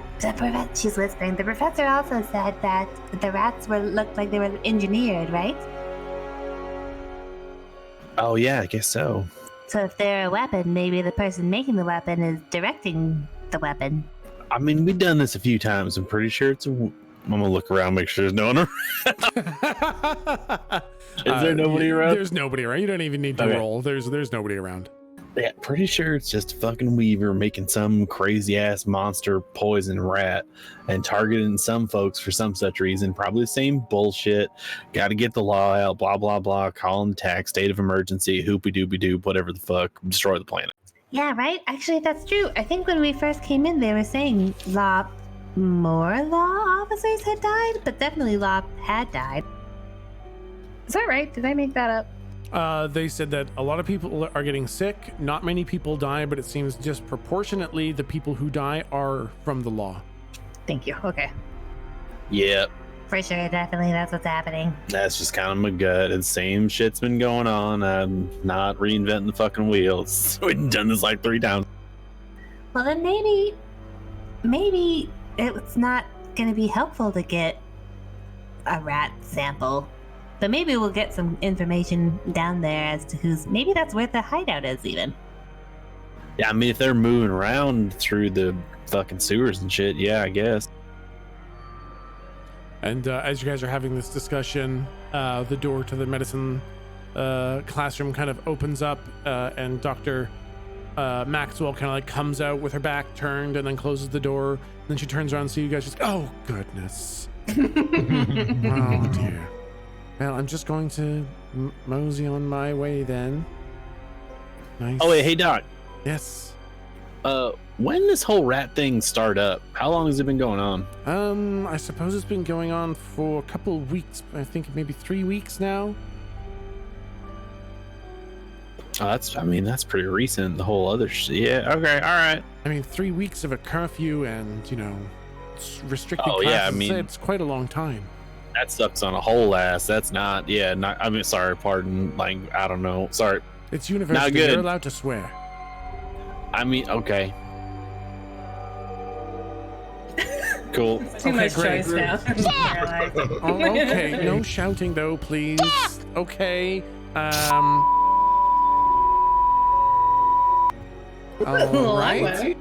she's whispering. The professor also said that the rats looked like they were engineered, right? Oh yeah, I guess so. So if they're a weapon, maybe the person making the weapon is directing the weapon. I mean, we've done this a few times. I'm pretty sure it's a. I'm gonna look around, make sure there's no one around. Is there nobody around? There's nobody around. You don't even need to Okay. roll. There's nobody around. Yeah, pretty sure it's just a fucking Weaver making some crazy ass monster poison rat and targeting some folks for some such reason. Probably the same bullshit. Got to get the law out, blah, blah, blah. Call an attack, state of emergency, hoopy doopy doop, whatever the fuck. Destroy the planet. Yeah, right? Actually, that's true. I think when we first came in, they were saying more law officers had died, but definitely law had died. Is that right? Did I make that up? They said that a lot of people are getting sick. Not many people die, but it seems disproportionately the people who die are from the law. Thank you. Okay. Yep. For sure, definitely, that's what's happening. That's just kind of my gut. The same shit's been going on. I'm not reinventing the fucking wheels. We've done this like 3 times. Well, then maybe it's not going to be helpful to get a rat sample. But maybe we'll get some information down there as to maybe that's where the hideout is even. Yeah, I mean, if they're moving around through the fucking sewers and shit, yeah, I guess. And as you guys are having this discussion, the door to the medicine classroom kind of opens up, and Dr. Maxwell kind of like comes out with her back turned and then closes the door. And then she turns around and sees you guys. She's like, oh, goodness. Oh, dear. Well, I'm just going to mosey on my way then. Nice. Oh, wait, hey, Doc. Yes. When this whole rat thing start up? How long has it been going on? I suppose it's been going on for a couple of weeks. I think maybe 3 weeks now. Oh, that's pretty recent. The whole other shit. Yeah, okay, all right. I mean, 3 weeks of a curfew and, restricted classes. Yeah, I mean, it's quite a long time. That sucks on a whole ass. That's not, I mean, sorry, pardon, like, I don't know. Sorry. It's university. Not good. You're allowed to swear. I mean, okay. Cool. Too much choice now. Okay, no shouting though, please. Okay. All right.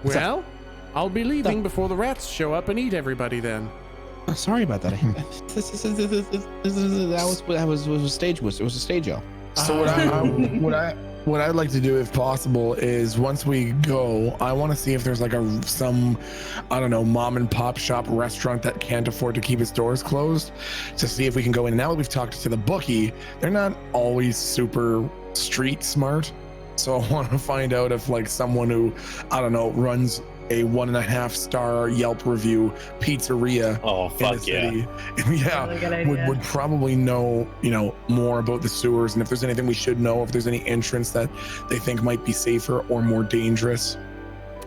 Well, I'll be leaving before the rats show up and eat everybody then. Oh, sorry about that. That was a stage whistle. It was a stage yell. So what I'd like to do, if possible, is once we go, I want to see if there's like some mom and pop shop restaurant that can't afford to keep its doors closed, to see if we can go in. Now that we've talked to the bookie, they're not always super street smart. So I want to find out if like someone who, runs a 1.5-star Yelp review pizzeria in the city, would probably know, more about the sewers, and if there's anything we should know, if there's any entrance that they think might be safer or more dangerous.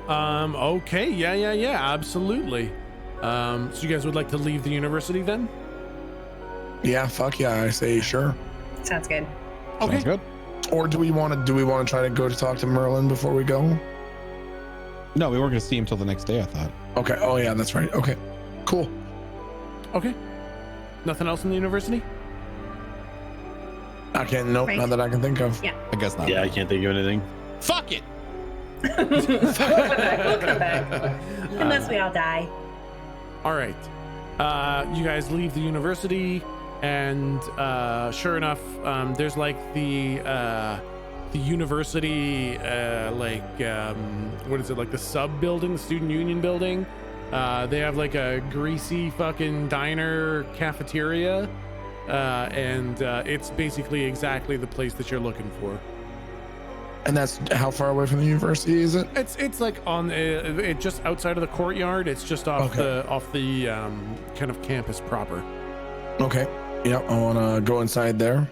Okay, yeah, absolutely. So you guys would like to leave the university then? Yeah, fuck yeah, I say sure. Sounds good. Okay. Sounds good. Or do we want to try to go to talk to Merlin before we go? No, we weren't going to see him till the next day, I thought. Okay. Oh yeah, that's right. Okay. Cool. Okay. Nothing else in the university? I can't. Nope. Right. Not that I can think of. Yeah. I guess not. Yeah, I can't think of anything. Fuck it. We'll come back. Unless we all die. All right. You guys leave the university, and sure enough, there's like the university, what is it, like the sub building, the student union building. They have like a greasy fucking diner cafeteria, and it's basically exactly the place that you're looking for. And that's how far away from the university is it? It's like on it just outside of the courtyard. It's just off the kind of campus proper. Okay. Yep. I want to go inside there.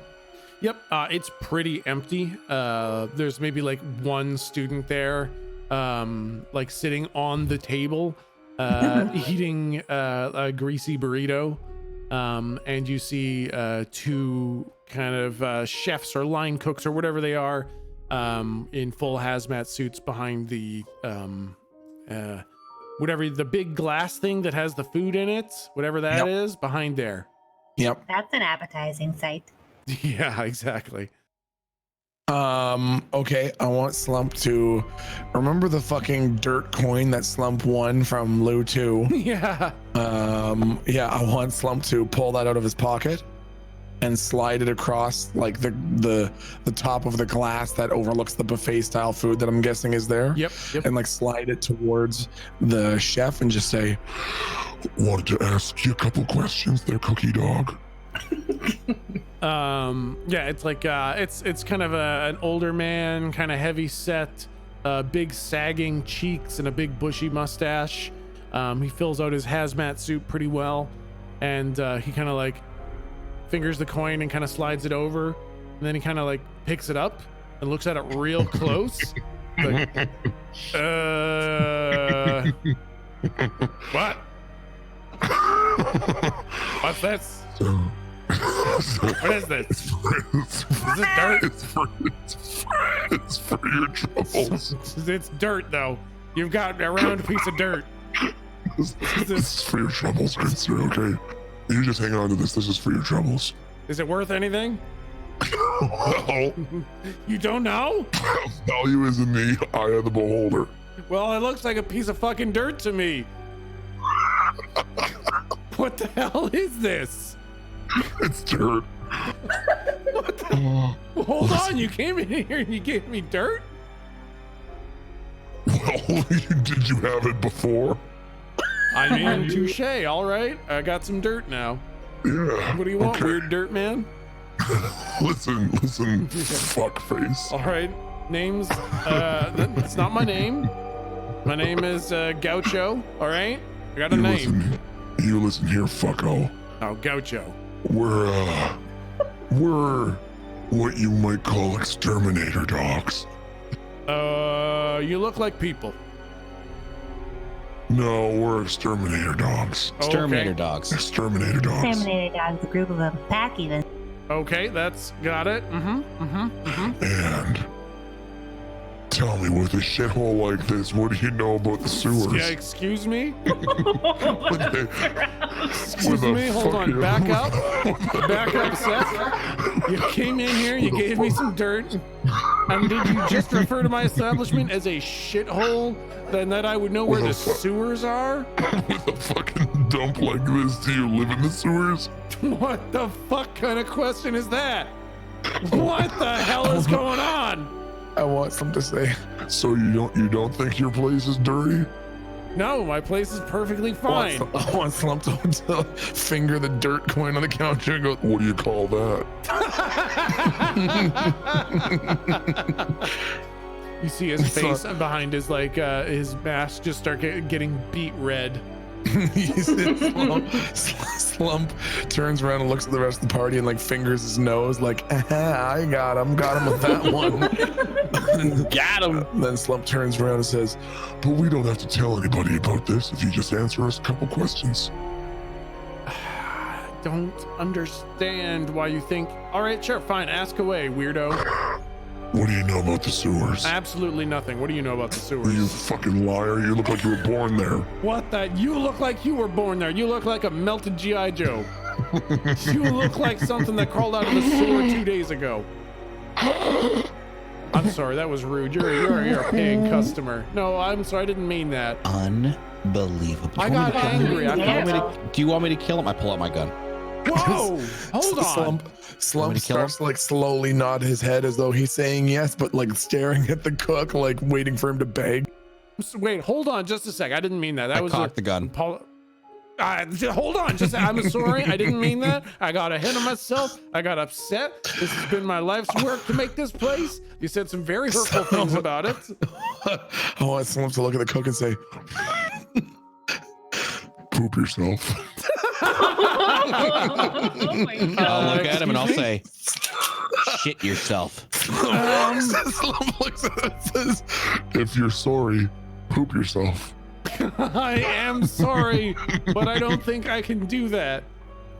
Yep. It's pretty empty. There's maybe like one student there, like sitting on the table, eating a greasy burrito. And you see two kind of chefs or line cooks or whatever they are, in full hazmat suits behind the whatever the big glass thing that has the food in it, whatever that is, behind there. Yep. That's an appetizing sight. Yeah, exactly. Okay, I want Slump to remember the fucking dirt coin that Slump won from Lou 2. Yeah. I want Slump to pull that out of his pocket and slide it across like the top of the glass that overlooks the buffet style food that I'm guessing is there. Yep. And like slide it towards the chef and just say, Wanted to ask you a couple questions there, Cookie Dog. Yeah, it's like it's kind of an older man, kind of heavy set, big sagging cheeks and a big bushy mustache. He fills out his hazmat suit pretty well, and he kind of like fingers the coin and kind of slides it over, and then he kind of like picks it up and looks at it real close. Like, what? What's this? What is this? Is this dirt? It's for your troubles. It's dirt, though. You've got a round piece of dirt. This is for your troubles, good sir, okay? You just hang on to this. This is for your troubles. Is it worth anything? Well, You don't know? value is in the eye of the beholder. Well, it looks like a piece of fucking dirt to me. What the hell is this? It's dirt. What the? Hold on, you came in here and you gave me dirt? Well, did you have it before? I mean, touche, all right. I got some dirt now. Yeah. What do you want, okay. weird dirt man? Listen, fuckface. All right, names, it's not my name. My name is Gaucho, all right? I got a name. You listen here, fucko. Oh, Gaucho. We're what you might call exterminator dogs. You look like people. No, we're exterminator dogs. Exterminator Okay. dogs. Exterminator dogs. Terminator dogs, a group of them. Pack even. Okay, that's got it. And tell me, with a shithole like this, what do you know about the sewers? Yeah, excuse me? With Excuse a me, hold on, fucking- back up. Back up, Seth. You came in here, you gave me some dirt, and did you just refer to my establishment as a shithole? Then that I would know where the sewers are? With a fucking dump like this, do you live in the sewers? What the fuck kind of question is that? What the hell is going on? I want something to say. So you don't think your place is dirty? No, my place is perfectly fine. I want Slump to finger the dirt coin on the counter and go, What do you call that? You see his face behind his his mask just start getting beat red. Slump turns around and looks at the rest of the party and like fingers his nose like, I got him with that one. Got him. Then Slump turns around and says, But we don't have to tell anybody about this if you just answer us a couple questions. Don't understand why you think. All right, sure, fine. Ask away, weirdo. What do you know about the sewers? Absolutely nothing. What do you know about the sewers? You fucking liar. You look like you were born there. What the? You look like you were born there. You look like a melted G.I. Joe. You look like something that crawled out of the sewer 2 days ago. I'm sorry, that was rude. You're a paying customer. No, I'm sorry, I didn't mean that. Unbelievable. I got angry. Do you want me to kill him? I pull out my gun. Whoa! Hold on. Slump starts to like slowly nod his head as though he's saying yes, but like staring at the cook, like waiting for him to beg. Wait, hold on just a sec. I didn't mean that. That I was cocked the gun. Hold on, I'm sorry. I didn't mean that. I got ahead of myself. I got upset. This has been my life's work to make this place. You said some very hurtful things about it. I want Slump to look at the cook and say, Poop yourself. Oh my God. I'll look at him and I'll say, shit yourself. Slump looks at it and says, If you're sorry, poop yourself. I am sorry, but I don't think I can do that.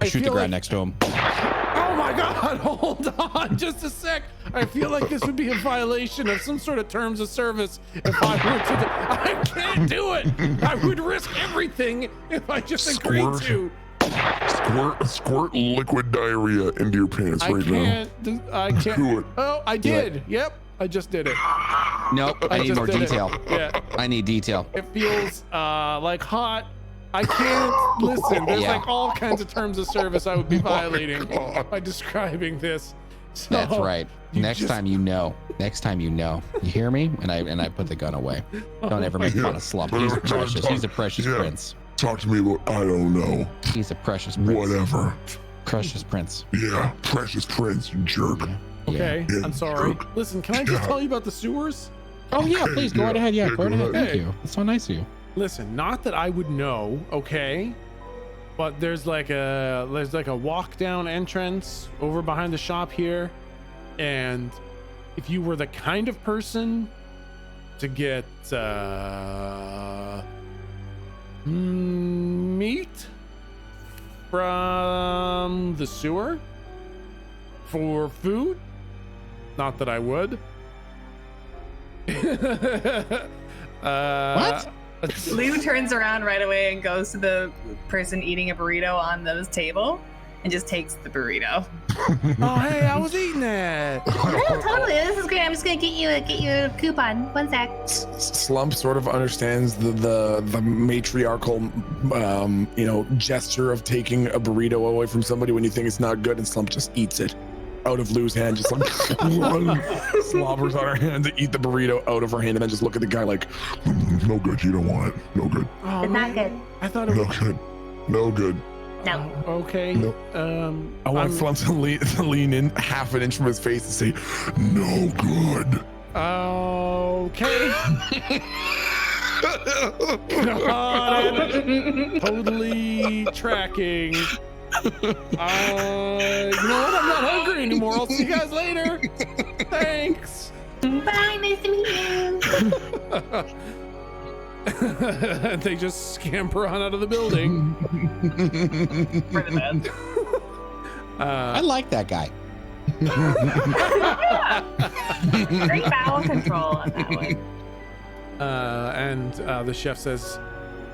I shoot the feel ground like- next to him. Oh my God, hold on just a sec. I feel like this would be a violation of some sort of terms of service if I were to I can't do it. I would risk everything if I just agreed to. Squirt liquid diarrhea into your pants I right can't. Do it. Oh, I did. Yep, I just did it. Nope, I need just more did it. detail. Yeah, I need detail. it feels like hot I can't listen. There's Yeah. like all kinds of terms of service I would be violating by describing this. So That's right. you Next just- time you know. Next time you know. You hear me? And I put the gun away. Don't ever make fun of Slump. He's precious. He's a precious Yeah. prince. Talk to me about, I don't know. He's a precious prince. Whatever. Precious prince. Yeah, precious prince, you jerk. Okay, Yeah. I'm sorry. Jerk. Listen, can I just Yeah. tell you about the sewers? Oh yeah, Okay, please go right ahead. Yeah, go right ahead. ahead. Thank you. That's so nice of you. Listen, not that I would know, okay? But there's like a walk down entrance over behind the shop here. And if you were the kind of person to get meat from the sewer for food, not that I would. What? Lou turns around right away and goes to the person eating a burrito on the table and just takes the burrito. Oh, hey, I was eating that. Oh, totally. This is great. I'm just gonna get you a coupon. One sec. Slump sort of understands the matriarchal, gesture of taking a burrito away from somebody when you think it's not good, and Slump just eats it out of Lou's hand, just like slobbers on her hand to eat the burrito out of her hand, and then just look at the guy like, No good, you don't want it. No good. Oh, It's not man. good. I thought it No was good. No good. No. okay. No. I want I'm- Slump to lean in half an inch from his face and say, No good. Okay. Got it. Totally tracking. You know what? I'm not hungry anymore. I'll see you guys later. Thanks. Bye. Nice to meet you. They just scamper on out of the building. For the best. I like that guy. Great bowel control on that one. And the chef says,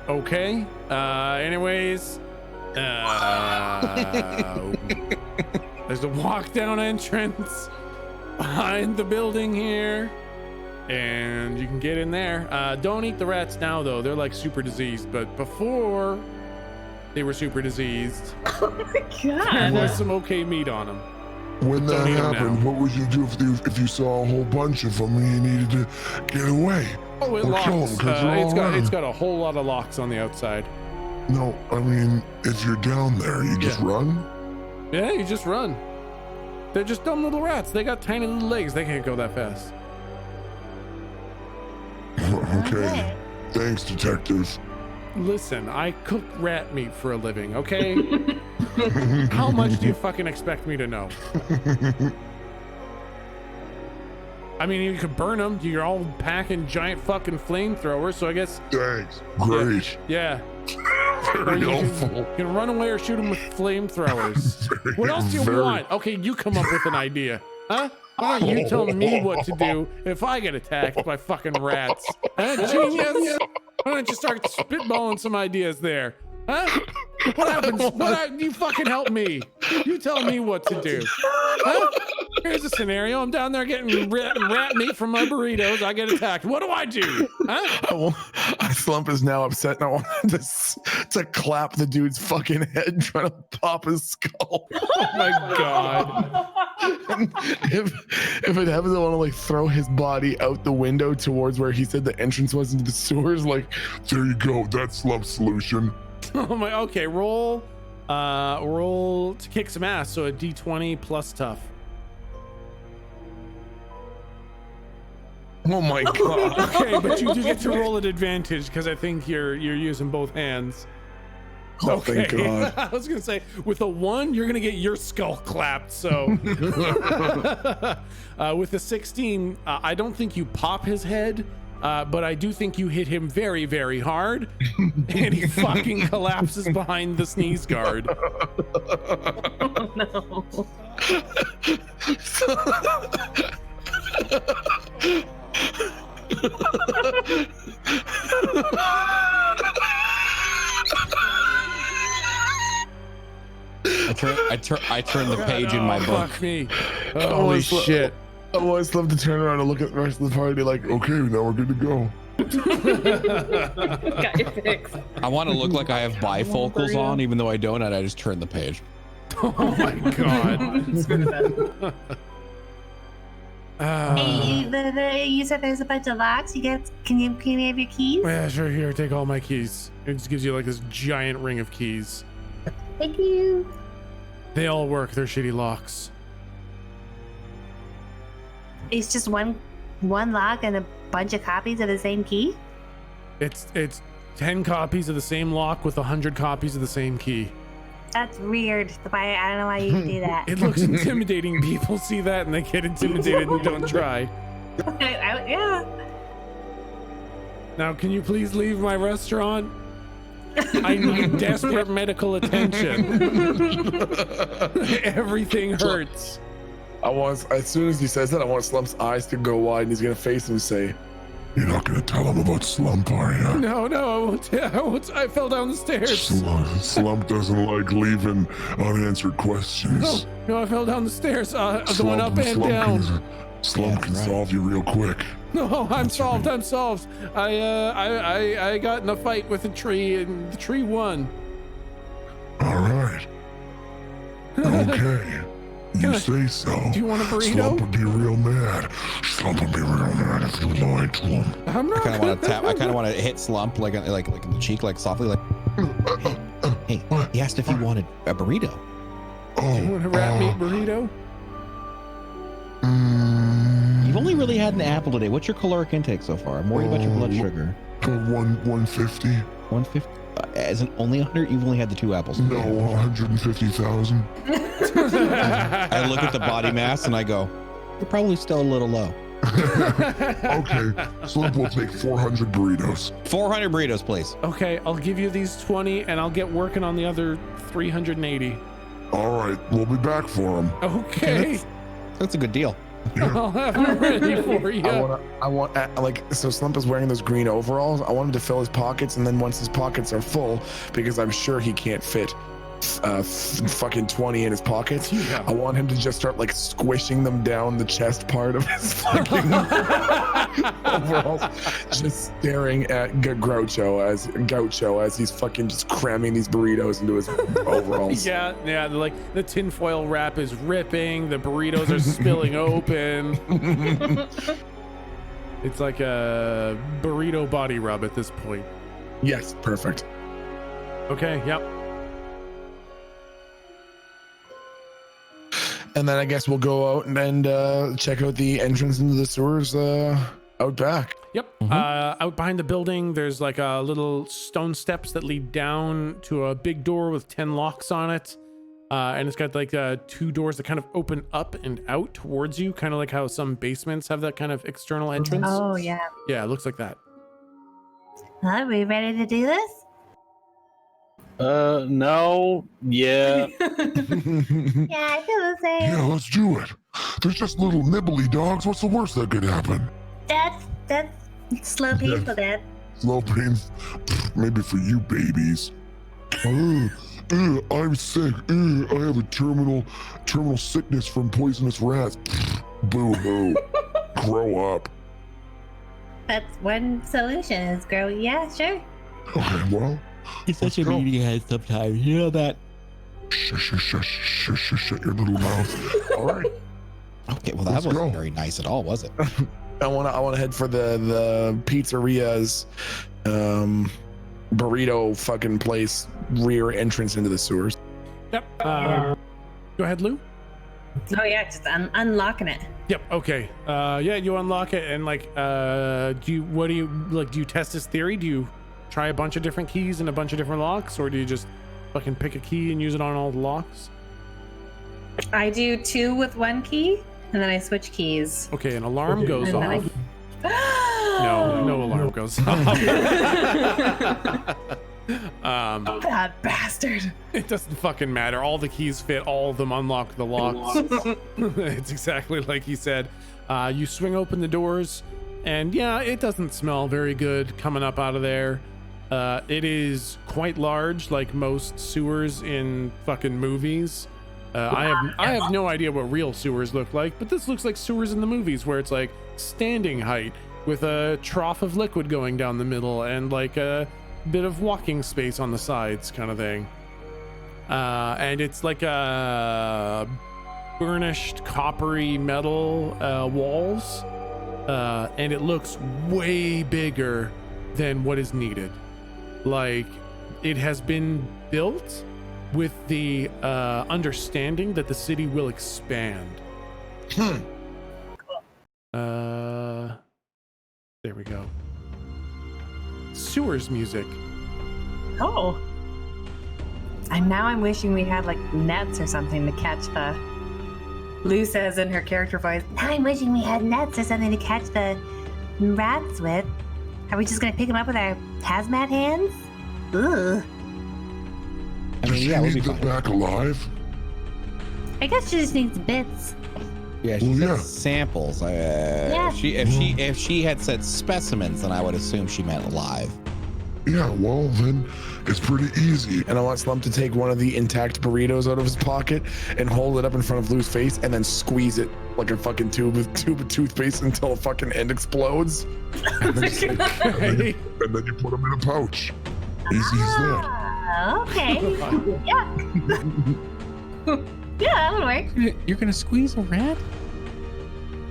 okay. Anyways, there's a walk down entrance behind the building here, and you can get in there. Don't eat the rats now, though. They're like super diseased, but before they were super diseased, Oh my there god. was some okay meat on them. When that Don't eat 'em happened, now. what would you do if you saw a whole bunch of them and you needed to get away? Oh, it Or kill 'em, locks. 'cause they're all It's around. got a whole lot of locks on the outside. No, I mean, if you're down there, you just Yeah. run? Yeah, you just run. They're just dumb little rats. They got tiny little legs. They can't go that fast. Okay. Thanks, detective. Listen, I cook rat meat for a living, okay? How much do you fucking expect me to know? I mean, you could burn them. You're all packing giant fucking flamethrowers, so I guess, Thanks. Great. yeah. Or Very you helpful. can run away or shoot them with flamethrowers. What else do you Very- want? Okay, you come up with an idea. Huh? Why don't you tell me what to do if I get attacked by fucking rats? Huh, genius? Why don't you start spitballing some ideas there? Huh? What happens? You fucking help me. You tell me what to do. Huh? Here's a scenario. I'm down there getting rat meat from my burritos. I get attacked. What do I do? Huh? Slump is now upset, and I want to clap the dude's fucking head, trying to pop his skull. Oh my god. And if it happens, I want to like throw his body out the window towards where he said the entrance was into the sewers. Like, There you go. That's Slump's solution. Oh my. Okay, roll to kick some ass. So a D20 plus tough. oh my god. Okay, but you do get to roll at advantage because I think you're using both hands. Oh, thank God. I was gonna say with a 1, you're gonna get your skull clapped. So with a 16, I don't think you pop his head, but I do think you hit him very, very hard, and he fucking collapses behind the sneeze guard. Oh no. I turn the page in my Oh, book. Fuck me. Oh, Holy it's- shit. I always love to turn around and look at the rest of the party like, Okay, now we're good to go. Got your fix. I want to look like I have bifocals on, even though I don't, and I just turn the page. Oh my god. Hey, you said there's a bunch of locks. Can you have your keys? Yeah, sure. Here, take all my keys. It just gives you like this giant ring of keys. Thank you. They all work. They're shitty locks. It's just one lock and a bunch of copies of the same key. It's 10 copies of the same lock with 100 copies of the same key. That's weird. I don't know why you do that. It looks intimidating. People see that and they get intimidated and don't try. Yeah. Now, can you please leave my restaurant? I need desperate medical attention. Everything hurts. As soon as he says that, I want Slump's eyes to go wide, and he's gonna face him and say, You're not gonna tell him about Slump, are you? No, I won't. I fell down the stairs. Slump doesn't like leaving unanswered questions. No, I fell down the stairs. Going up and Slump down. Slump can solve you real quick. No, I'm solved. I got in a fight with a tree, and the tree won. All right. Okay. You say so. Do you want a burrito? Slump would be real mad. Slump would be real mad if you lied to him. I'm not. I kind of want to tap. I kind of want to hit Slump like in the cheek, like softly, like. Hey, he asked if he wanted a burrito. Oh, You want a rat meat burrito? You've only really had an apple today. What's your caloric intake so far? I'm worried about your blood sugar. 150. 150. As an only 100, you've only had the 2 apples. No, 150,000. I look at the body mass and I go, you're probably still a little low. Okay, Slump will take 400 burritos. 400 burritos, please. Okay, I'll give you these 20, and I'll get working on the other 380. All right, we'll be back for him. Okay. That's a good deal. I'll have it ready for you. I want so Slump is wearing those green overalls. I want him to fill his pockets, and then once his pockets are full, because I'm sure he can't fit fucking 20 in his pockets. Yeah. I want him to just start like squishing them down the chest part of his fucking overalls, just staring at Gaucho as he's fucking just cramming these burritos into his overalls. Yeah, like the tinfoil wrap is ripping, the burritos are spilling open. It's like a burrito body rub at this point. Yes, perfect. Okay, yep. And then I guess we'll go out and check out the entrance into the sewers out back. Yep. Out behind the building, there's like a little stone steps that lead down to a big door with 10 locks on it. And it's got like 2 doors that kind of open up and out towards you, kind of like how some basements have that kind of external entrance. Oh, yeah. Yeah, it looks like that. Are we ready to do this? No. Yeah. Yeah, I feel the same. Yeah, let's do it. There's just little nibbly dogs. What's the worst that could happen? That's slow painful, Dad. Slow pains, maybe for you babies. I'm sick. I have a terminal sickness from poisonous rats. Boo hoo. Grow up. That's one solution is grow. Yeah, sure. Okay, well. He's such a meaty head sometimes. You know that? Shut your little mouth. All right. Okay, well, that Let's wasn't go. very nice at all, was it? I want to head for the pizzeria's burrito fucking place rear entrance into the sewers. Yep. Go ahead, Lou. Oh yeah, just unlocking it. Yep. Okay. Yeah, you unlock it, and like, do you test his theory? Do you try a bunch of different keys and a bunch of different locks, or do you just fucking pick a key and use it on all the locks? I do 2 with 1 key, and then I switch keys. Okay, an alarm goes And then off. No alarm goes off. That bastard. It doesn't fucking matter. All the keys fit. All of them unlock the locks. It's exactly like he said. You swing open the doors, and yeah, it doesn't smell very good coming up out of there. It is quite large, like most sewers in fucking movies. I have no idea what real sewers look like, but this looks like sewers in the movies where it's like standing height. with a trough of liquid going down the middle and like a bit of walking space on the sides kind of thing. And it's like a burnished coppery metal walls, and it looks way bigger than what is needed. Like it has been built with the understanding that the city will expand. There we go. Sewers music. Oh. I'm wishing we had like nets or something to catch the. Lou says in her character voice. Now I'm wishing we had nets or something to catch the rats with. Are we just gonna pick them up with our hazmat hands? Ugh. Does she need them back alive? I guess she just needs bits. Yeah, she said samples. Yeah. If she had said specimens, then I would assume she meant alive. Yeah, well then it's pretty easy. And I want Slump to take one of the intact burritos out of his pocket and hold it up in front of Lou's face and then squeeze it like a fucking tube of toothpaste until a fucking end explodes. And then you put them in a pouch. Easy as that. Okay. Yeah. Yeah, that would work. You're gonna squeeze a rat?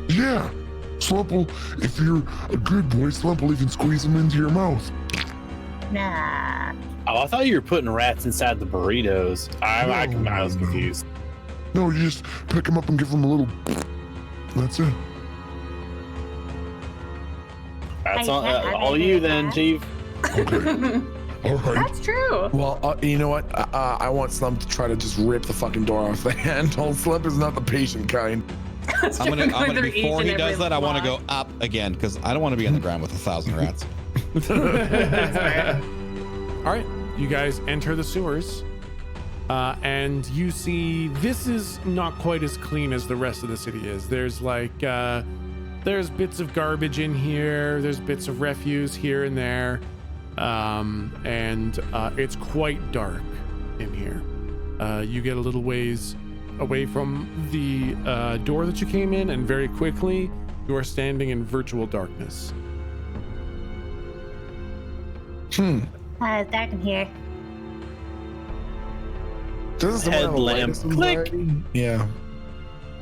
Yeah. Slump will, if you're a good boy, Slump will even squeeze them into your mouth. Nah. Oh, I thought you were putting rats inside the burritos. I was confused. No, you just pick them up and give them a little. That's it. That's all you then, Chief. Okay. All right. That's true. Well, you know what? I want Slump to try to just rip the fucking door off the handle. Slump is not the patient kind. I'm gonna before he does that, I want to go up again because I don't want to be on the ground with 1,000 rats. All right, you guys enter the sewers, and you see this is not quite as clean as the rest of the city is. There's like there's bits of garbage in here. There's bits of refuse here and there. And it's quite dark in here. You get a little ways away from the door that you came in, and very quickly you are standing in virtual darkness. It's dark in here. Doesn't someone have a light of some variety? Yeah.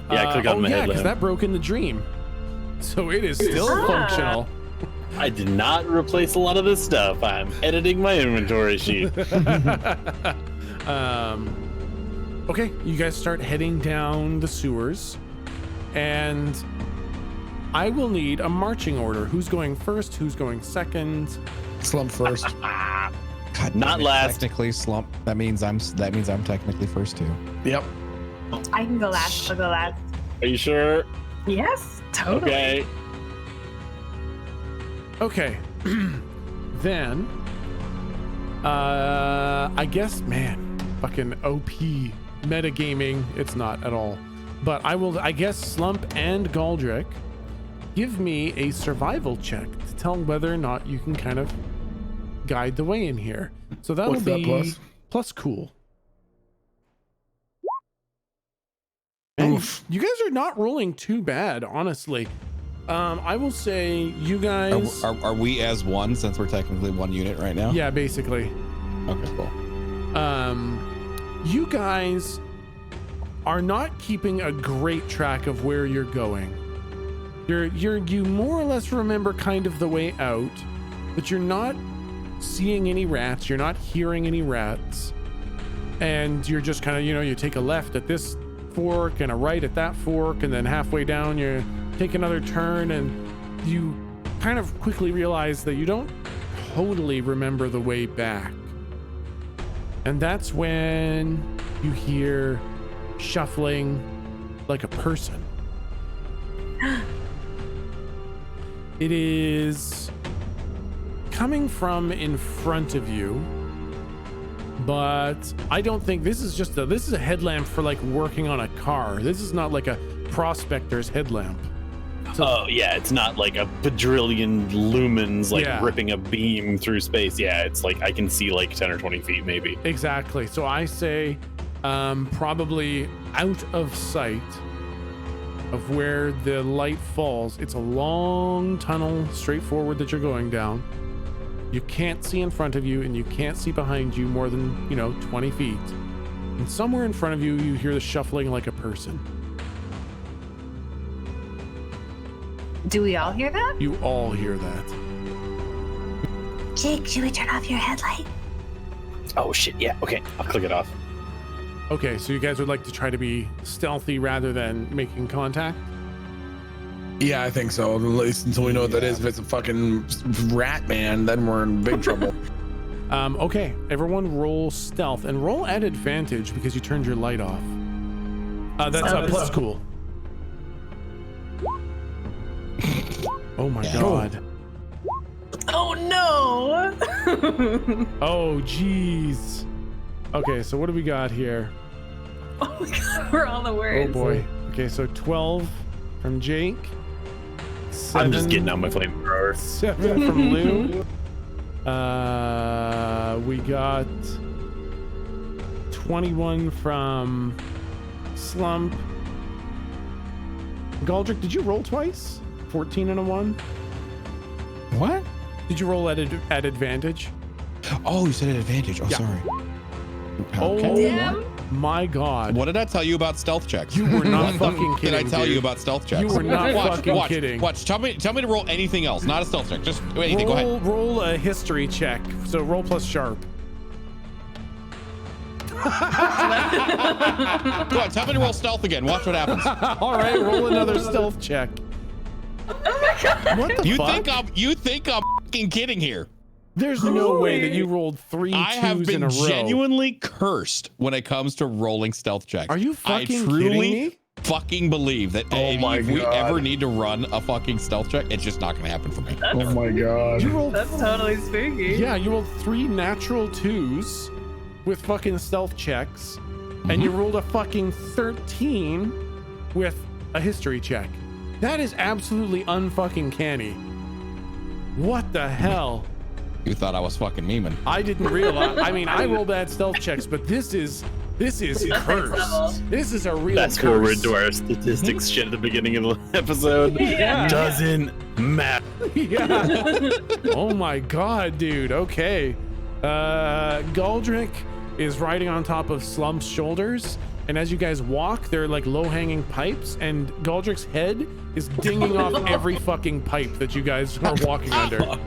Yeah, click on my because headlamp. that broke in the dream, so it is still functional. I did not replace a lot of this stuff. I'm editing my inventory sheet. Okay, you guys start heading down the sewers, and I will need a marching order. Who's going first? Who's going second? Slump first. God, Not last. Technically, Slump. That means I'm technically first too. Yep. I can go last. I'll go last. Are you sure? Yes, totally. Okay. Okay. Then I guess, man, fucking OP metagaming. It's not at all. But I guess Slump and Galdrick, give me a survival check to tell whether or not you can kind of guide the way in here. So that'll What's be that plus cool. Man, you guys are not rolling too bad, honestly. I will say you guys Are we as one since we're technically one unit right now? Yeah, basically. Okay, cool. You guys are not keeping a great track of where you're going. You more or less remember kind of the way out, but you're not seeing any rats, you're not hearing any rats, and you're just kind of, you take a left at this fork and a right at that fork, and then halfway down you take another turn, and you kind of quickly realize that you don't totally remember the way back. And that's when you hear shuffling like a person. It is coming from in front of you, but I don't think this is this is a headlamp for like working on a car. This is not like a prospector's headlamp. Oh yeah, it's not like a quadrillion lumens ripping a beam through space. Yeah, it's like I can see like 10 or 20 feet maybe. Exactly. So I say probably out of sight of where the light falls. It's a long tunnel straight forward that you're going down. You can't see in front of you and you can't see behind you more than, 20 feet. And somewhere in front of you, you hear the shuffling like a person. Do we all hear that? You all hear that. Jake, should we turn off your headlight? Oh shit, yeah, okay, I'll click it off. Okay, so you guys would like to try to be stealthy rather than making contact? Yeah, I think so. At least until we know what that is. If it's a fucking rat man, then we're in big trouble. Okay, everyone roll stealth and roll at advantage because you turned your light off. That's plus cool. Oh my god. Oh no! Oh jeez. Okay, so what do we got here? Oh my god, we're all the worst. Oh boy. Okay, so 12 from Jake. I'm just getting out my flamethrower. 7 from Lou. We got 21 from Slump. Galdrick, did you roll twice? 14 and a 1? What? Did you roll at advantage? Oh, you said at advantage. Oh, Yeah. sorry. Oh Damn. my god. What did I tell you about stealth checks? You were not What fucking did kidding, I tell dude. you about stealth checks? You were not fucking kidding. Watch. Tell me to roll anything else, not a stealth check. Just anything. Go ahead. Roll a history check. So roll plus sharp. Go on. Tell me to roll stealth again. Watch what happens. All right, roll another stealth check. What the fuck? You think I'm fucking kidding here? There's no way that you rolled 3 I have twos in been a row. genuinely cursed when it comes to rolling stealth checks. Are you fucking I truly kidding me? fucking believe that if we ever need to run a fucking stealth check, it's just not going to happen for me. Oh my god. You rolled That's totally spooky. Yeah, you rolled 3 natural 2s with fucking stealth checks, and you rolled a fucking 13 with a history check. That is absolutely unfucking canny. What the hell? You thought I was fucking memeing. I didn't realize. I mean, I roll bad stealth checks, but this is cursed. This is a real That's curse. where we're into our statistics shit at the beginning of the episode. Yeah. Doesn't matter. Yeah. Oh my god, dude. Okay. Galdrick is riding on top of Slump's shoulders, and as you guys walk, they're like low-hanging pipes, and Galdrick's head is dinging off every fucking pipe that you guys are walking under. What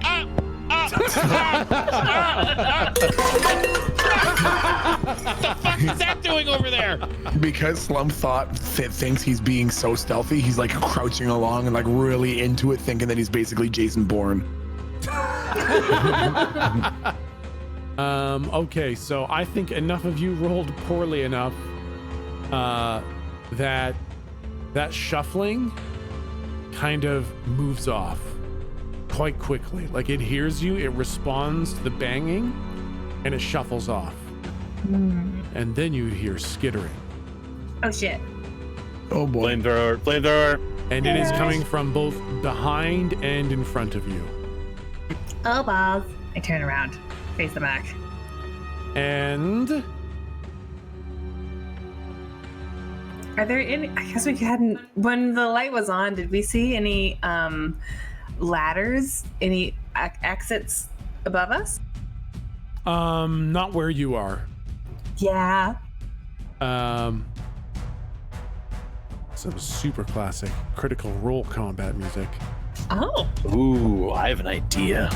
the fuck is that doing over there? Because Slump thinks he's being so stealthy, he's like crouching along and like really into it, thinking that he's basically Jason Bourne. Okay, so I think enough of you rolled poorly enough that shuffling kind of moves off quite quickly. Like it hears you, it responds to the banging, and it shuffles off. And then you hear skittering. Oh shit. Oh boy. Flamethrower. And it is coming from both behind and in front of you. Oh, balls. I turn around, face the back. And Are there any? I guess we hadn't. When the light was on, did we see any ladders? Any exits above us? not where you are. Yeah. Some super classic Critical Role combat music. Oh. Ooh, I have an idea.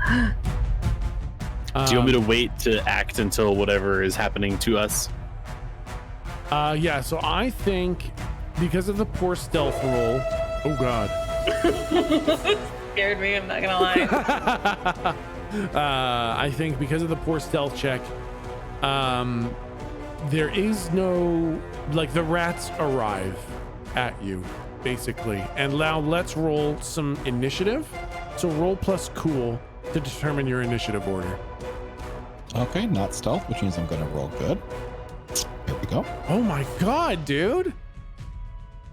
Do you want me to wait to act until whatever is happening to us? Yeah, so I think because of the poor stealth roll. Oh god. Scared me, I'm not gonna lie. I think because of the poor stealth check, there is no, like, the rats arrive at you basically, and now let's roll some initiative. So roll plus cool to determine your initiative order. Okay, not stealth, which means I'm gonna roll good. Here we go. Oh my god, dude.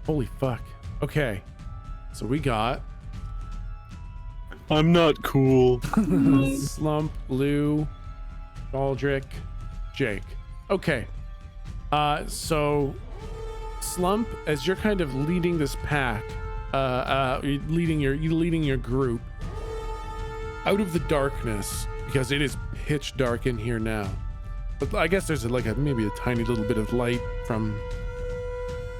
Holy fuck. Okay, so we got I'm not cool. Slump, Lou, Baldrick, Jake. Okay. So Slump, as you're kind of leading this pack, you're leading your group out of the darkness, because it is pitch dark in here now. But I guess there's maybe a tiny little bit of light from.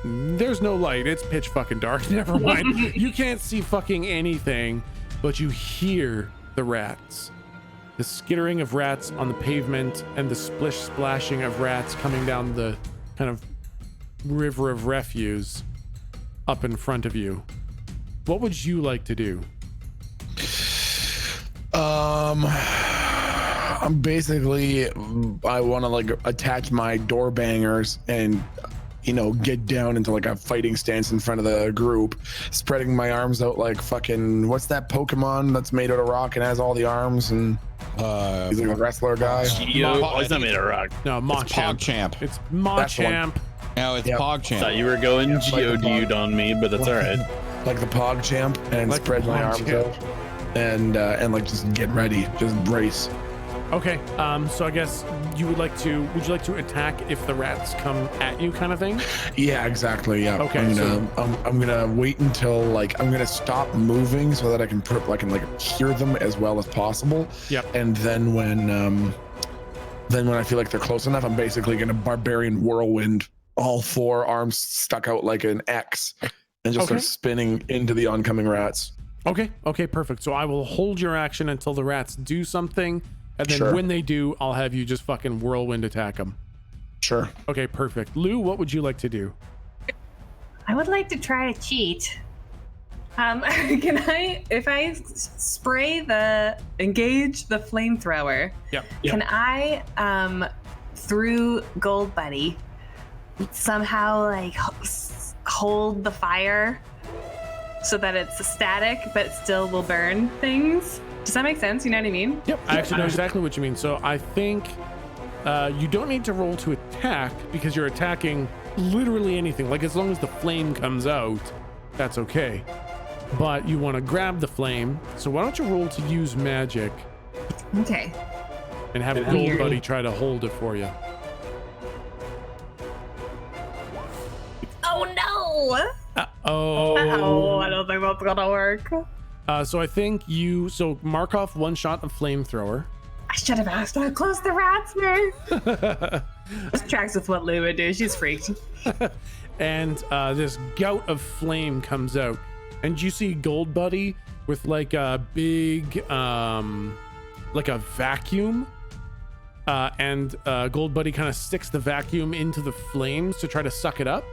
There's no light. It's pitch fucking dark. Never mind. You can't see fucking anything, but you hear the rats. The skittering of rats on the pavement and the splish splashing of rats coming down the kind of river of refuse up in front of you. What would you like to do? I'm basically, I want to like attach my door bangers and, you know, get down into like a fighting stance in front of the group, spreading my arms out like fucking, what's that Pokemon that's made out of rock and has all the arms, and he's like a wrestler guy. It's not made of rock. No, PogChamp. It's Machamp. No, it's PogChamp. Thought you were going Geodude on me, but that's all right. Like the PogChamp, and Like spread my arms out, and like just get ready, just brace. Okay, so I guess would you like to attack if the rats come at you, kind of thing? Yeah, exactly. Yeah. Okay, I'm gonna wait until like I'm gonna stop moving so that I can hear them as well as possible. Yep. And then when I feel like they're close enough, I'm basically gonna barbarian whirlwind, all four arms stuck out like an X, and just start spinning into the oncoming rats. Okay, perfect. So I will hold your action until the rats do something. And then when they do, I'll have you just fucking whirlwind attack them. Sure. Okay, perfect. Lou, what would you like to do? I would like to try to cheat. Can I, if I engage the flamethrower? Yep. Can I, through Gold Buddy, somehow like hold the fire so that it's static, but it still will burn things? Does that make sense? You know what I mean? Yep, I actually know exactly what you mean. So I think you don't need to roll to attack because you're attacking literally anything. Like as long as the flame comes out, that's okay. But you want to grab the flame. So why don't you roll to use magic? Okay. And have a Gold Buddy try to hold it for you. Oh no! Uh-oh. I don't think that's gonna work. So I think mark off one shot of flamethrower. I should have asked how close the rats were. This tracks with what Lou would do. She's freaked. And this gout of flame comes out, and you see Gold Buddy with like a big, like a vacuum. And Gold Buddy kind of sticks the vacuum into the flames to try to suck it up,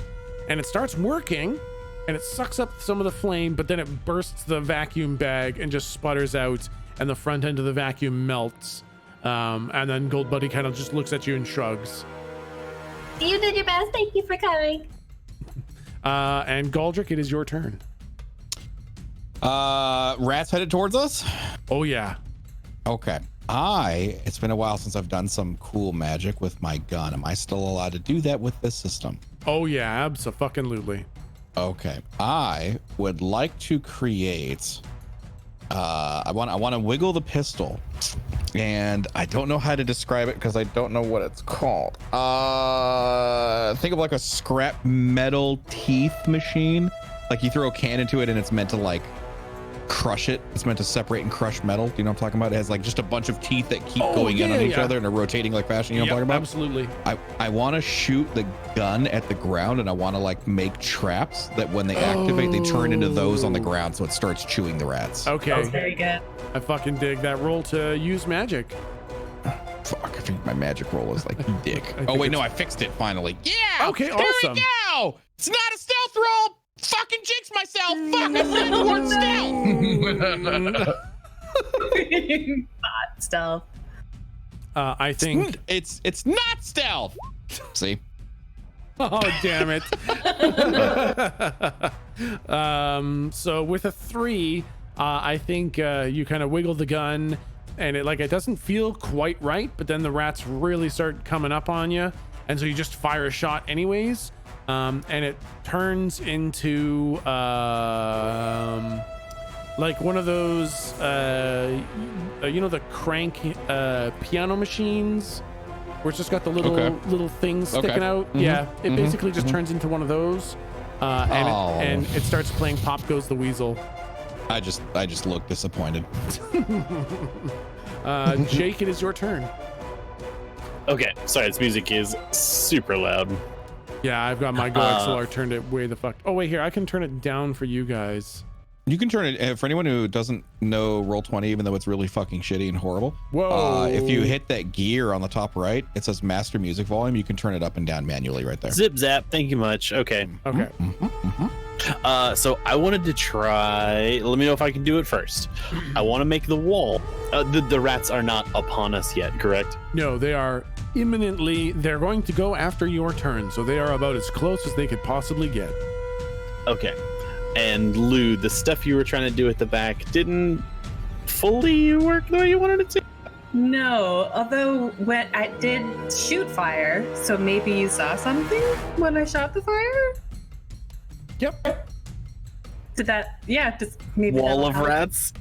and it starts working. And it sucks up some of the flame, but then it bursts the vacuum bag and just sputters out, and the front end of the vacuum melts. And then Gold Buddy kind of just looks at you and shrugs. You did your best. Thank you for coming. And Galdrick, it is your turn. Rats headed towards us? Oh, yeah. Okay. It's been a while since I've done some cool magic with my gun. Am I still allowed to do that with this system? Oh, yeah. Abso-fucking-lutely. Okay, I would like to create. I want to wiggle the pistol, and I don't know how to describe it because I don't know what it's called. Think of like a scrap metal teeth machine. Like you throw a can into it, and it's meant to like crush it. It's meant to separate and crush metal. Do you know what I'm talking about? It has like just a bunch of teeth that keep going in on each other and are rotating like fashion. You know what I'm talking about? Absolutely. I want to shoot the gun at the ground, and I want to like make traps that when they activate, they turn into those on the ground, so it starts chewing the rats. Okay. That's very good. I fucking dig that. Roll to use magic. Fuck, I think my magic roll is like you dick. Oh wait, no, I fixed it finally. Yeah. Okay, Here awesome. we go. It's not a stealth roll. Fucking jinx myself. Fuck, I said the word stealth. Not stealth. I think it's not stealth. See? Oh, damn it. So with a 3, I think you kind of wiggle the gun, and it doesn't feel quite right, but then the rats really start coming up on you, and so you just fire a shot anyways, and it turns into like one of those the crank piano machines where it's just got the little things sticking out. Yeah, it basically just turns into one of those, and it starts playing "Pop Goes the Weasel." I just look disappointed. Jake, it is your turn. Okay, sorry, its music is super loud. Yeah, I've got my Go XLR turned it way the fuck. Oh wait, here I can turn it down for you guys. You can turn it for anyone who doesn't know Roll20, even though it's really fucking shitty and horrible. Whoa! If you hit that gear on the top right, it says Master Music Volume. You can turn it up and down manually right there. Zip zap. Thank you much. Okay. Okay. So I wanted to try. Let me know if I can do it first. I want to make the wall. The rats are not upon us yet, correct? No, they are imminently. They're going to go after your turn, so they are about as close as they could possibly get. Okay. And Lou, the stuff you were trying to do at the back didn't fully work the way you wanted it to? No, although when I did shoot fire, so maybe you saw something when I shot the fire? Yep. Did that? Yeah, just maybe. Wall of rats?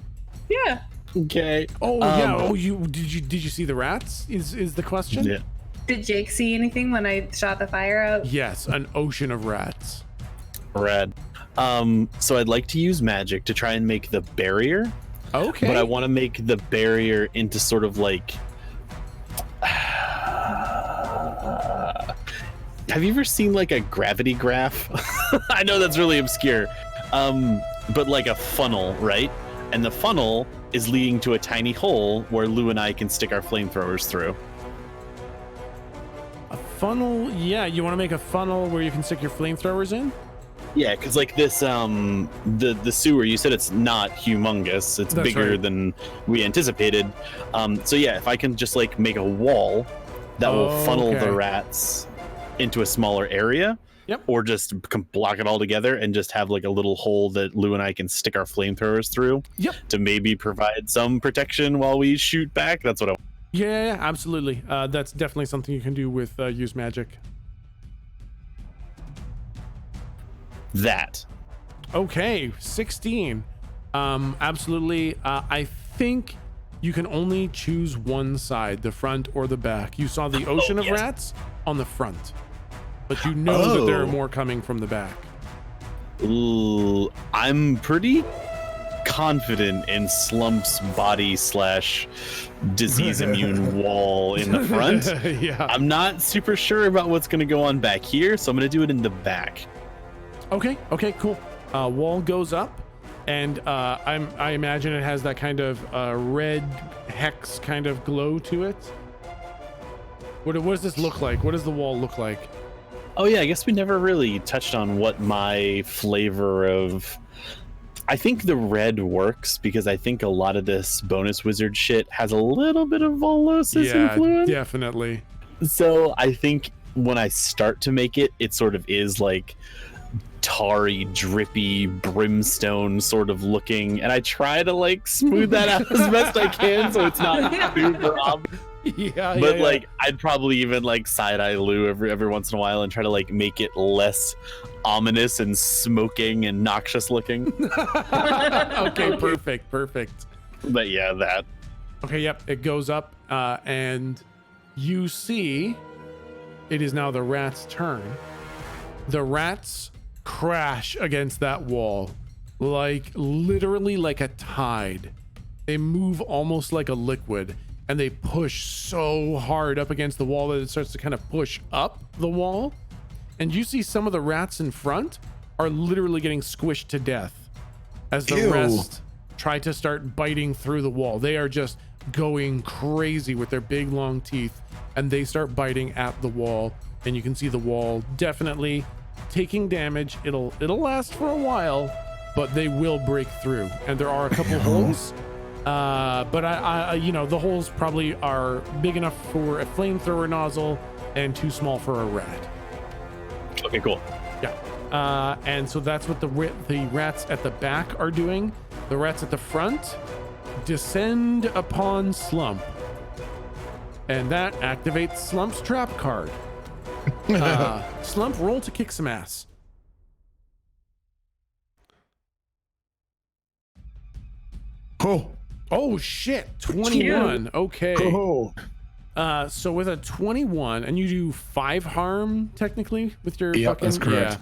Yeah. Okay. Oh yeah. Oh, did you see the rats? Is the question? Yeah. Did Jake see anything when I shot the fire out? Yes, an ocean of rats. Rad. So I'd like to use magic to try and make the barrier. Okay. But I want to make the barrier into sort of like. Have you ever seen like a gravity graph? I know that's really obscure. But like a funnel, right? And the funnel is leading to a tiny hole where Lou and I can stick our flamethrowers through. A funnel? Yeah, you want to make a funnel where you can stick your flamethrowers in? Yeah, because like this, the sewer, you said it's not humongous. It's That's bigger right. than we anticipated. So yeah, if I can just like make a wall that will funnel Okay. the rats into a smaller area. Yep. Or just block it all together and just have like a little hole that Lou and I can stick our flamethrowers through. Yep. To maybe provide some protection while we shoot back. That's what I. Yeah, absolutely. That's definitely something you can do with use magic. That. Okay, 16. Absolutely. I think you can only choose one side, the front or the back. You saw the ocean of rats on the front, but you know that there are more coming from the back. Ooh, I'm pretty confident in Slump's body / disease immune wall in the front. Yeah. I'm not super sure about what's going to go on back here, so I'm going to do it in the back. Okay, cool. Wall goes up, and I imagine it has that kind of red hex kind of glow to it. What does this look like? What does the wall look like? Oh yeah, I guess we never really touched on what my flavor of. I think the red works because I think a lot of this bonus wizard shit has a little bit of Volosis influence. Definitely. So I think when I start to make it, it sort of is like tarry, drippy, brimstone sort of looking, and I try to like smooth that out as best I can so it's not super obvious. But like I'd probably even like side-eye Lou every once in a while and try to like make it less ominous and smoking and noxious looking. Okay, perfect. But yeah, that. Okay, yep, it goes up, and you see it is now the rat's turn. The rats crash against that wall, like literally like a tide. They move almost like a liquid, and they push so hard up against the wall that it starts to kind of push up the wall. And you see some of the rats in front are literally getting squished to death as the rest try to start biting through the wall. They are just going crazy with their big long teeth, and they start biting at the wall, and you can see the wall definitely taking damage. It'll last for a while, but they will break through, and there are a couple holes. But I the holes probably are big enough for a flamethrower nozzle and too small for a rat. Okay, cool. Yeah. And so that's what the rats at the back are doing. The rats at the front descend upon Slump, and that activates Slump's trap card. Slump, roll to kick some ass. Oh shit, 21. Okay. Oh. So with a 21, and you do 5 harm technically with your Yep, fucking, that's correct.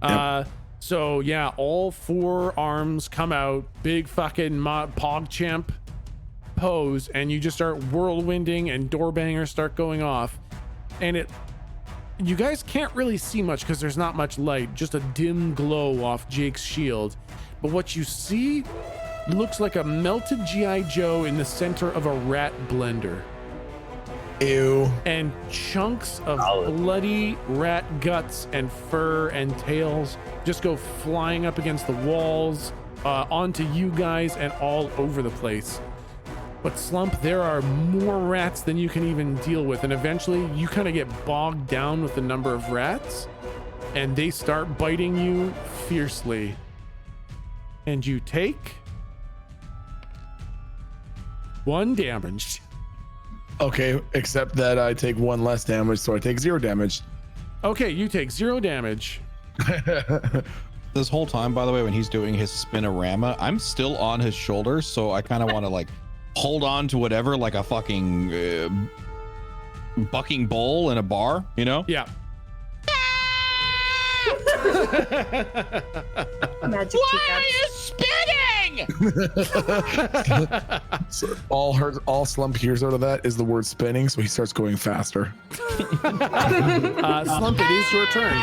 yeah. So yeah, all 4 arms come out, big fucking PogChamp pose, and you just start whirlwinding, and door bangers start going off, and you guys can't really see much because there's not much light, just a dim glow off Jake's shield. But what you see looks like a melted G.I. Joe in the center of a rat blender. Ew. And chunks of bloody rat guts and fur and tails just go flying up against the walls, onto you guys, and all over the place. But Slump, there are more rats than you can even deal with, and eventually you kind of get bogged down with the number of rats, and they start biting you fiercely. And you take 1 damage. Okay, except that I take 1 less damage, so I take 0 damage. Okay, you take 0 damage. This whole time, by the way, when he's doing his spinorama, I'm still on his shoulders, so I kind of want to like hold on to whatever, like a fucking bucking bull in a bar, you know? Yeah. Magic Why are you spinning? So all Slump hears out of that is the word spinning, so he starts going faster. Slump, it is your turn.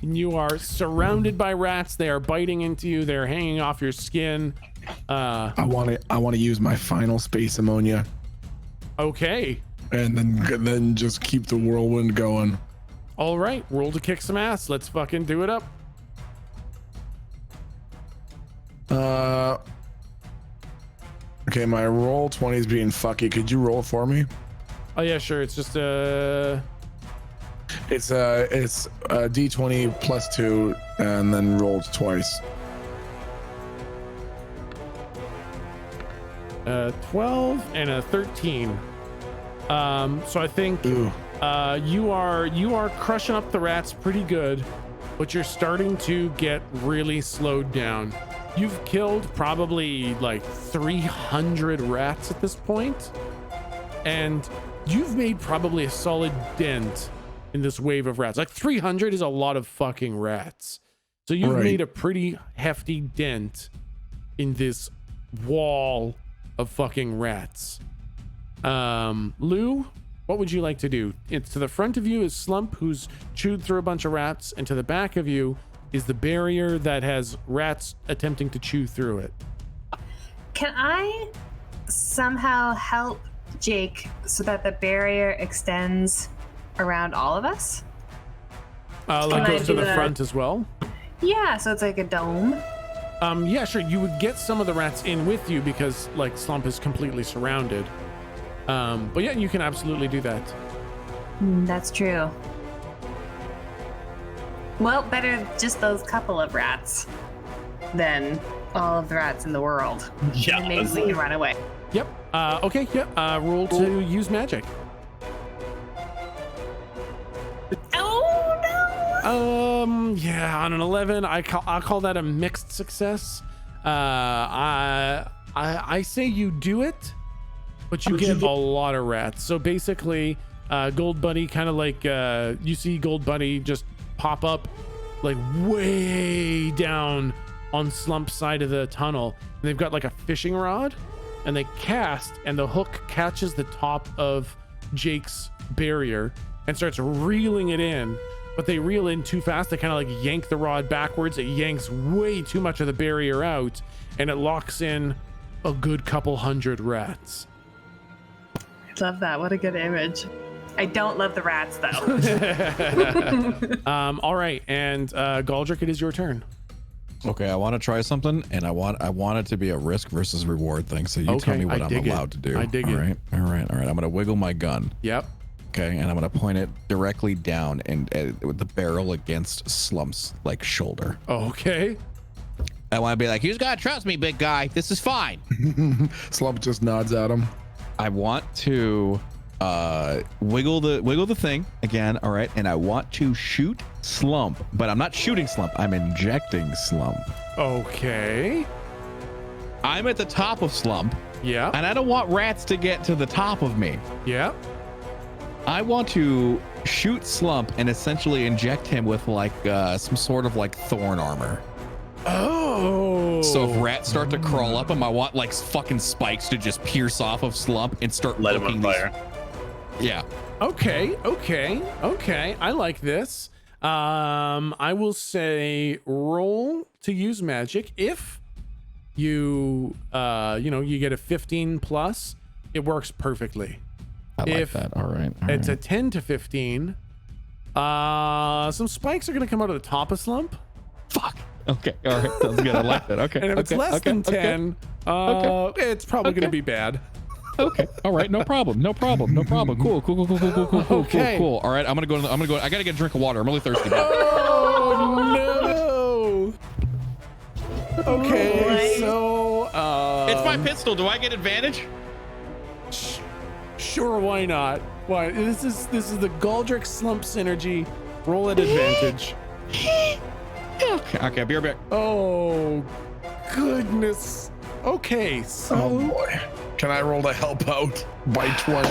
You are surrounded by rats. They are biting into you. They're hanging off your skin. I want to use my final space ammonia, Okay. and then just keep the whirlwind going. All right. Roll to kick some ass. Let's fucking do it up. Okay, my roll 20 is being fucky. Could you roll for me? Oh yeah, sure. It's just It's D20 plus 2, and then rolled twice. 12 and a 13. So I think Ooh. you are crushing up the rats pretty good, but you're starting to get really slowed down. You've killed probably like 300 rats at this point, and you've made probably a solid dent in this wave of rats. Like 300 is a lot of fucking rats. So you've Right. made a pretty hefty dent in this wall of fucking rats. Lou, what would you like to do? It's to the front of you is Slump, who's chewed through a bunch of rats, and to the back of you is the barrier that has rats attempting to chew through it. Can I somehow help Jake so that the barrier extends around all of us? Like Can I goes to do the that? front as well. Yeah, so it's like a dome. Yeah, sure. You would get some of the rats in with you because like Slump is completely surrounded. But yeah, you can absolutely do that. That's true. Well, better just those couple of rats than all of the rats in the world. Yeah, And maybe we can run away. Yep. Okay. Yeah. Roll to use magic. Oh no! Yeah, on an 11, I'll call that a mixed success. I say you do it, but you get a lot of rats. So basically, Gold Bunny kind of like you see Gold Bunny just pop up like way down on Slump's side of the tunnel, and they've got like a fishing rod, and they cast, and the hook catches the top of Jake's barrier and starts reeling it in. But they reel in too fast. They kind of like yank the rod backwards. It yanks way too much of the barrier out, and it locks in a good couple hundred rats. Love that. What a good image. I don't love the rats though. All right, and Galdrick, it is your turn. Okay, I want to try something, and I want it to be a risk versus reward thing. So you tell Okay, me what I I'm dig it. allowed to do. I dig All it. right, all right, all right. I'm gonna wiggle my gun. Yep. Okay, and I'm gonna point it directly down and with the barrel against Slump's like shoulder. Okay. I want to be like, you just gotta trust me, big guy. This is fine. Slump just nods at him. I want to wiggle the thing again. All right, and I want to shoot Slump, but I'm not shooting Slump. I'm injecting Slump. Okay. I'm at the top of Slump. Yeah. And I don't want rats to get to the top of me. Yeah. I want to shoot Slump and essentially inject him with like some sort of like thorn armor. Oh. So if rats start to crawl up him, I want like fucking spikes to just pierce off of Slump and start Let him on fire. Yeah. Okay. I like this. I will say roll to use magic. If you you get a 15 plus, it works perfectly. I like that. All right. It's a 10 to 15. Some spikes are gonna come out of the top of Slump. Fuck. Okay. All right. Sounds good. I like that. Okay. And if it's less than 10, it's probably gonna be bad. Okay. All right. No problem. Cool. Okay. Cool. All right. I'm gonna go. I gotta get a drink of water. I'm really thirsty. Oh no. Okay. So It's my pistol. Do I get advantage? Sure, why not? Why? This is the Galdrick Slump synergy. Roll at advantage. Okay. Be right back. Oh goodness. Okay. So. Oh boy. Can I roll to help out by 20?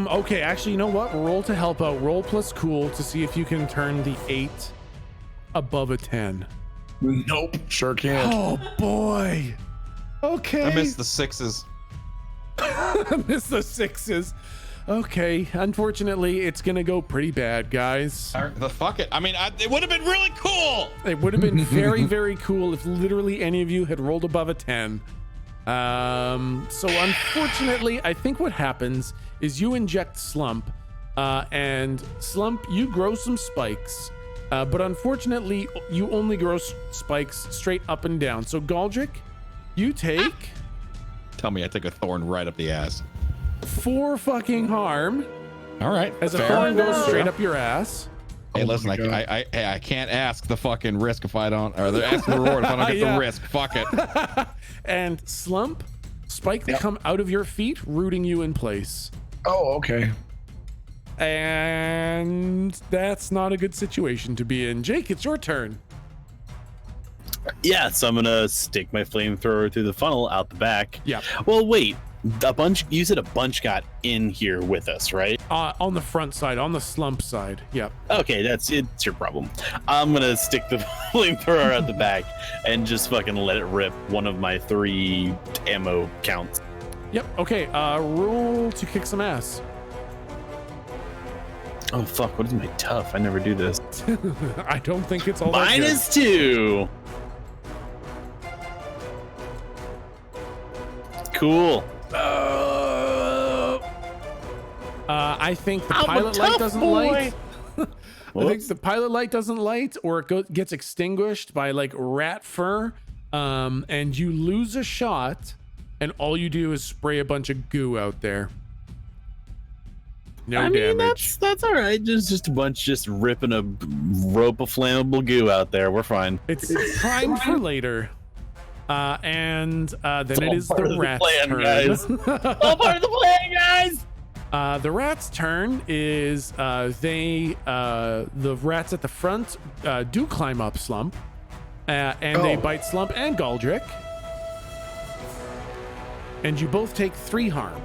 Okay, actually, you know what? Roll to help out. Roll plus cool to see if you can turn the 8 above a 10. Nope. Sure can't. Oh boy. Okay. I missed the 6s. I missed the 6s. Okay. Unfortunately, it's gonna go pretty bad, guys. The fuck it. I mean, it would have been really cool. It would have been very, very cool if literally any of you had rolled above a 10. So unfortunately, I think what happens is you inject Slump, and Slump, you grow some spikes, but unfortunately, you only grow spikes straight up and down. So Galdrick, you take... Tell me I take a thorn right up the ass. 4 fucking harm. All right. As a fair. thorn goes straight up your ass. Hey, listen, I can't ask the fucking risk if I don't, or ask the reward if I don't get Yeah. the risk. Fuck it. And Slump, spikes come out of your feet, rooting you in place. Oh, okay. And that's not a good situation to be in. Jake, it's your turn. Yeah, so I'm gonna stick my flamethrower through the funnel out the back. Yeah. Well, wait. You said a bunch got in here with us, right? On the front side, on the Slump side. Yep. Okay, it's your problem. I'm gonna stick the flamethrower at the back and just fucking let it rip one of my 3 ammo counts. Yep. Okay. Roll to kick some ass. Oh fuck! What is my tough? I never do this. I don't think it's all that good. -2. Cool. I think the I'm a pilot light tough doesn't boy. light. I think the pilot light doesn't light, or it gets extinguished by like rat fur, and you lose a shot, and all you do is spray a bunch of goo out there. No damage. That's all right. Just a bunch just ripping a rope of flammable goo out there. We're fine. It's primed for later. And then it is part the of rat's plan, turn. guys. All part of the plan, guys. The rat's turn is the rats at the front do climb up Slump, and they bite Slump and Galdrick, and you both take 3 harm.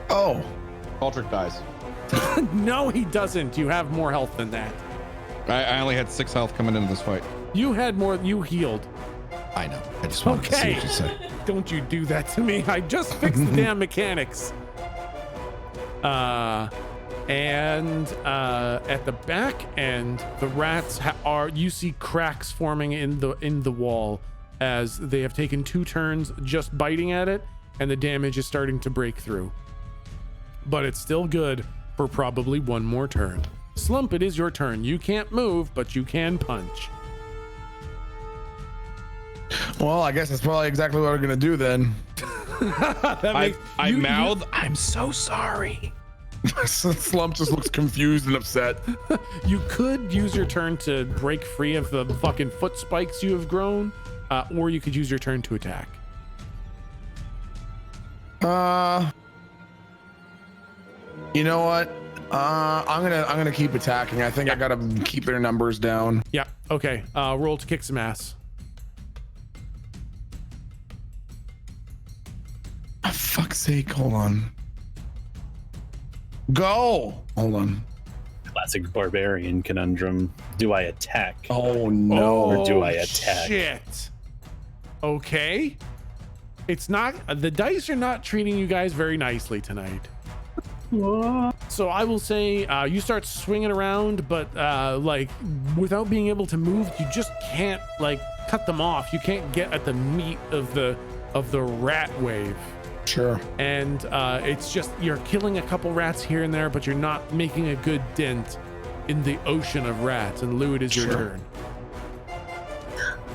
Oh. Galdrick dies. No, he doesn't. You have more health than that. I only had 6 health coming into this fight. You had more. You healed. I know. I just wanted to see what you said. Don't you do that to me. I just fixed the damn mechanics. And at the back end, the rats you see cracks forming in the wall as they have taken 2 turns just biting at it, and the damage is starting to break through. But it's still good for probably 1 more turn. Slump, it is your turn. You can't move, but you can punch. Well, I guess that's probably exactly what we're gonna do then. I mouth, I'm so sorry. Slump just looks confused and upset. You could use your turn to break free of the fucking foot spikes you have grown, or you could use your turn to attack. You know what? I'm gonna keep attacking. I think I gotta keep their numbers down. Yeah. Okay. Roll to kick some ass. Oh, fuck's sake, hold on. Go! Hold on. Classic barbarian conundrum. Do I attack? Oh no. Or do I attack? Shit. Okay. It's not, the dice are not treating you guys very nicely tonight. So I will say you start swinging around, but like without being able to move, you just can't like cut them off. You can't get at the meat of the rat wave. Sure. And it's just you're killing a couple rats here and there, but you're not making a good dent in the ocean of rats. And Lou, it is your turn.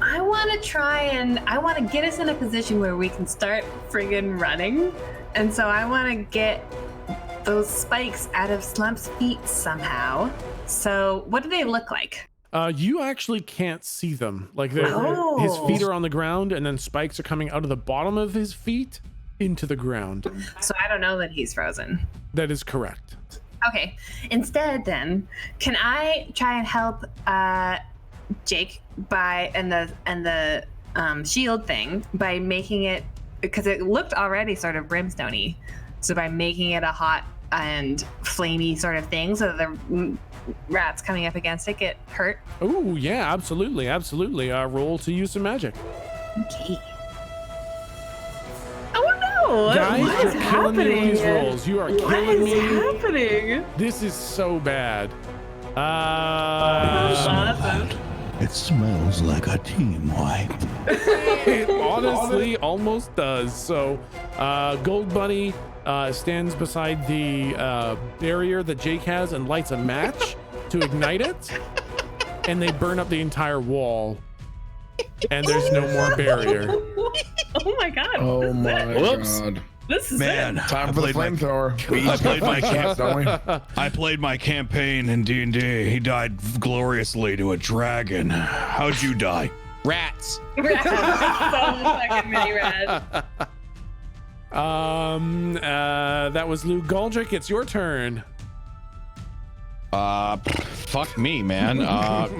I want to try and I want to get us in a position where we can start friggin' running. And so I want to get those spikes out of Slump's feet somehow. So what do they look like? You actually can't see them. Like his feet are on the ground, and then spikes are coming out of the bottom of his feet into the ground. So I don't know that he's frozen. That is correct. Okay. Instead, then, can I try and help Jake by and the shield thing by making it, because it looked already sort of brimstone-y. So by making it a hot and flamey sort of thing, so the rats coming up against it get hurt. Oh yeah, absolutely. Roll to use some magic. Okay. Oh no! Guys, What you're is killing me with happening? these rolls. You are What killing is me. happening? This is so bad. Awesome. It smells like a team wipe. It honestly almost does. So, Gold Bunny stands beside the barrier that Jake has and lights a match to ignite it, and they burn up the entire wall. And there's no more barrier. Oh my god. Oh my Whoops. god. This is Man, Time for the flamethrower. I played my campaign in D&D. He died gloriously to a dragon. How'd you die? Rats. so fucking many rats. That was Lou Goldrick. It's your turn. Fuck me, man. How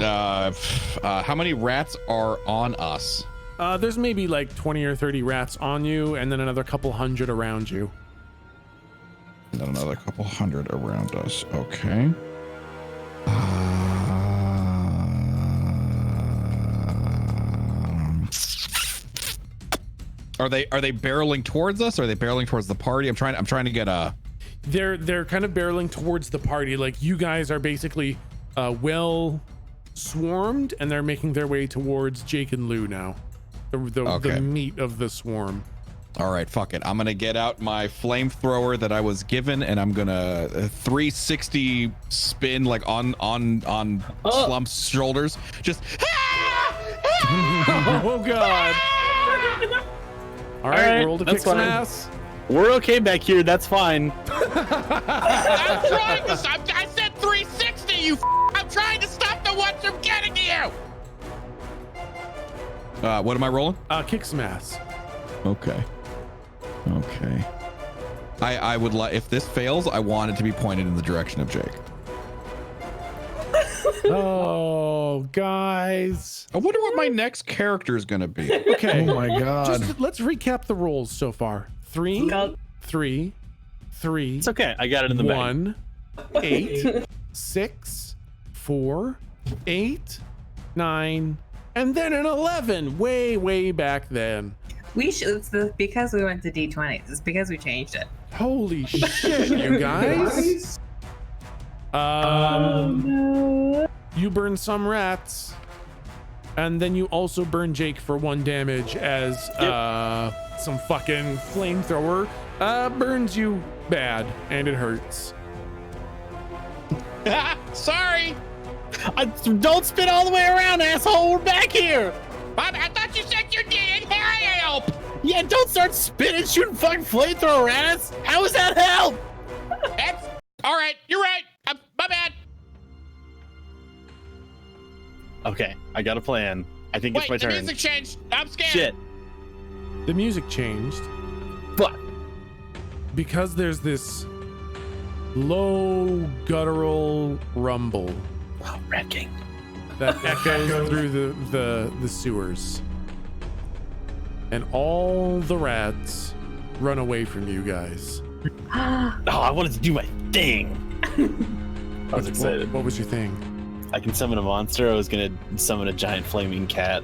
many rats are on us? There's maybe like 20 or 30 rats on you, and then another couple hundred around you. And then another couple hundred around us. Okay. Are they barreling towards us? Or are they barreling towards the party? I'm trying to get a. They're kind of barreling towards the party. Like you guys are basically well swarmed, and they're making their way towards Jake and Lou now. The meat of the swarm. All right, fuck it. I'm gonna get out my flamethrower that I was given, and I'm gonna 360 spin like on Slump's shoulders. Just. Oh god. All right, roll to kick some ass. We're okay back here. That's fine. I'm trying to stop. I said 360. I'm trying to stop the ones from getting to you. What am I rolling? Kick some ass. Okay. I would like, if this fails, I want it to be pointed in the direction of Jake. Oh, guys. I wonder what my next character is gonna be. Okay. Oh my god. Just let's recap the rolls so far. 3, 3, 3. It's okay. I got it in the bag. 1, 8, 6, 4, 8, 9, and then an 11. Way back then. We should. It's because we went to D20. It's because we changed it. Holy shit, you guys. You burn some rats, and then you also burn Jake for 1 damage as some fucking flamethrower burns you bad, and it hurts. Sorry. Don't spin all the way around, asshole. We're back here. I thought you said you needed help. Yeah, don't start spinning, shooting fucking flamethrower at us. How is that help? That's all right. You're right. My bad. Okay, I got a plan. I think it's my Wait, the turn. music changed. I'm scared. Shit. The music changed. Fuck. Because there's this low guttural rumble Oh, Rat King. that echoes through the sewers. And all the rats run away from you guys. Oh, I wanted to do my thing. I was excited. What was your thing? I can summon a monster. I was gonna summon a giant flaming cat.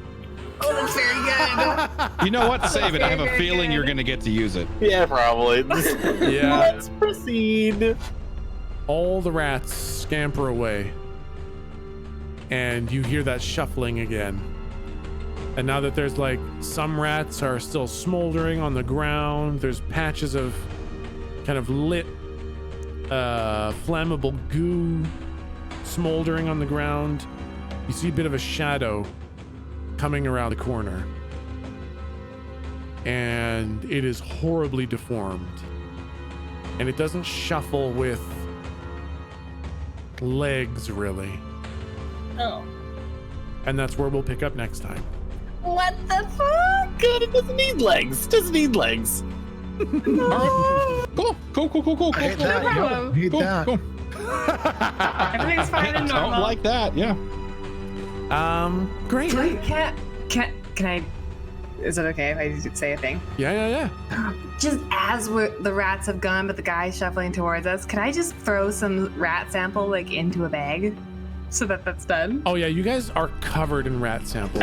Oh, that's very good. You know what? Save it. I have a feeling you're gonna get to use it. Yeah, probably. Yeah. Let's proceed. All the rats scamper away. And you hear that shuffling again. And now that there's like some rats are still smoldering on the ground, there's patches of kind of lit flammable goo smoldering on the ground. You see a bit of a shadow coming around the corner. And it is horribly deformed. And it doesn't shuffle with legs, really. Oh. And that's where we'll pick up next time. What the fuck? Good, it doesn't need legs. Doesn't need legs. Cool. I hate that. problem. Hate that. Everything's fine and normal. Don't like that. Yeah. Great. Can I? Is it okay if I say a thing? Yeah. Just as the rats have gone, but the guy's shuffling towards us, can I just throw some rat sample like into a bag, so that's done? Oh yeah, you guys are covered in rat sample.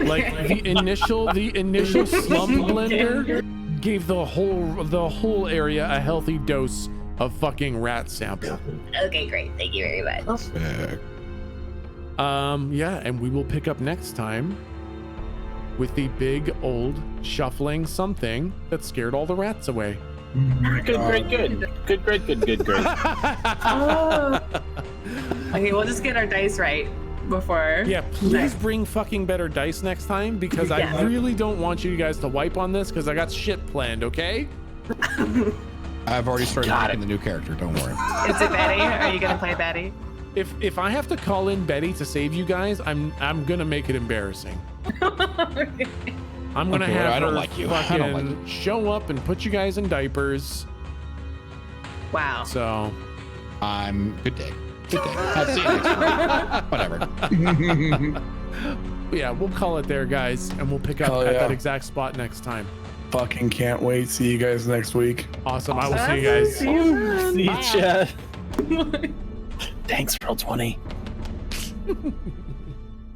Like the initial slump blender gave the whole area a healthy dose of fucking rat sample. Okay, great. Thank you very much. Yeah, and we will pick up next time with the big old shuffling something that scared all the rats away. Good. Oh. Okay, we'll just get our dice right before. Yeah, please bring fucking better dice next time, because Yeah. I really don't want you guys to wipe on this, because I got shit planned, okay? I've already started making the new character. Don't worry. Is it Betty? Are you gonna play Betty? If I have to call in Betty to save you guys, I'm gonna make it embarrassing. I'm gonna Okay, have I don't her like you. fucking I don't like show up and put you guys in diapers. Wow. So Good day. I'll see you next week. Whatever. yeah, we'll call it there, guys, and we'll pick up Hell at yeah. that exact spot next time. Fucking can't wait. See you guys next week. Awesome. I will see you guys. See you, Chad. Thanks, Roll 20.